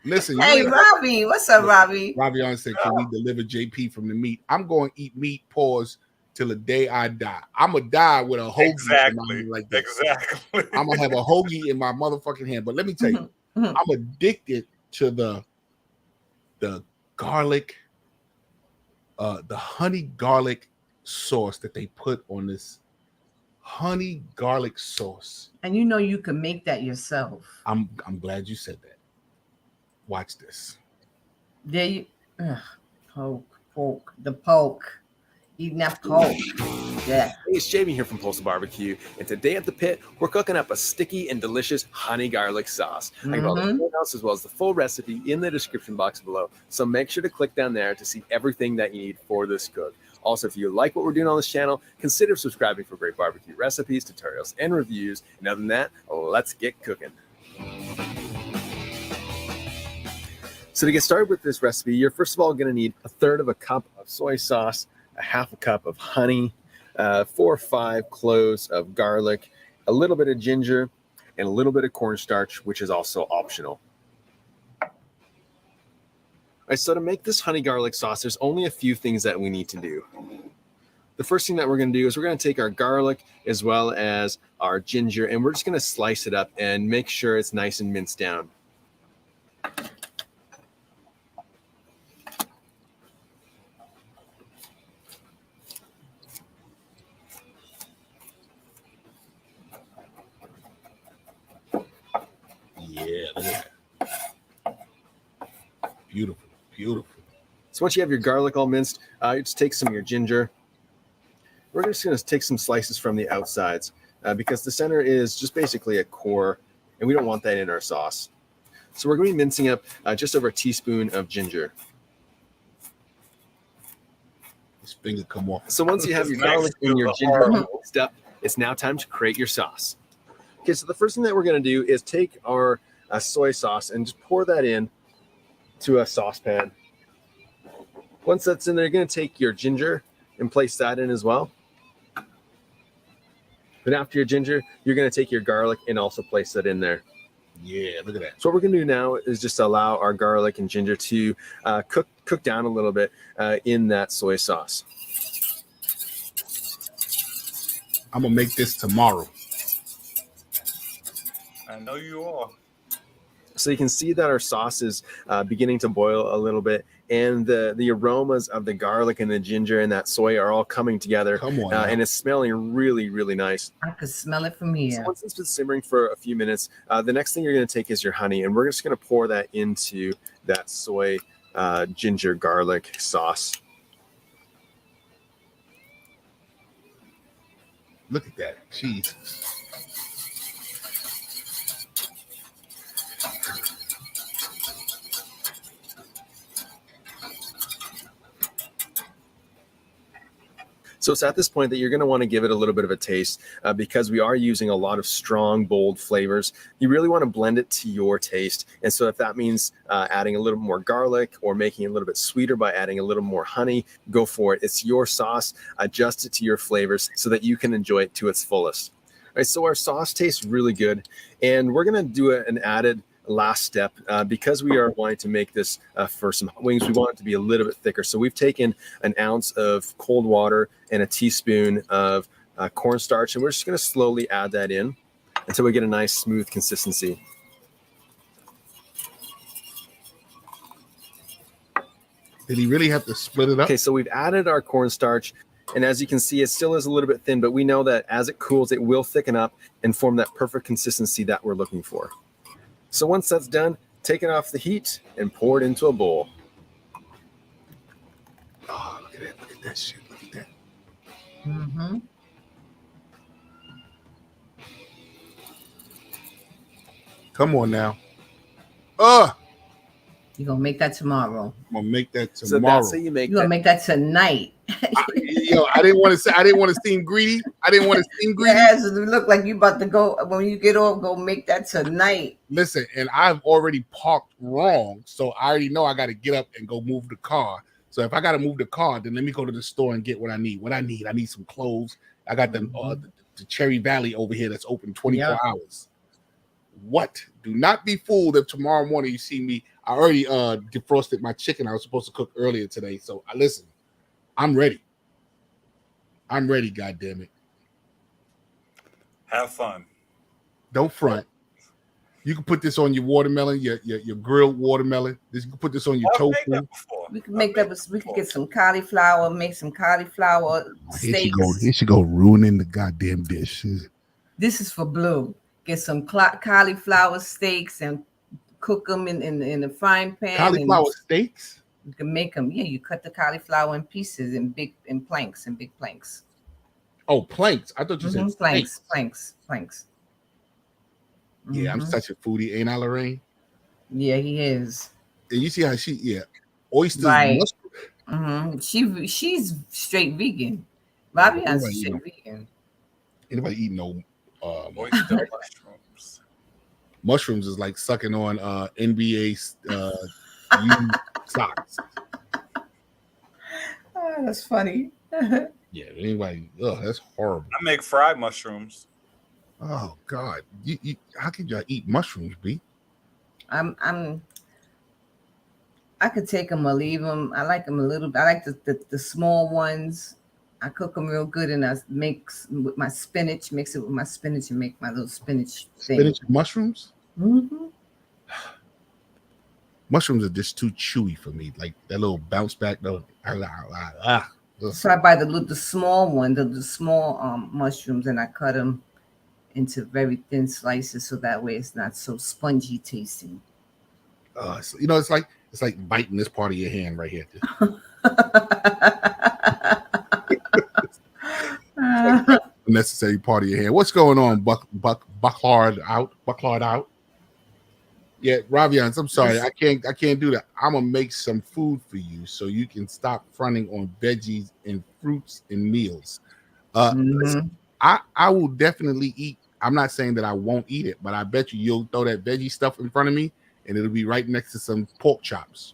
Listen. Hey, Robbie. What's up, Robbie? Robbie on said, can we deliver JP from the meat? I'm going to eat meat, pause, till the day I die. I'm going to die with a hoagie in my hand like this. Exactly. I'm going to have a hoagie in my motherfucking hand. But let me tell you, I'm addicted to the garlic, the honey garlic sauce that they put on this honey garlic sauce. And you can make that yourself. I'm glad you said that. Watch this. There you poke. Eating that poke. Yeah. Hey, it's Jamie here from Postal Barbecue, and today at the pit, we're cooking up a sticky and delicious honey garlic sauce. I got all the details as well as the full recipe in the description box below, so make sure to click down there to see everything that you need for this cook. Also, if you like what we're doing on this channel, consider subscribing for great barbecue recipes, tutorials, and reviews. And other than that, let's get cooking. So to get started with this recipe, you're first of all going to need 1/3 cup of soy sauce, 1/2 cup of honey, 4 or 5 cloves of garlic, a little bit of ginger, and a little bit of cornstarch, which is also optional. All right, so to make this honey garlic sauce, there's only a few things that we need to do. The first thing that we're going to do is we're going to take our garlic as well as our ginger, and we're just going to slice it up and make sure it's nice and minced down. Yeah, look at that. Beautiful. So once you have your garlic all minced, you just take some of your ginger. We're just going to take some slices from the outsides because the center is just basically a core, and we don't want that in our sauce. So we're going to be mincing up just over a teaspoon of ginger. His finger come off. So once you have your garlic and your ginger mixed up, it's now time to create your sauce. Okay, so the first thing that we're going to do is take our soy sauce and just pour that in to a saucepan. Once that's in there, you're going to take your ginger and place that in as well. Then after your ginger, you're going to take your garlic and also place that in there. Yeah, look at that. So what we're going to do now is just allow our garlic and ginger to cook down a little bit in that soy sauce. I'm going to make this tomorrow. I know you are. So you can see that our sauce is beginning to boil a little bit, and the aromas of the garlic and the ginger and that soy are all coming together. Come on, and it's smelling really, really nice. I could smell it from here. So once it's been simmering for a few minutes, the next thing you're going to take is your honey, and we're just going to pour that into that soy, ginger, garlic sauce. Look at that. Jeez. So it's at this point that you're going to want to give it a little bit of a taste because we are using a lot of strong, bold flavors. You really want to blend it to your taste. And so if that means adding a little more garlic or making it a little bit sweeter by adding a little more honey, go for it. It's your sauce. Adjust it to your flavors so that you can enjoy it to its fullest. All right, so our sauce tastes really good. And we're going to do an added last step because we are wanting to make this for some hot wings. We want it to be a little bit thicker, so we've taken an ounce of cold water and a teaspoon of cornstarch, and we're just going to slowly add that in until we get a nice smooth consistency. Did he really have to split it up? Okay, so we've added our cornstarch, and as you can see, it still is a little bit thin, but we know that as it cools, it will thicken up and form that perfect consistency that we're looking for. So once that's done, take it off the heat and pour it into a bowl. Oh, look at that. Look at that shit. Look at that. Mm-hmm. Come on now. You're going to make that tomorrow. I'm going to make that So tomorrow. that's how you make You're going to make that tonight. I didn't want to seem greedy. Your ass look like you about to go, when you get off, go make that tonight. Listen, and I've already parked wrong, so I already know I got to get up and go move the car. So if I got to move the car, then let me go to the store and get what I need. I need some clothes. I got the Cherry Valley over here that's open 24 hours. What? Do not be fooled if tomorrow morning you see me. I already defrosted my chicken I was supposed to cook earlier today. So listen, I'm ready. I'm ready, goddammit. Have fun. Don't front. You can put this on your watermelon, your grilled watermelon. You can put this on your tofu. We can make that. We can get some cauliflower. Make some cauliflower steaks. Here she go ruining the goddamn dish. This is for Blue. Get some cauliflower steaks and cook them in the frying pan. Cauliflower steaks. You can make them. Yeah, you cut the cauliflower in pieces in big planks. Oh, planks. I thought you said planks. Yeah, I'm such a foodie, ain't I, Lorraine? Yeah, he is. And you see how oysters. Right. She's straight vegan. Bobbian's straight vegan. Anybody eat no oyster mushrooms? Mushrooms is like sucking on NBA socks. Oh, that's funny. Yeah, anybody? Oh, that's horrible. I make fried mushrooms. Oh God, you how can y'all eat mushrooms, B? I could take them or leave them. I like them a little bit. I like the small ones. I cook them real good, and I mix with my spinach, mix it with my spinach, and make my little spinach thing. Spinach and mushrooms? Mm-hmm. Mushrooms are just too chewy for me. Like that little bounce back though. So I buy the small one, the small mushrooms, and I cut them into very thin slices, so that way it's not so spongy tasting. So, it's like biting this part of your hand right here. Necessary part of your hand. What's going on, Bucklard out? Yeah, Ravians, I'm sorry. I can't do that. I'm gonna make some food for you so you can stop fronting on veggies and fruits and meals. Listen, I will definitely eat. I'm not saying that I won't eat it, but I bet you'll throw that veggie stuff in front of me and it'll be right next to some pork chops.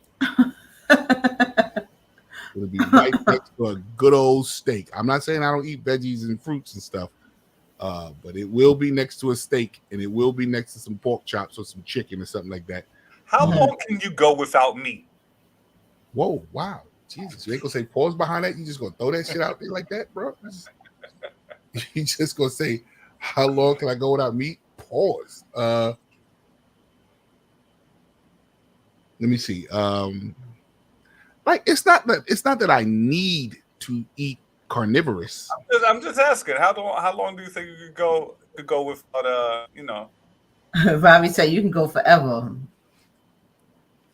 It'll be right next to a good old steak. I'm not saying I don't eat veggies and fruits and stuff, but it will be next to a steak and it will be next to some pork chops or some chicken or something like that. How long can you go without meat? Whoa, wow. Jesus, you ain't gonna say pause behind that? You just gonna throw that shit out there like that, bro? You just gonna say, how long can I go without meat? Pause. Let me see. Like it's not that I need to eat carnivorous. I'm just asking. How long do you think you could go without Robbie said you can go forever.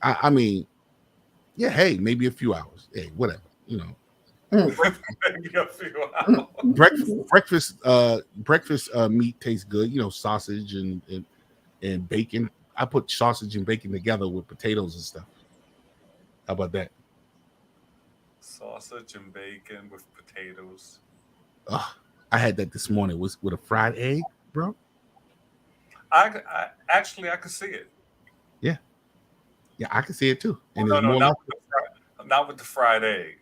I mean, yeah, hey, maybe a few hours. Hey, whatever, Breakfast meat tastes good. Sausage and bacon. I put sausage and bacon together with potatoes and stuff. How about that? Sausage and bacon with potatoes. I had that this morning. Was with a fried egg, bro. I actually I could see it. Yeah, I can see it too. And No, it's more not with the fried egg.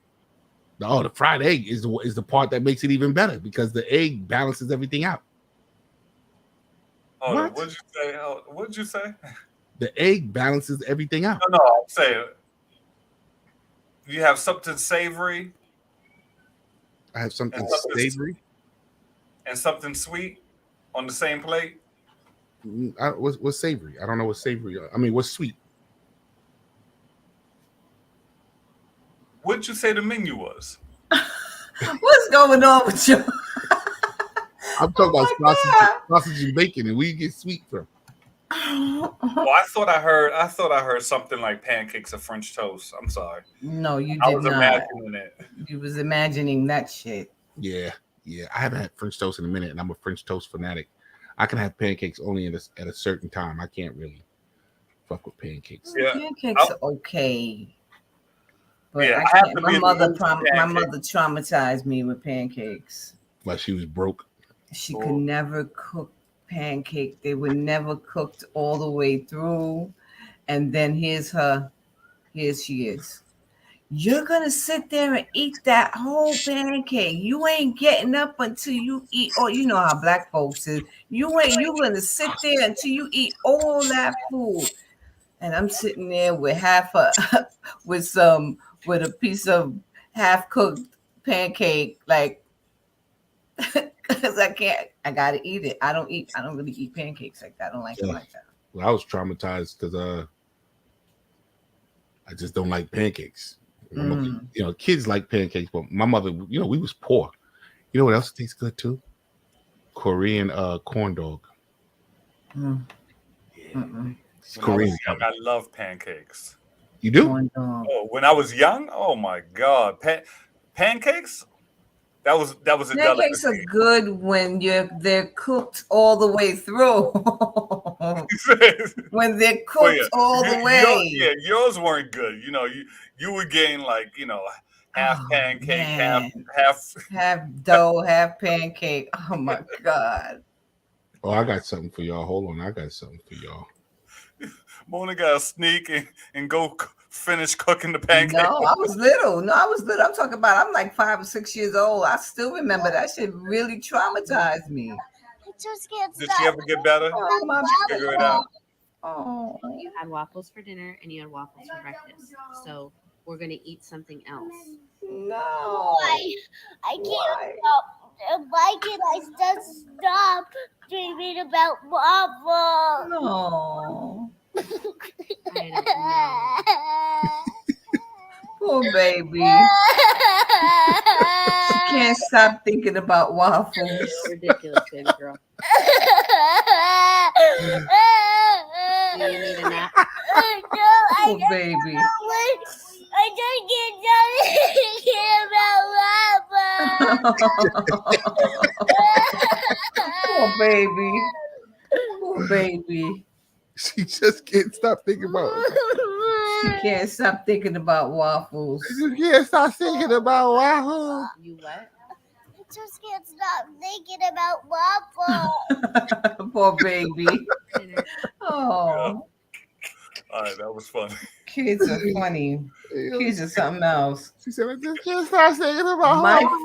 the fried egg is the part that makes it even better because the egg balances everything out. Hold on, What? what'd you say? What'd you say? The egg balances everything out. No, I'm saying you have something savory I have something and something savory. and something sweet on the same plate. What's savory? I don't know what savory. I mean, what's sweet? What'd you say the menu was? What's going on with you? I'm talking about sausage and bacon, and where you get sweet from? Well, I thought I heard something like pancakes or French toast. I'm sorry. No, you I did was not. imagining it. You was imagining that shit. Yeah. I haven't had French toast in a minute, and I'm a French toast fanatic. I can have pancakes only at a certain time. I can't really fuck with pancakes. Yeah. Pancakes are okay. But Yeah, I can't. My mother traumatized me with pancakes. Like she was broke. She could never cook pancake. They were never cooked all the way through. And then here she is. You're gonna sit there and eat that whole pancake. You ain't getting up until you eat. Oh, you know how black folks is. You're gonna sit there until you eat all that food. And I'm sitting there with with a piece of half cooked pancake, like because I gotta eat it. I don't really eat pancakes like that. I don't like them like that. Well, I was traumatized because I just don't like pancakes. Kids like pancakes, but my mother, we was poor. You know what else tastes good too? Korean corn dog. It's Korean. I love pancakes. You do? Oh, when I was young, oh my god, pancakes. That was a pancakes delicacy. are good when they're cooked all the way through. When they're cooked all the way. Yours weren't good. You would gain half pancake, half dough, half pancake. Oh my god. Oh, I got something for y'all. Hold on, I got something for y'all. Mona got to sneak and go finish cooking the pancake. No, I was little. I'm talking about I'm like 5 or 6 years old. I still remember that shit really traumatized me. Did she ever get better? Oh, my figure it out. Oh. You had waffles for dinner and you had waffles for breakfast. So we're gonna eat something else. No. Why? I can't stop. Why can I just stop dreaming about waffles? No. I don't know. Poor baby. She can't stop thinking about waffles. Ridiculous, baby girl. Do you need a nap? Poor baby. I just can't stop thinking about waffles. Poor baby. Poor baby. She just can't stop thinking about it. She can't stop thinking about waffles. She can't stop thinking about waffles. You what? I just can't stop thinking about waffles. Poor baby. Oh. All right, that was funny. Kids are funny. Kids are something else. She said, I just can't stop thinking about waffles.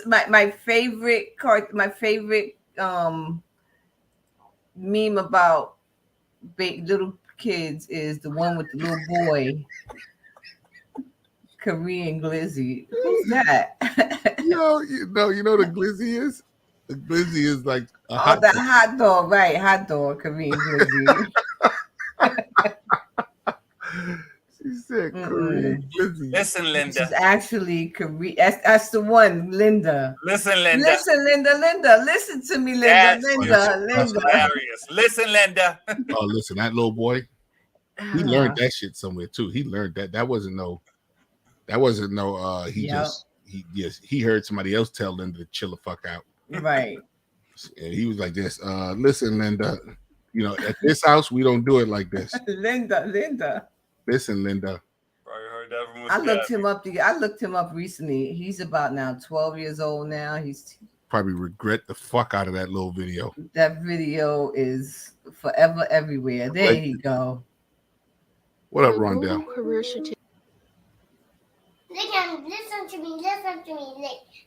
My favorite meme about little kids is the one with the little boy, Korean glizzy. Who's that? You know the glizzy is? The glizzy is like a hot dog. Hot dog, right? Hot dog, Korean glizzy. She said Korean glizzy. Listen, Linda. It's actually Korean. That's the one, Linda. Listen, Linda. Listen, Linda. Listen to me, Linda. Linda. Hilarious. Listen, Linda. Oh, listen, that little boy, he learned that shit somewhere too. He learned that. That wasn't no. He heard somebody else tell Linda to chill the fuck out. Right. And he was like this. Listen, Linda. At this house we don't do it like this. Linda. Listen, Linda. Probably Word, Devin was I looked scary. him up. I looked him up recently. He's about now 12 years old now. He's Probably regret the fuck out of that little video. that video is forever everywhere. There you go. What up, Rondell? Listen to me.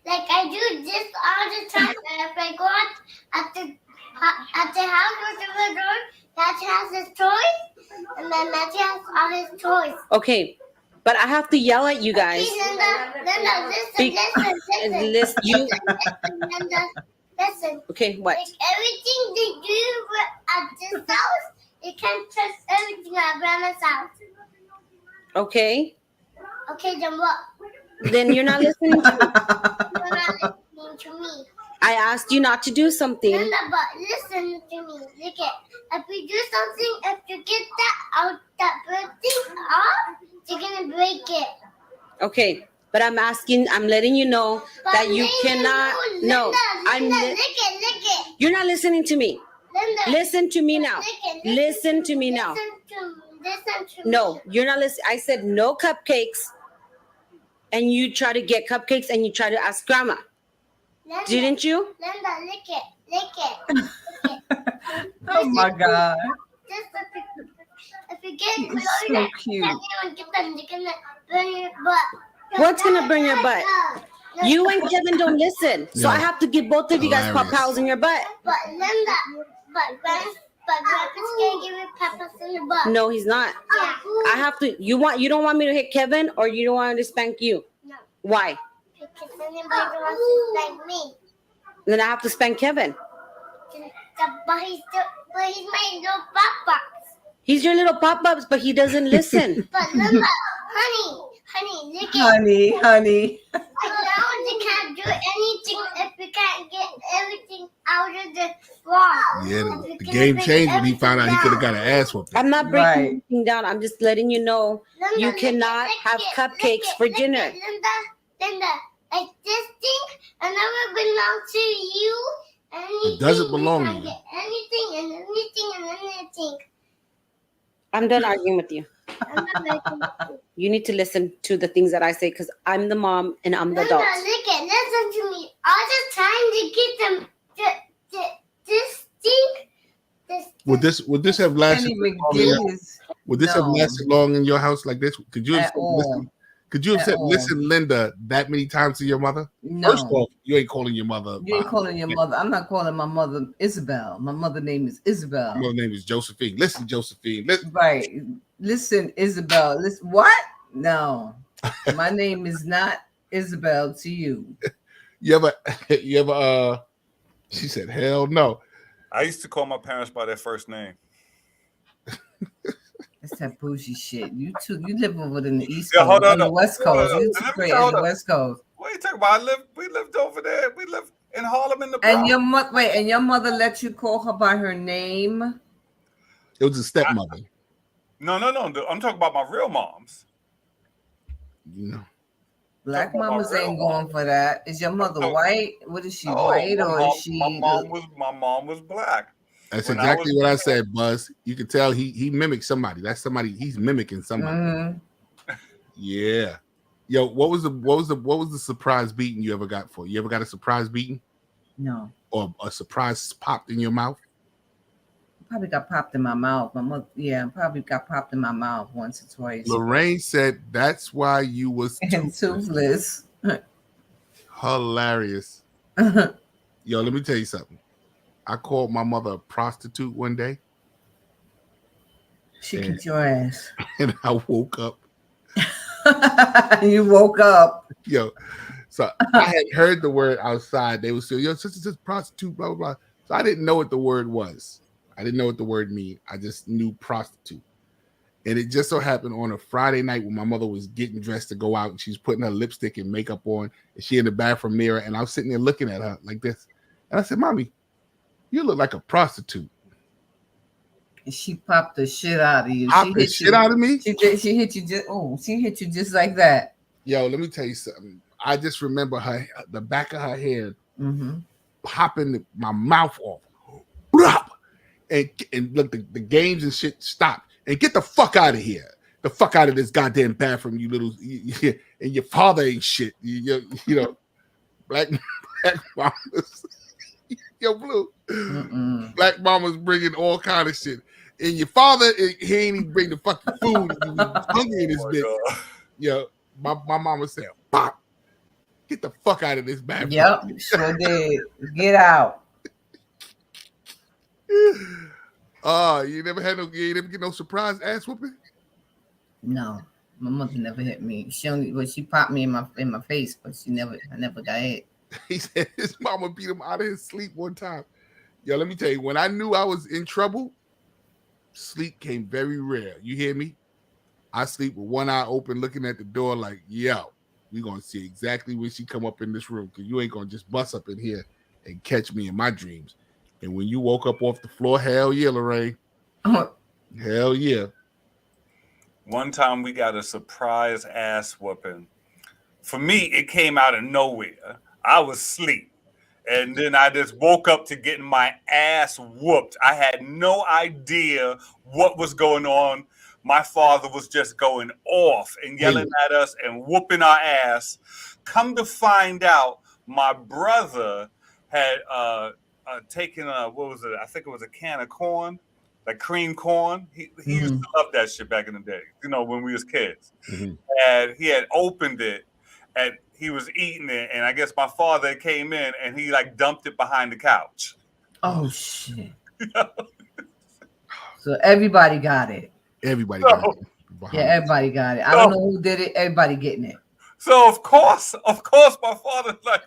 Like I do this all the time. If I go out at the house with the door, Matthew has his toys, and then Matthew has all his toys. Okay, but I have to yell at you guys. Okay, Linda, listen. Linda, listen. Okay, what? Like everything they do at this house, you can't trust everything at Grandma's house. Okay. Okay, then what? Then you're not listening to me. You're not listening to me. I asked you not to do something. Linda, but listen to me. Look at if we do something, if you get that bird thing off, you're gonna break it. Okay, but I'm letting you know that you cannot. Linda, Lick it. You're not listening to me. Linda, Listen to me now. Listen to me now. Listen to No, me. you're not listening. I said no cupcakes. And you try to get cupcakes and you try to ask Grandma. Linda, Didn't you? Linda, lick it. Oh my God. Just if you get He is close, so cute. get them, you're gonna burn your butt. What's gonna burn your butt? No. You and Kevin don't listen. So I have to give both of you guys Hilarious. pop-pows in your butt. But Linda, Grandpa's gonna give you peppers in the butt. No, he's not. Yeah. I have to. You don't want me to hit Kevin, or you don't want me to spank you? No. Why? Because anybody wants to spank me. Then I have to spank Kevin. But he's my little papa. He's your little pop-ups, but he doesn't listen. But Linda, honey, look at Honey. now you can't do anything if you can't get everything out of the wall. Yeah, the game changed when he found out he could have got an ass whooping. I'm not breaking Right. anything down. I'm just letting you know Linda, you look cannot it, have look it, cupcakes look for it, dinner. look it, Linda, like this thing, I never belong to you. Anything, It doesn't belong you to can you. get anything and anything. I'm done arguing with you. I'm not making it. You need to listen to the things that I say because I'm the mom and I'm the Linda, adult. listen to me. All the time to get them this thing. Would this have lasted? Can't even long get in your- his Would this have no. lasted long in your house like this? Could you have At said, all. listen? Could you have At said, all. "Listen, Linda," that many times to your mother? No. First off, you ain't calling your mother. You ain't Mom. calling your mother. I'm not calling my mother Isabel. My mother's name is Isabel. My mother's name is Josephine. Listen, Josephine. Listen. Right. Listen, Isabel. Listen. What? No. My name is not Isabel to you. You ever? She said, "Hell no." I used to call my parents by their first name. It's that bougie shit. You live over in the East Yeah, Coast, hold on, on the no. West Hold Coast. on. You Let me straight tell in the her. West Coast. What are you talking about? We lived over there. We lived in Harlem in the Bronx. And your mother let you call her by her name? It was a stepmother. No. I'm talking about my real moms. You know. Black Talking about mamas my real ain't going for that. Is your mother No. white? What is she, No, white my or mom, is she? my mom was black. That's When I exactly was- what I said, Buzz. You can tell he mimicked somebody. That's somebody he's mimicking somebody. Mhm. Yeah. Yo, what was the surprise beating you ever got for? You ever got a surprise beating No. or a surprise popped in your mouth? Probably got popped in my mouth. My mother, probably got popped in my mouth once or twice. Lorraine said that's why you was And toothless. hilarious. Yo, let me tell you something. I called my mother a prostitute one day, She kicked your ass. and I woke up. You woke up. Yo, so I had heard the word outside. They would say, "Yo, sister, prostitute, blah blah blah." So I didn't know what the word was. I didn't know what the word mean. I just knew prostitute. And it just so happened on a Friday night when my mother was getting dressed to go out, and she's putting her lipstick and makeup on, and she in the bathroom mirror, and I was sitting there looking at her like this, and I said, "Mommy, you look like a prostitute." And she popped the shit out of you. Popped She the hit shit you. out of me. She hit you just. Oh, she hit you just like that. Yo, let me tell you something. I just remember the back of her head Mm-hmm. popping my mouth off. Blah! And look, the games and shit stopped. And get the fuck out of here. the fuck out of this goddamn bathroom, you little, and your father ain't shit. You know, black mamas, yo, Blue, black mamas bringing all kind of shit. And your father, he ain't even bring the fucking food. He was hungry in his bitch. Yo, my mama said, "Pop, get the fuck out of this bathroom." Yep, sure did. Get out. You never get no surprise ass whooping? No, my mother never hit me. She popped me in my face, but I never got hit. He said his mama beat him out of his sleep one time. Yo, let me tell you, when I knew I was in trouble, sleep came very rare. You hear me? I sleep with one eye open, looking at the door like, yo, we gonna see exactly when she come up in this room, because you ain't gonna just bust up in here and catch me in my dreams. And when you woke up off the floor, hell yeah, Lorraine. Hell yeah. One time we got a surprise ass whooping. For me, it came out of nowhere. I was asleep. And then I just woke up to getting my ass whooped. I had no idea what was going on. My father was just going off and yelling at us and whooping our ass. Come to find out, my brother had taken what was it? I think it was a can of corn, like cream corn. He used to love that shit back in the day, you know, when we was kids. And he had opened it and he was eating it, and I guess my father came in and he like dumped it behind the couch. Oh shit. So everybody got it. Everybody got it. Yeah, everybody got it. I don't know who did it. Everybody getting it. So of course, my father's like,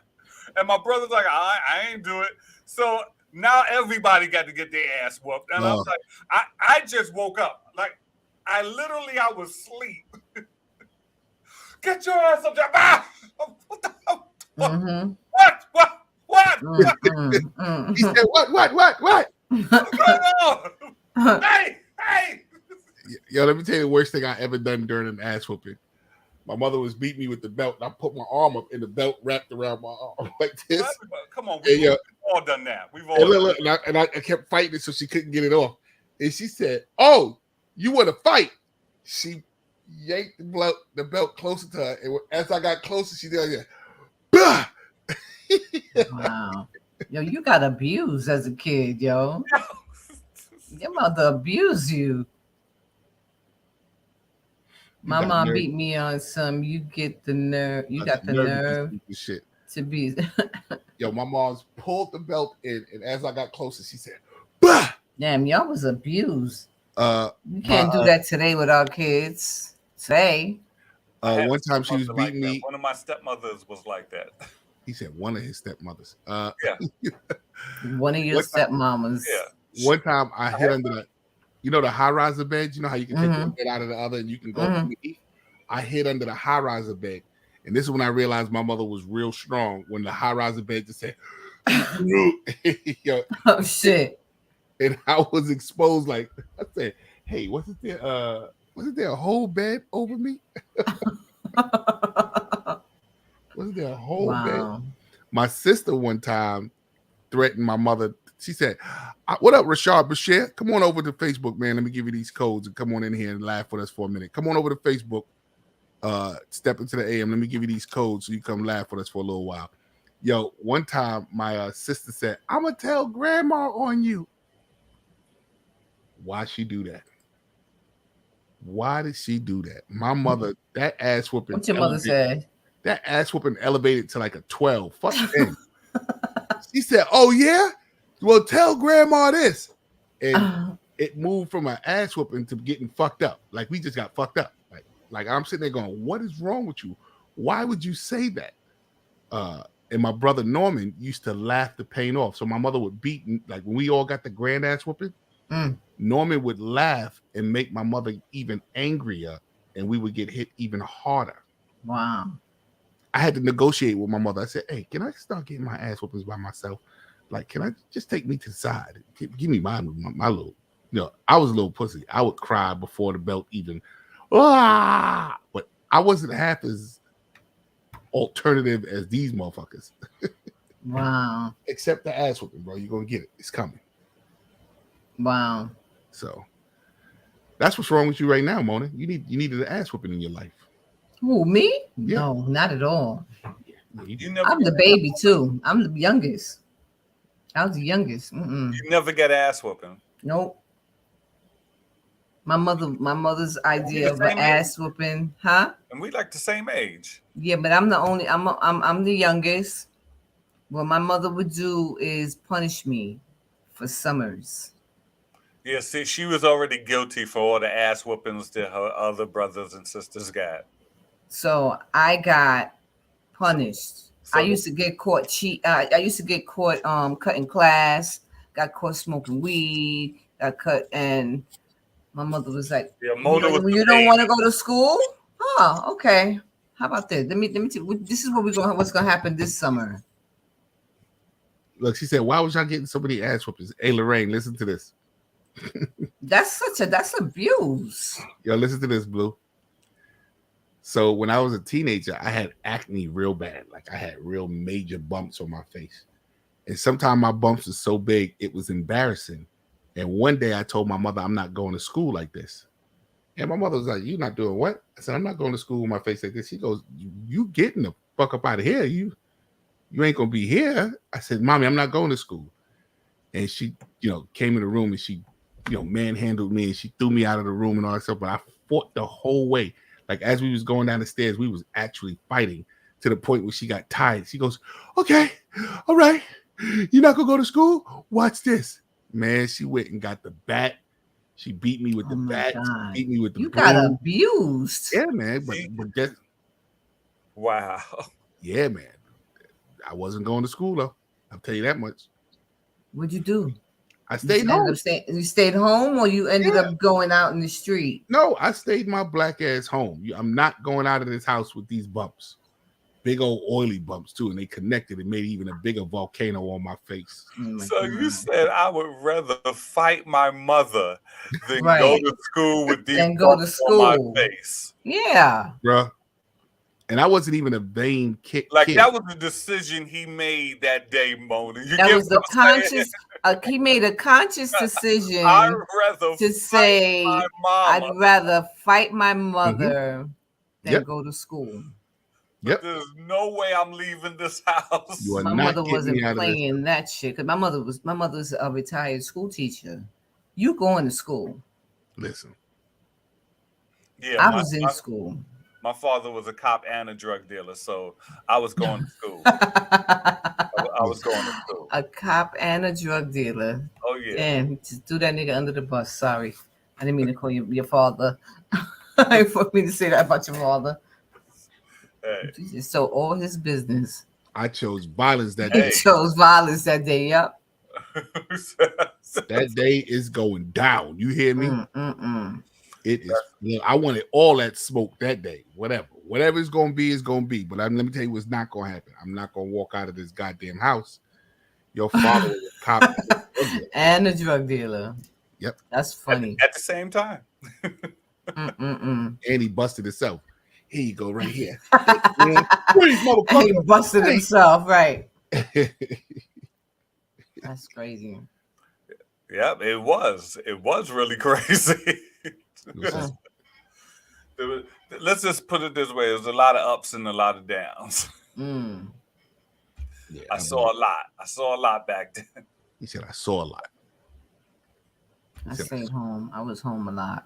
and my brother's like, I ain't do it. So now everybody got to get their ass whooped. And I was like, I just woke up. Like, I was asleep. Get your ass up there. Ah! What the hell? What? He said, what? What's going on? Hey! Yo, let me tell you the worst thing I ever done during an ass whooping. My mother was beating me with the belt, and I put my arm up, and the belt wrapped around my arm like this. Come on, we've all done that. We've all done that. And I kept fighting it so she couldn't get it off. And she said, "Oh, you want to fight?" She yanked the belt closer to her, and as I got closer, she did bah! Wow. Yo, you got abused as a kid, yo. Your mother abused you. My mom beat me on some. You get the nerve. You got the nerve shit to be. Yo, my mom's pulled the belt in, and as I got closer, she said, "Bah!" Damn, y'all was abused. You can't do that today with our kids. Say. One time she was beating me. One of my stepmothers was like that. He said one of his stepmothers. One of your stepmamas. Yeah. One time I hit under the, you know, the high riser bed. You know how you can take one bed out of the other and you can go underneath? I hid under the high riser bed. And this is when I realized my mother was real strong, when the high riser bed just said, yo, oh shit. And I was exposed. Like I said, hey, wasn't there a whole bed over me? Wasn't there a whole bed? My sister one time threatened my mother. She said, "What up, Rashad Bashir? Come on over to Facebook, man. Let me give you these codes and come on in here and laugh with us for a minute. Come on over to Facebook. Step into the AM. Let me give you these codes so you come laugh with us for a little while." Yo, one time my sister said, "I'm gonna tell grandma on you." Why she do that? Why did she do that? My mother, that ass whooping. What your mother said? That ass whooping elevated to like a 12. Fuck them. She said, "Oh yeah, well tell grandma this," and it moved from an ass whooping to getting fucked up. Like we just got fucked up. Like I'm sitting there going, "What is wrong with you? Why would you say that?" And my brother Norman used to laugh the pain off. So my mother would beat, like when we all got the grand ass whooping, Norman would laugh and make my mother even angrier, and we would get hit even harder. Wow. I had to negotiate with my mother. I said, "Hey, can I start getting my ass whoopings by myself? Like, can I just take me to the side? Give me my little, you know," I was a little pussy. I would cry before the belt even, but I wasn't half as alternative as these motherfuckers. Wow. Except the ass whooping, bro. You're gonna get it. It's coming. Wow. So That's what's wrong with you right now, Mona. You needed an ass whooping in your life. Who, me? Yeah. No, not at all. You I'm the baby too. I'm the youngest. I was the youngest. You never get ass whooping. Nope. My mother's idea of an ass whooping, huh? And we like the same age. Yeah, but I'm the only. I'm the youngest. What my mother would do is punish me for summers. Yeah, see, she was already guilty for all the ass whoopings that her other brothers and sisters got. So I got punished. So I used to get caught I used to get caught cutting class. Got caught smoking weed. Got cut, and my mother was like, yeah, Mona was "You don't want to go to school? Oh, okay. How about this? Let me. This is what's gonna happen this summer." Look, she said, "Why was y'all getting so many ass whoopings?" Hey, Lorraine, listen to this. That's abuse. Yo, listen to this, Blue. So when I was a teenager, I had acne real bad. Like I had real major bumps on my face. And sometimes my bumps were so big, it was embarrassing. And one day I told my mother, I'm not going to school like this. And my mother was like, "You not doing what?" I said, "I'm not going to school with my face like this." She goes, "You getting the fuck up out of here. You ain't going to be here." I said, "Mommy, I'm not going to school." And she, came in the room and she, manhandled me and she threw me out of the room and all that stuff. But I fought the whole way. Like as we was going down the stairs, we was actually fighting to the point where she got tired. She goes, "Okay, all right. You're not going to go to school? Watch this." Man, she went and got the bat. She beat me with the bat. She beat me with the You broom. got abused. Yeah, man. But just wow. Yeah, man. I wasn't going to school though. I'll tell you that much. What'd you do? I stayed home. You stayed home, or you ended up going out in the street? No, I stayed my black ass home. I'm not going out of this house with these bumps. Big old oily bumps too, and they connected and made even a bigger volcano on my face. So you said I would rather fight my mother than go to school with these bumps on my face. Yeah, bruh. And I wasn't even a vain kid. Like that was the decision he made that day, Mona. That was the conscious. He made a conscious decision to say, "I'd rather fight my mother than go to school." Yep. There's no way I'm leaving this house. My mother wasn't playing that shit because my mother was a retired school teacher. You going to school? Listen. Yeah, I was in school. My father was a cop and a drug dealer, so I was going to school. I was going to school. A cop and a drug dealer. Oh yeah. Damn, just threw that nigga under the bus. Sorry, I didn't mean to call you your father. I didn't for me to say that about your father. Hey. He just sold all his business. I chose violence that day. He chose violence that day. Yep. That day is going down. You hear me? It is. I wanted all that smoke that day. Whatever it's going to be, is going to be. But let me tell you what's not going to happen. I'm not going to walk out of this goddamn house. Your father was a cop and a drug dealer. Yep. That's funny. At the same time. And he busted himself. Here you go, right here. He busted himself, right? That's crazy. Yep, it was. It was really crazy. Let's just put it this way: there's a lot of ups and a lot of downs. Yeah, I saw a lot. I saw a lot back then. He said, "I saw a lot." I stayed home. I was home a lot.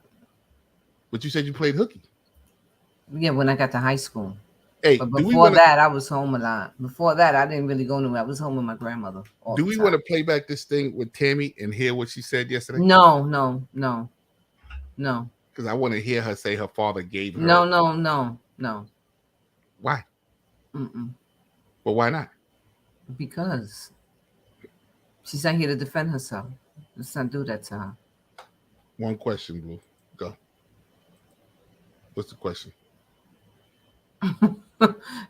But you said you played hooky. Yeah, when I got to high school. Hey, but before that, I was home a lot. Before that, I didn't really go nowhere. I was home with my grandmother. Do we want to play back this thing with Tammy and hear what she said yesterday? No. Because I want to hear her say her father gave her. No. Why? But why not? Because she's not here to defend herself. Let's not do that to her. One question, Blue. Go. What's the question?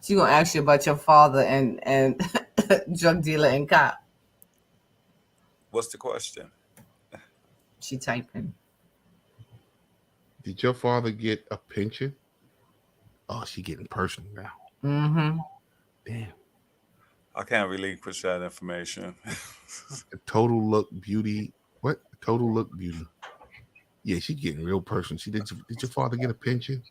She's gonna ask you about your father and drug dealer and cop. What's the question? She typing. Did your father get a pension? Oh, she getting personal now. Damn. I can't relinquish that information. Total look beauty. What? Total look beauty. Yeah, she getting real personal. Did your father get a pension?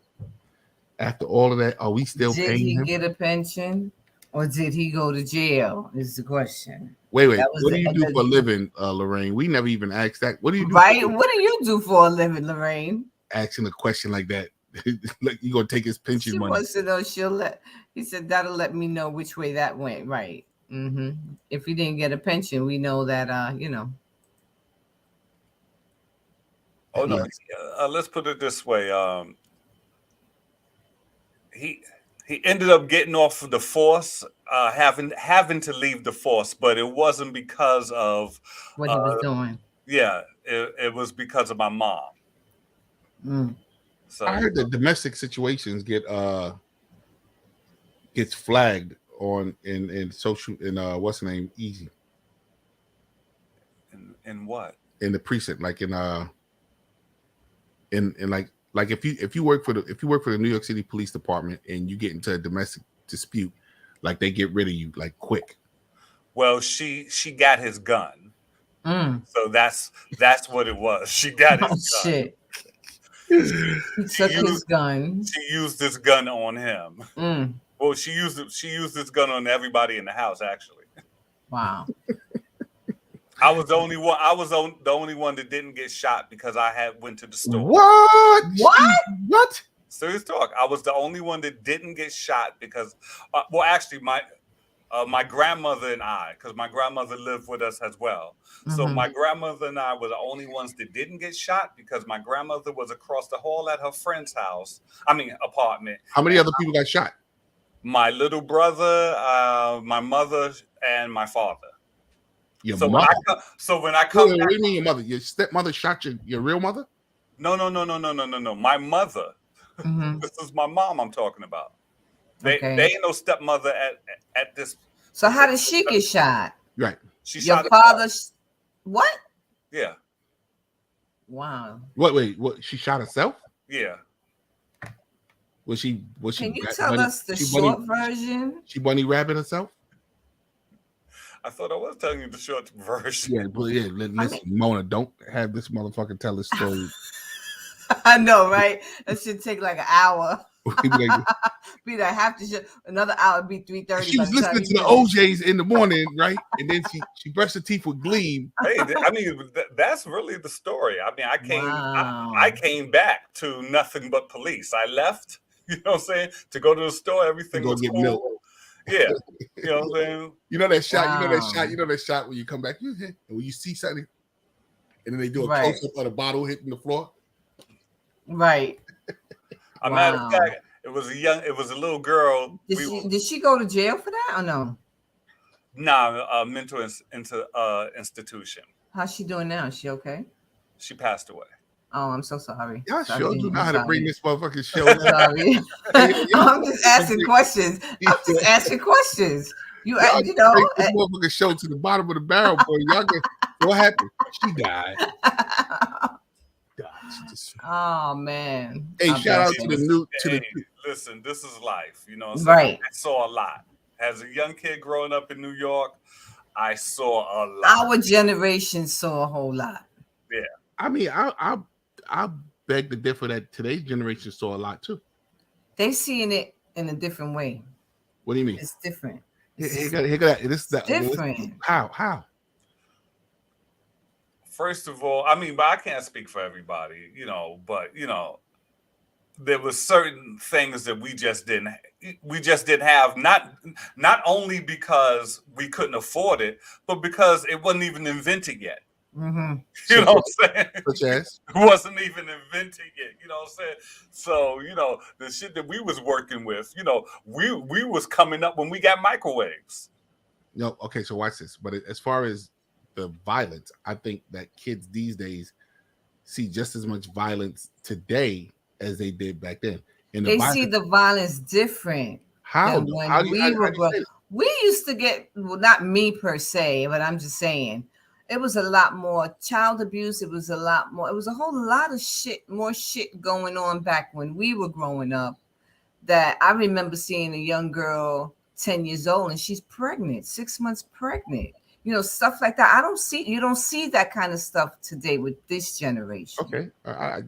After all of that, are we still Did paying he him? get a pension, or did he go to jail? Is the question. Wait. That was What do you do for a living, Lorraine? We never even asked that. What do you do? Right? What do you do for a living, Lorraine? Asking a question like that, like you gonna take his pension She money? wants to know. He said that'll let me know which way that went. Right. Mm-hmm. If he didn't get a pension, we know that. You know. Oh no. Let's put it this way. He ended up getting off of the force, having to leave the force, but it wasn't because of what he was doing. Yeah, it was because of my mom. Mm. So I heard that domestic situations gets flagged on in social what's the name, Easy. In what? In the precinct, like in like if you work for the New York City Police Department and you get into a domestic dispute, like they get rid of you like quick. Well, she got his gun, so that's what it was. She got his gun. Shit. He took his gun. She used this gun on him. Well, she used this gun on everybody in the house. Actually, wow. I was the only one. I was the only one that didn't get shot because I went to the store. What? Serious talk. I was the only one that didn't get shot because, well, actually, my grandmother and I, because my grandmother lived with us as well. So my grandmother and I were the only ones that didn't get shot because my grandmother was across the hall at her friend's apartment. How many other people got shot? My little brother, my mother, and my father. Your mother? When I come back, what do you mean your mother? Your stepmother shot your real mother? No. My mother. This is my mom I'm talking about. They ain't no stepmother at this. So how did she get shot? Right. She your shot father. What? Yeah. Wow. Wait. What? She shot herself? Yeah. Was she? Can you tell us the short version? She bunny rabbit herself? I thought I was telling you the short version. Yeah, but listen, Mona, don't have this motherfucker tell this story. I know, right? That should take like an hour. Be like half the show. Another hour be 3:30. She was listening to the OJs in the morning, right? And then she brushed her teeth with gleam. Hey, I mean, that's really the story. I mean, I came back to nothing but police. I left, you know what I'm saying, to go to the store. Everything was cool. Milk. Yeah, you know what I'm saying. You know that shot. Wow. You know that shot when you come back, and when you see something, and then they do a close up of the bottle hitting the floor. Right. A matter of fact, it was a little girl. Did she go to jail for that or no? Nah, mental institution. How's she doing now? Is she okay? She passed away. Oh, I'm so sorry. Y'all sure do know how to bring this motherfucking show. Sorry. I'm just asking questions. You know, this motherfucking show to the bottom of the barrel, boy. Y'all get what happened? She died. Oh man. Hey, shout out to the listen, this is life, you know. Right. I saw a lot. As a young kid growing up in New York, I saw a lot. Our generation saw a whole lot. Yeah. I mean, I beg to differ that today's generation saw a lot too. They seeing it in a different way. What do you mean? It's different. This different. How? First of all, I mean, but I can't speak for everybody, you know, but you know, there was certain things that we just didn't have, not only because we couldn't afford it, but because it wasn't even invented yet. Mm-hmm. You know what I'm saying? Such as? It wasn't even invented yet. You know what I'm saying? So, you know, the shit that we was working with, you know, we was coming up when we got microwaves. No, okay, so watch this. But as far as the violence, I think that kids these days see just as much violence today as they did back then. And they see the violence different. How? We used to get, well, not me per se, but I'm just saying, it was a lot more child abuse. It was a lot more. It was a whole lot of more shit going on back when we were growing up. That I remember seeing a young girl, 10 years old, and she's pregnant, 6 months pregnant. you know, stuff like that. You don't see that kind of stuff today with this generation. Okay,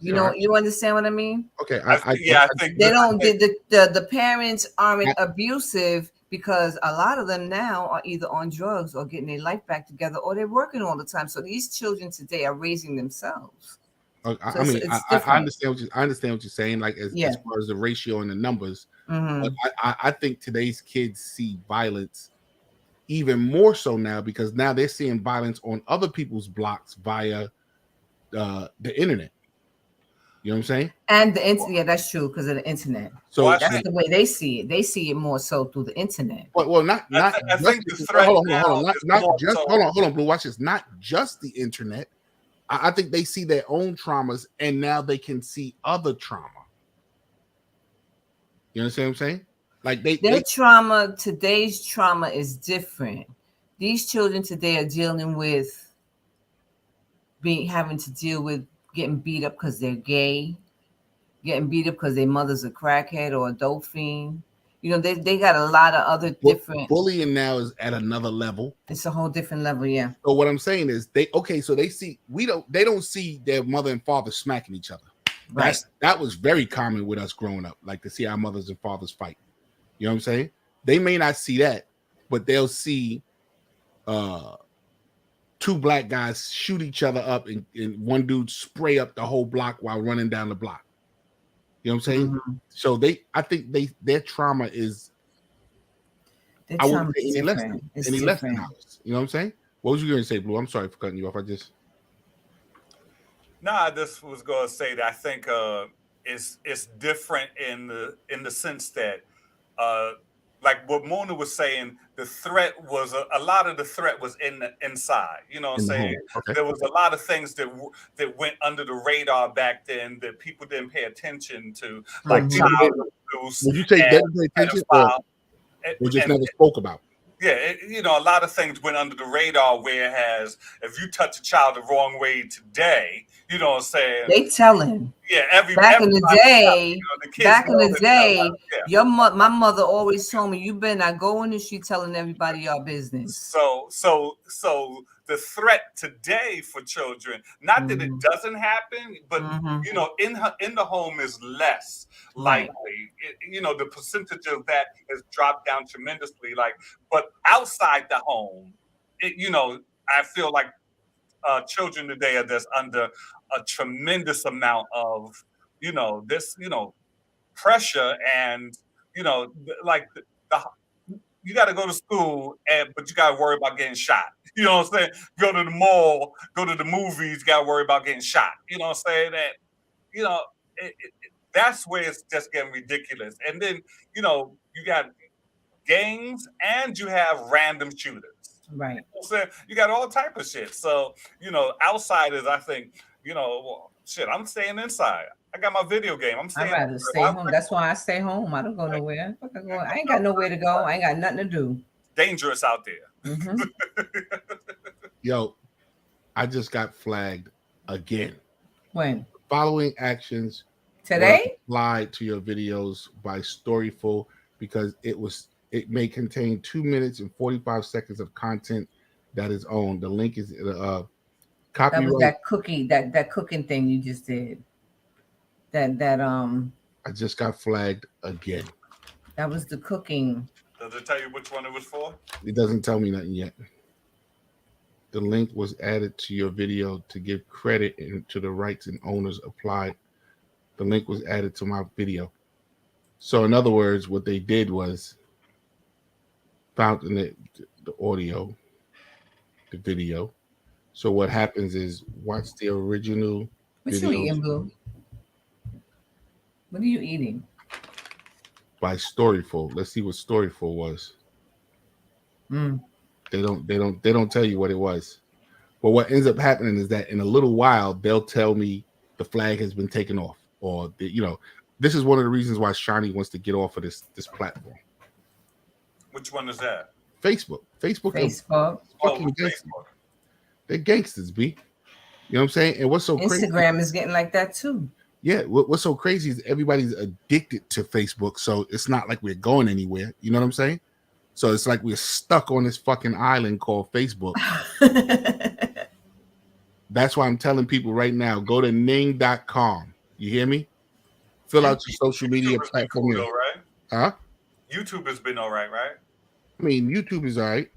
you understand what I mean? Okay, I think they don't. The parents aren't abusive because a lot of them now are either on drugs or getting their life back together, or they're working all the time. So these children today are raising themselves. I understand what you're saying, like as far as the ratio and the numbers. But I think today's kids see violence even more so now because now they're seeing violence on other people's blocks via the internet. You know what I'm saying? And the internet, yeah, that's true because of the internet. So that's the way they see it. They see it more so through the internet. Well, not. I think the threat hold on, Blue. Watch this. Not just the internet. I think they see their own traumas, and now they can see other trauma. You understand what I'm saying? Like trauma, today's trauma is different. These children today are dealing with having to deal with getting beat up because they're gay, getting beat up because their mother's a crackhead or a dope fiend. You know, they got a lot of other different. Bullying now is at another level. It's a whole different level, yeah. So what I'm saying is they don't see their mother and father smacking each other. Right. That was very common with us growing up, like to see our mothers and fathers fight. You know what I'm saying? They may not see that, but they'll see two black guys shoot each other up and one dude spray up the whole block while running down the block. You know what I'm saying? Mm-hmm. So I think their trauma is I wouldn't say any less than ours. You know what I'm saying? What was you going to say, Blue? I'm sorry for cutting you off. I just was going to say that I think it's different in the sense that like what Mona was saying, the threat was a lot of the threat was inside. You know what I'm saying? Okay. There was a lot of things that went under the radar back then that people didn't pay attention to, like child abuse. Would you say they didn't pay attention or just never spoke about? Yeah, a lot of things went under the radar, whereas if you touch a child the wrong way today, you know what I'm saying? They telling. Yeah, back in the day, my mother always told me, you better not go in the street telling everybody your business. So the threat today for children, not that it doesn't happen, but in the home is less likely. The percentage of that has dropped down tremendously. But outside the home, I feel like children today are just under a tremendous amount of pressure, and you got to go to school, but you got to worry about getting shot. You know what I'm saying? Go to the mall, go to the movies, you got to worry about getting shot. You know what I'm saying? That's where it's just getting ridiculous. And then, you got gangs and you have random shooters. Right. You know what I'm saying? You got all type of shit. So, outsiders, I think, I'm staying inside. I got my video game. I'd rather stay home. That's why I stay home. I don't go nowhere. I ain't got nowhere to go. I ain't got nothing to do. Dangerous out there. Mm-hmm. Yo, I just got flagged again. When? Following actions today applied to your videos by Storyful because it may contain 2 minutes and 45 seconds of content that is owned. The link is copyright. That was that cooking thing you just did. I just got flagged again. That was the cooking. Does it tell you which one it was for? It doesn't tell me nothing yet. The link was added to your video to give credit to the rights and owners applied. The link was added to my video. So in other words, what they did was found in the audio, the video. So what happens is watch the original What you eating, Blue? What are you eating? By Storyful. Let's see what Storyful was. They don't tell you what it was. But what ends up happening is that in a little while they'll tell me the flag has been taken off, or this is one of the reasons why Shani wants to get off of this platform. Which one is that? Facebook. Facebook. Fucking gangsters. They're gangsters, B. You know what I'm saying? And what's so crazy? Instagram is getting like that too. Yeah, what's so crazy is everybody's addicted to Facebook, so it's not like we're going anywhere. You know what I'm saying? So it's like we're stuck on this fucking island called Facebook. That's why I'm telling people right now, go to ning.com. You hear me? Fill out your social media platform. Cool, right? Huh? YouTube has been all right? I mean, YouTube is all right.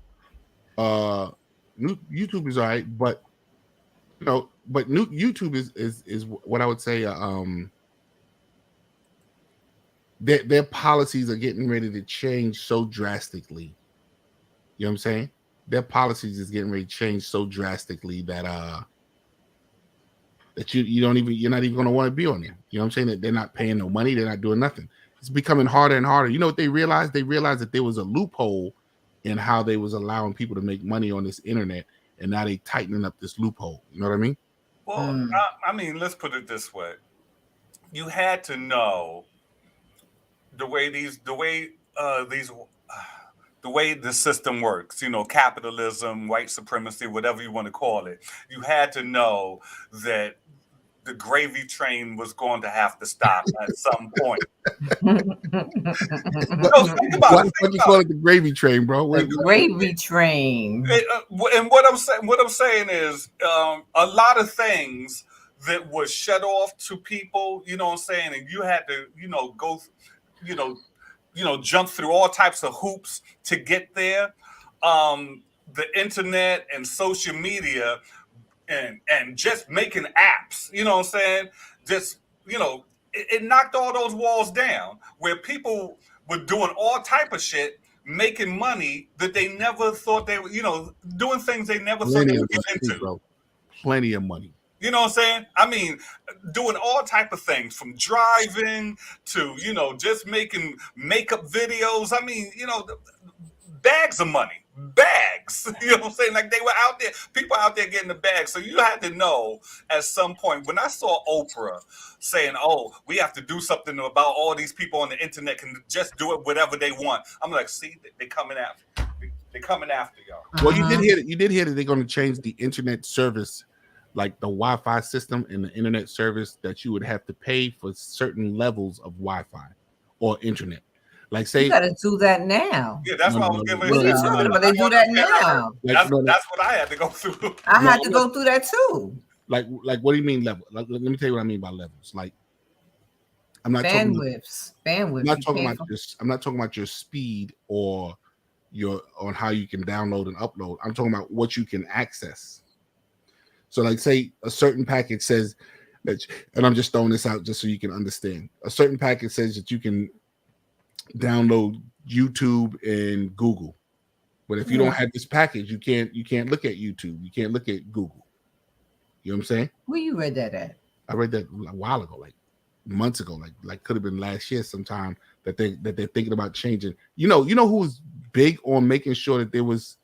YouTube is all right, but YouTube is what I would say. Their policies are getting ready to change so drastically. You know what I'm saying? Their policies is getting ready to change so drastically that you're not even going to want to be on there. You know what I'm saying? That they're not paying no money, they're not doing nothing. It's becoming harder and harder. You know what they realized? They realized that there was a loophole in how they was allowing people to make money on this internet, and now they tightening up this loophole. You know what I mean? Well, I mean, let's put it this way: you had to know the way the system works. You know, capitalism, white supremacy, whatever you want to call it. You had to know that the gravy train was going to have to stop at some point. Why you call it the gravy train, bro? The gravy train. And what I'm saying is, a lot of things that was shut off to people, you know what I'm saying, and you had to, go, jump through all types of hoops to get there. The internet and social media and just making apps, you know what I'm saying? Just, it knocked all those walls down where people were doing all type of shit, making money that they never thought they were, doing things they never thought they would get into. Bro. Plenty of money. You know what I'm saying? I mean, doing all type of things from driving to, just making makeup videos. I mean, bags of money. Bags, you know what I'm saying? Like they were out there, people out there getting the bags. So you had to know at some point. When I saw Oprah saying, "Oh, we have to do something about all these people on the internet can just do it whatever they want," I'm like, "See, they're coming after. They're coming after y'all." Well, you did hear that they're going to change the internet service, like the Wi-Fi system and the internet service, that you would have to pay for certain levels of Wi-Fi or internet. Like, say, you got to do that now. Yeah, that's what I was giving. But they do that now. That's what I had to go through. I had to go through that too. Like, what do you mean level? Like, let me tell you what I mean by levels. Like, I'm not bandwidth. I'm not talking about your speed or on how you can download and upload. I'm talking about what you can access. So, like, say a certain package says that, and I'm just throwing this out just so you can understand. A certain package says that you can download YouTube and Google, but if you don't have this package, you can't look at YouTube, you can't look at Google. You know what I'm saying? Where you read that at? I read that a while ago, like months ago, like could have been last year sometime, that they're thinking about changing. You know who was big on making sure that there was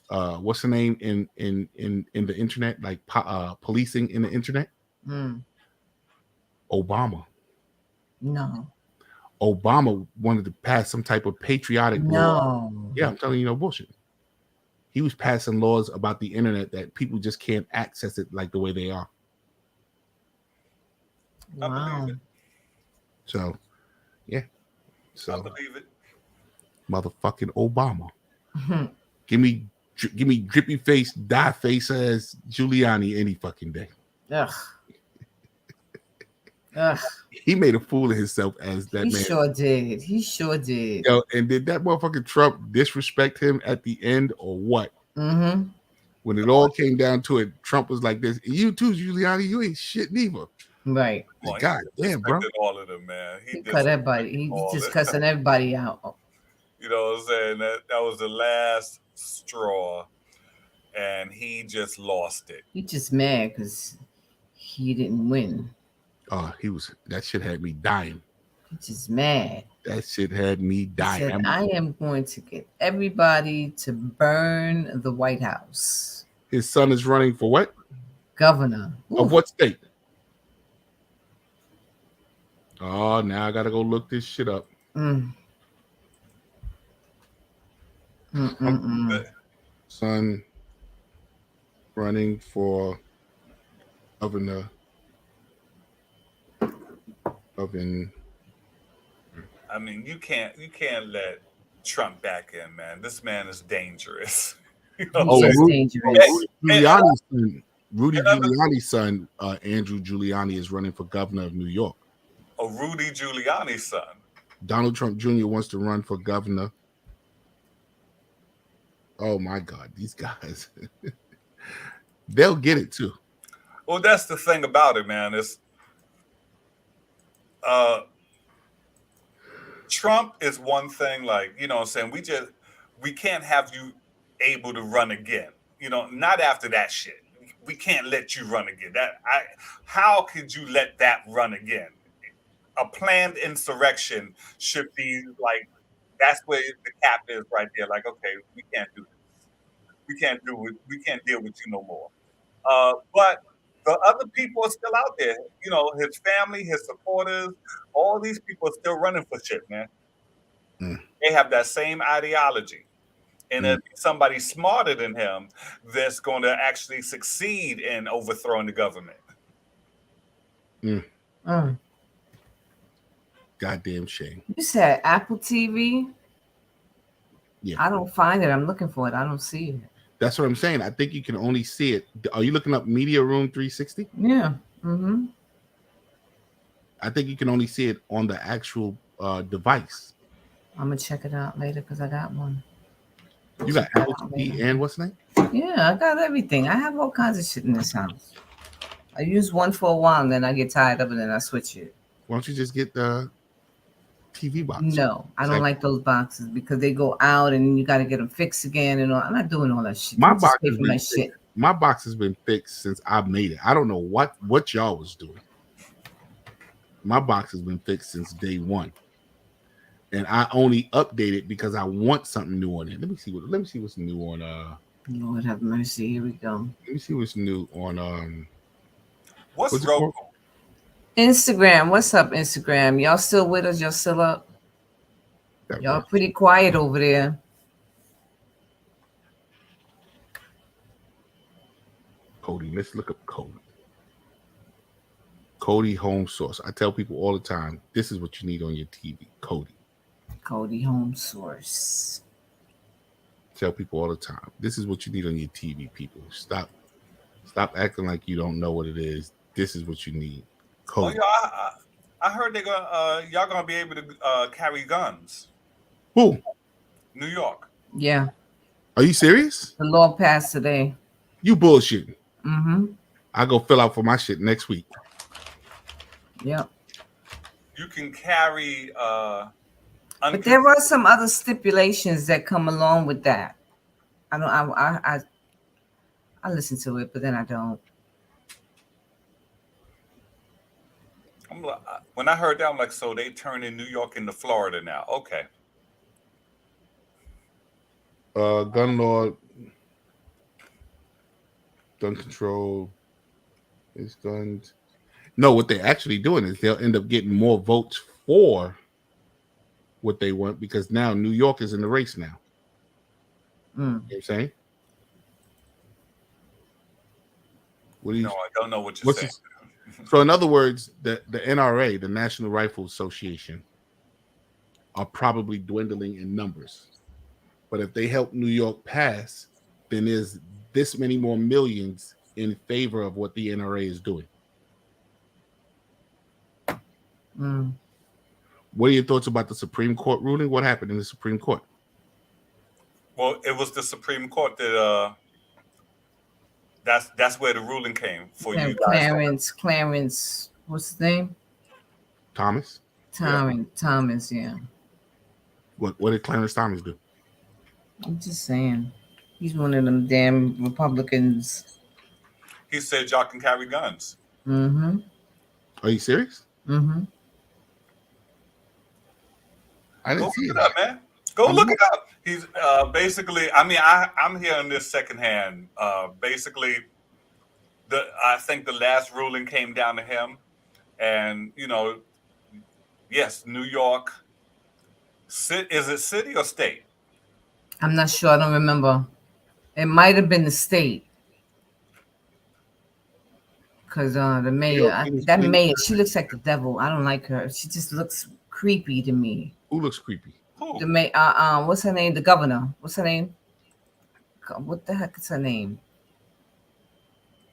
what's the name in the internet, like policing in the internet? Obama. No. Obama wanted to pass some type of patriotic law. Yeah, I'm telling you, no bullshit. He was passing laws about the internet that people just can't access it like the way they are. Wow. So, yeah. So, I believe it. Motherfucking Obama. Give me drippy face, die face ass Giuliani any fucking day. Ugh. Ugh. He made a fool of himself as that man. He sure did. Yo, and did that motherfucking Trump disrespect him at the end or what? Mm-hmm. When it all came down to it, Trump was like this. You too, Giuliani, you ain't shit neither. Right. Like, God damn, bro. All of them, man. He cut everybody. He just cussing everybody out. You know what I'm saying? That was the last straw, and he just lost it. He just mad because he didn't win. That shit had me dying. He's just mad. That shit had me dying. He said, I am going to get everybody to burn the White House. His son is running for what? Governor. Of what state? Oh, now I gotta go look this shit up. Son running for governor. I mean, you can't let Trump back in, man. This man is dangerous. You know what I'm Oh, saying? Rudy And Giuliani's son, Rudy Giuliani's son, Andrew Giuliani, is running for governor of New York. Rudy Giuliani's son. Donald Trump Jr. wants to run for governor. Oh my God, these guys. They'll get it too. Well, that's the thing about it, man. Is Trump is one thing, like, you know what I'm saying? We can't have you able to run again. You know, not after that shit. We can't let you run again. How could you let that run again? A planned insurrection should be like, that's where the cap is right there. Like, okay, we can't do this. We can't deal with you no more. But the other people are still out there. You know, his family, his supporters, all these people are still running for shit, man. They have that same ideology. And if somebody smarter than him that's going to actually succeed in overthrowing the government. Goddamn shame. You said Apple TV? Yeah. I don't find it. I'm looking for it. I don't see it. That's what I'm saying. I think you can only see it. Are you looking up Media Room 360? Yeah. Mm-hmm. I think you can only see it on the actual device. I'm going to check it out later because I got one. You got Apple TV and what's the name? Yeah, I got everything. I have all kinds of shit in this house. I use one for a while and then I get tired of it and I switch it. Why don't you just get the TV box? No, I don't like those boxes because they go out and you got to get them fixed again and all. I'm not doing all that shit. My box has been fixed since I made it. I don't know what y'all was doing. My box has been fixed since day one, and I only update it because I want something new on it. Let me see what's new on. Lord have mercy. Here we go. Let me see what's new on. What's Roku? Instagram. What's up, Instagram? Y'all still with us? Y'all still up? Y'all pretty quiet over there. Cody, let's look up Cody. Cody Home Source. I tell people all the time, this is what you need on your TV. Cody Home Source. Tell people all the time, this is what you need on your TV, people. Stop acting like you don't know what it is. This is what you need. Cody. Oh, yeah, I heard y'all gonna be able to carry guns. Who? New York. Yeah. Are you serious? The law passed today. You bullshitting. Mm-hmm. I go fill out for my shit next week. Yep. You can carry but there are some other stipulations that come along with that. I listen to it, but then I don't. When I heard that, I'm like, so they turning New York into Florida now. Okay. Gun law, gun control, is guns. No, what they're actually doing is they'll end up getting more votes for what they want because now New York is in the race now. You know what I'm saying? No, I don't know what you're saying. So in other words, the NRA, the National Rifle Association, are probably dwindling in numbers. But if they help New York pass, then there's this many more millions in favor of what the NRA is doing. What are your thoughts about the Supreme Court ruling? What happened in the Supreme Court? Well, it was the Supreme Court that that's where the ruling came for you guys. Clarence, what's his name? Thomas. Thomas, yeah. What did Clarence Thomas do? I'm just saying, he's one of them damn Republicans. He said y'all can carry guns. Mm-hmm. Are you serious? Mm-hmm. I didn't see it up, man. Go look it up. He's basically. I mean, I'm hearing this secondhand. Basically, I think the last ruling came down to him, and yes, New York. Is it city or state? I'm not sure. I don't remember. It might have been the state. Because the mayor, that mayor, she looks like the devil. I don't like her. She just looks creepy to me. Who looks creepy? Who? What's her name? The governor. What's her name? What the heck is her name?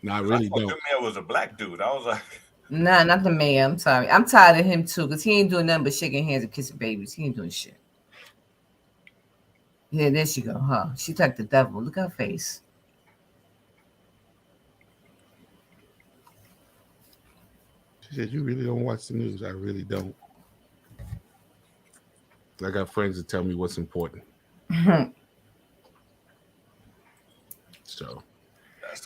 No, I really thought don't. the mayor was a black dude. I was like, Nah, not the mayor. I'm sorry. I'm tired of him too, because he ain't doing nothing but shaking hands and kissing babies. He ain't doing shit. Yeah, there she go. Huh? She's like the devil. Look at her face. She said, "You really don't watch the news." I really don't. I got friends that tell me what's important. So,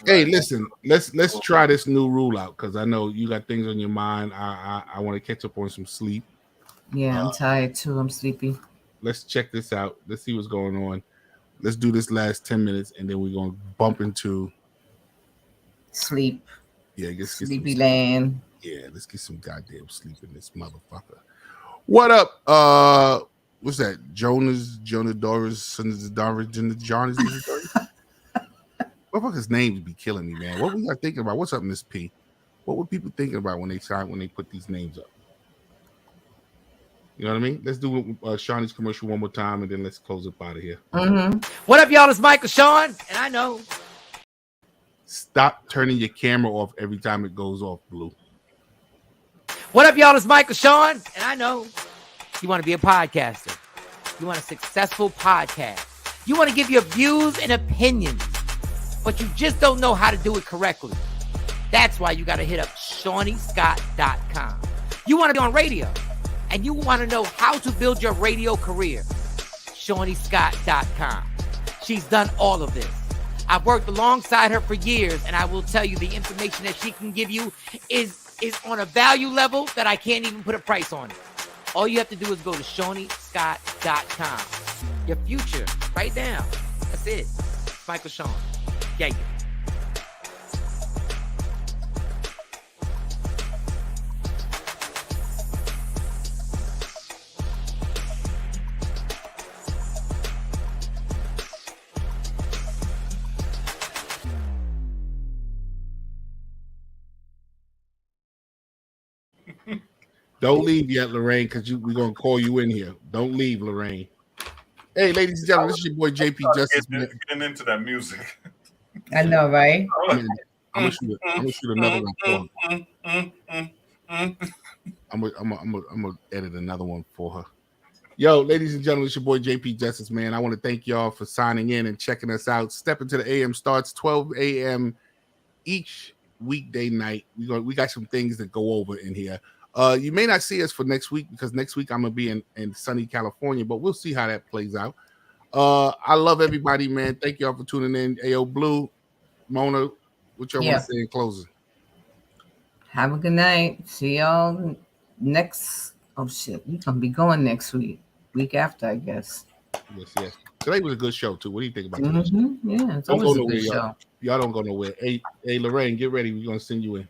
hey, listen, let's try this new rule out because I know you got things on your mind. I want to catch up on some sleep. Yeah, I'm tired too. I'm sleepy. Let's check this out. Let's see what's going on. Let's do this last 10 minutes and then we're gonna bump into sleep. Yeah, let's get sleepy land. Yeah, let's get some goddamn sleep in this motherfucker. What up? What's that? Jonah Doris, Jonas Doris. Motherfuckers' names be killing me, man. What we are thinking about? What's up, Miss P? What were people thinking about when they put these names up? You know what I mean? Let's do Shawnee's commercial one more time, and then let's close up out of here. Mm-hmm. What up, y'all? It's Michael Sean, and I know. Stop turning your camera off every time it goes off, Blue. What up, y'all? It's Michael Sean, and I know you want to be a podcaster. You want a successful podcast. You want to give your views and opinions, but you just don't know how to do it correctly. That's why you got to hit up ShawneeScott.com. You want to be on radio, and you want to know how to build your radio career. ShawneeScott.com. She's done all of this. I've worked alongside her for years, and I will tell you the information that she can give you is on a value level that I can't even put a price on it. All you have to do is go to ShawneeScott.com. Your future, right now. That's it. Michael Sean. Yeah. Don't leave yet, Lorraine, because we're going to call you in here. Don't leave, Lorraine. Hey, ladies and gentlemen, this is your boy JP Justice. Getting into that music. I know, right? I'm gonna shoot another one for her. I'm gonna edit another one for her. Yo, ladies and gentlemen, it's your boy JP Justice, man. I want to thank y'all for signing in and checking us out. Step into the AM starts 12 a.m. each weekday night. We got some things that go over in here. You may not see us for next week because next week I'm gonna be in sunny California, but we'll see how that plays out. I love everybody, man. Thank y'all for tuning in. Ayo, Blue, Mona, what y'all want to say in closing? Have a good night. See y'all next. Oh shit, we gonna be going next week after, I guess. Yes. Today was a good show too. What do you think about this? Yeah, it's always a good show. Y'all don't go nowhere. Hey, Lorraine, get ready. We're gonna send you in.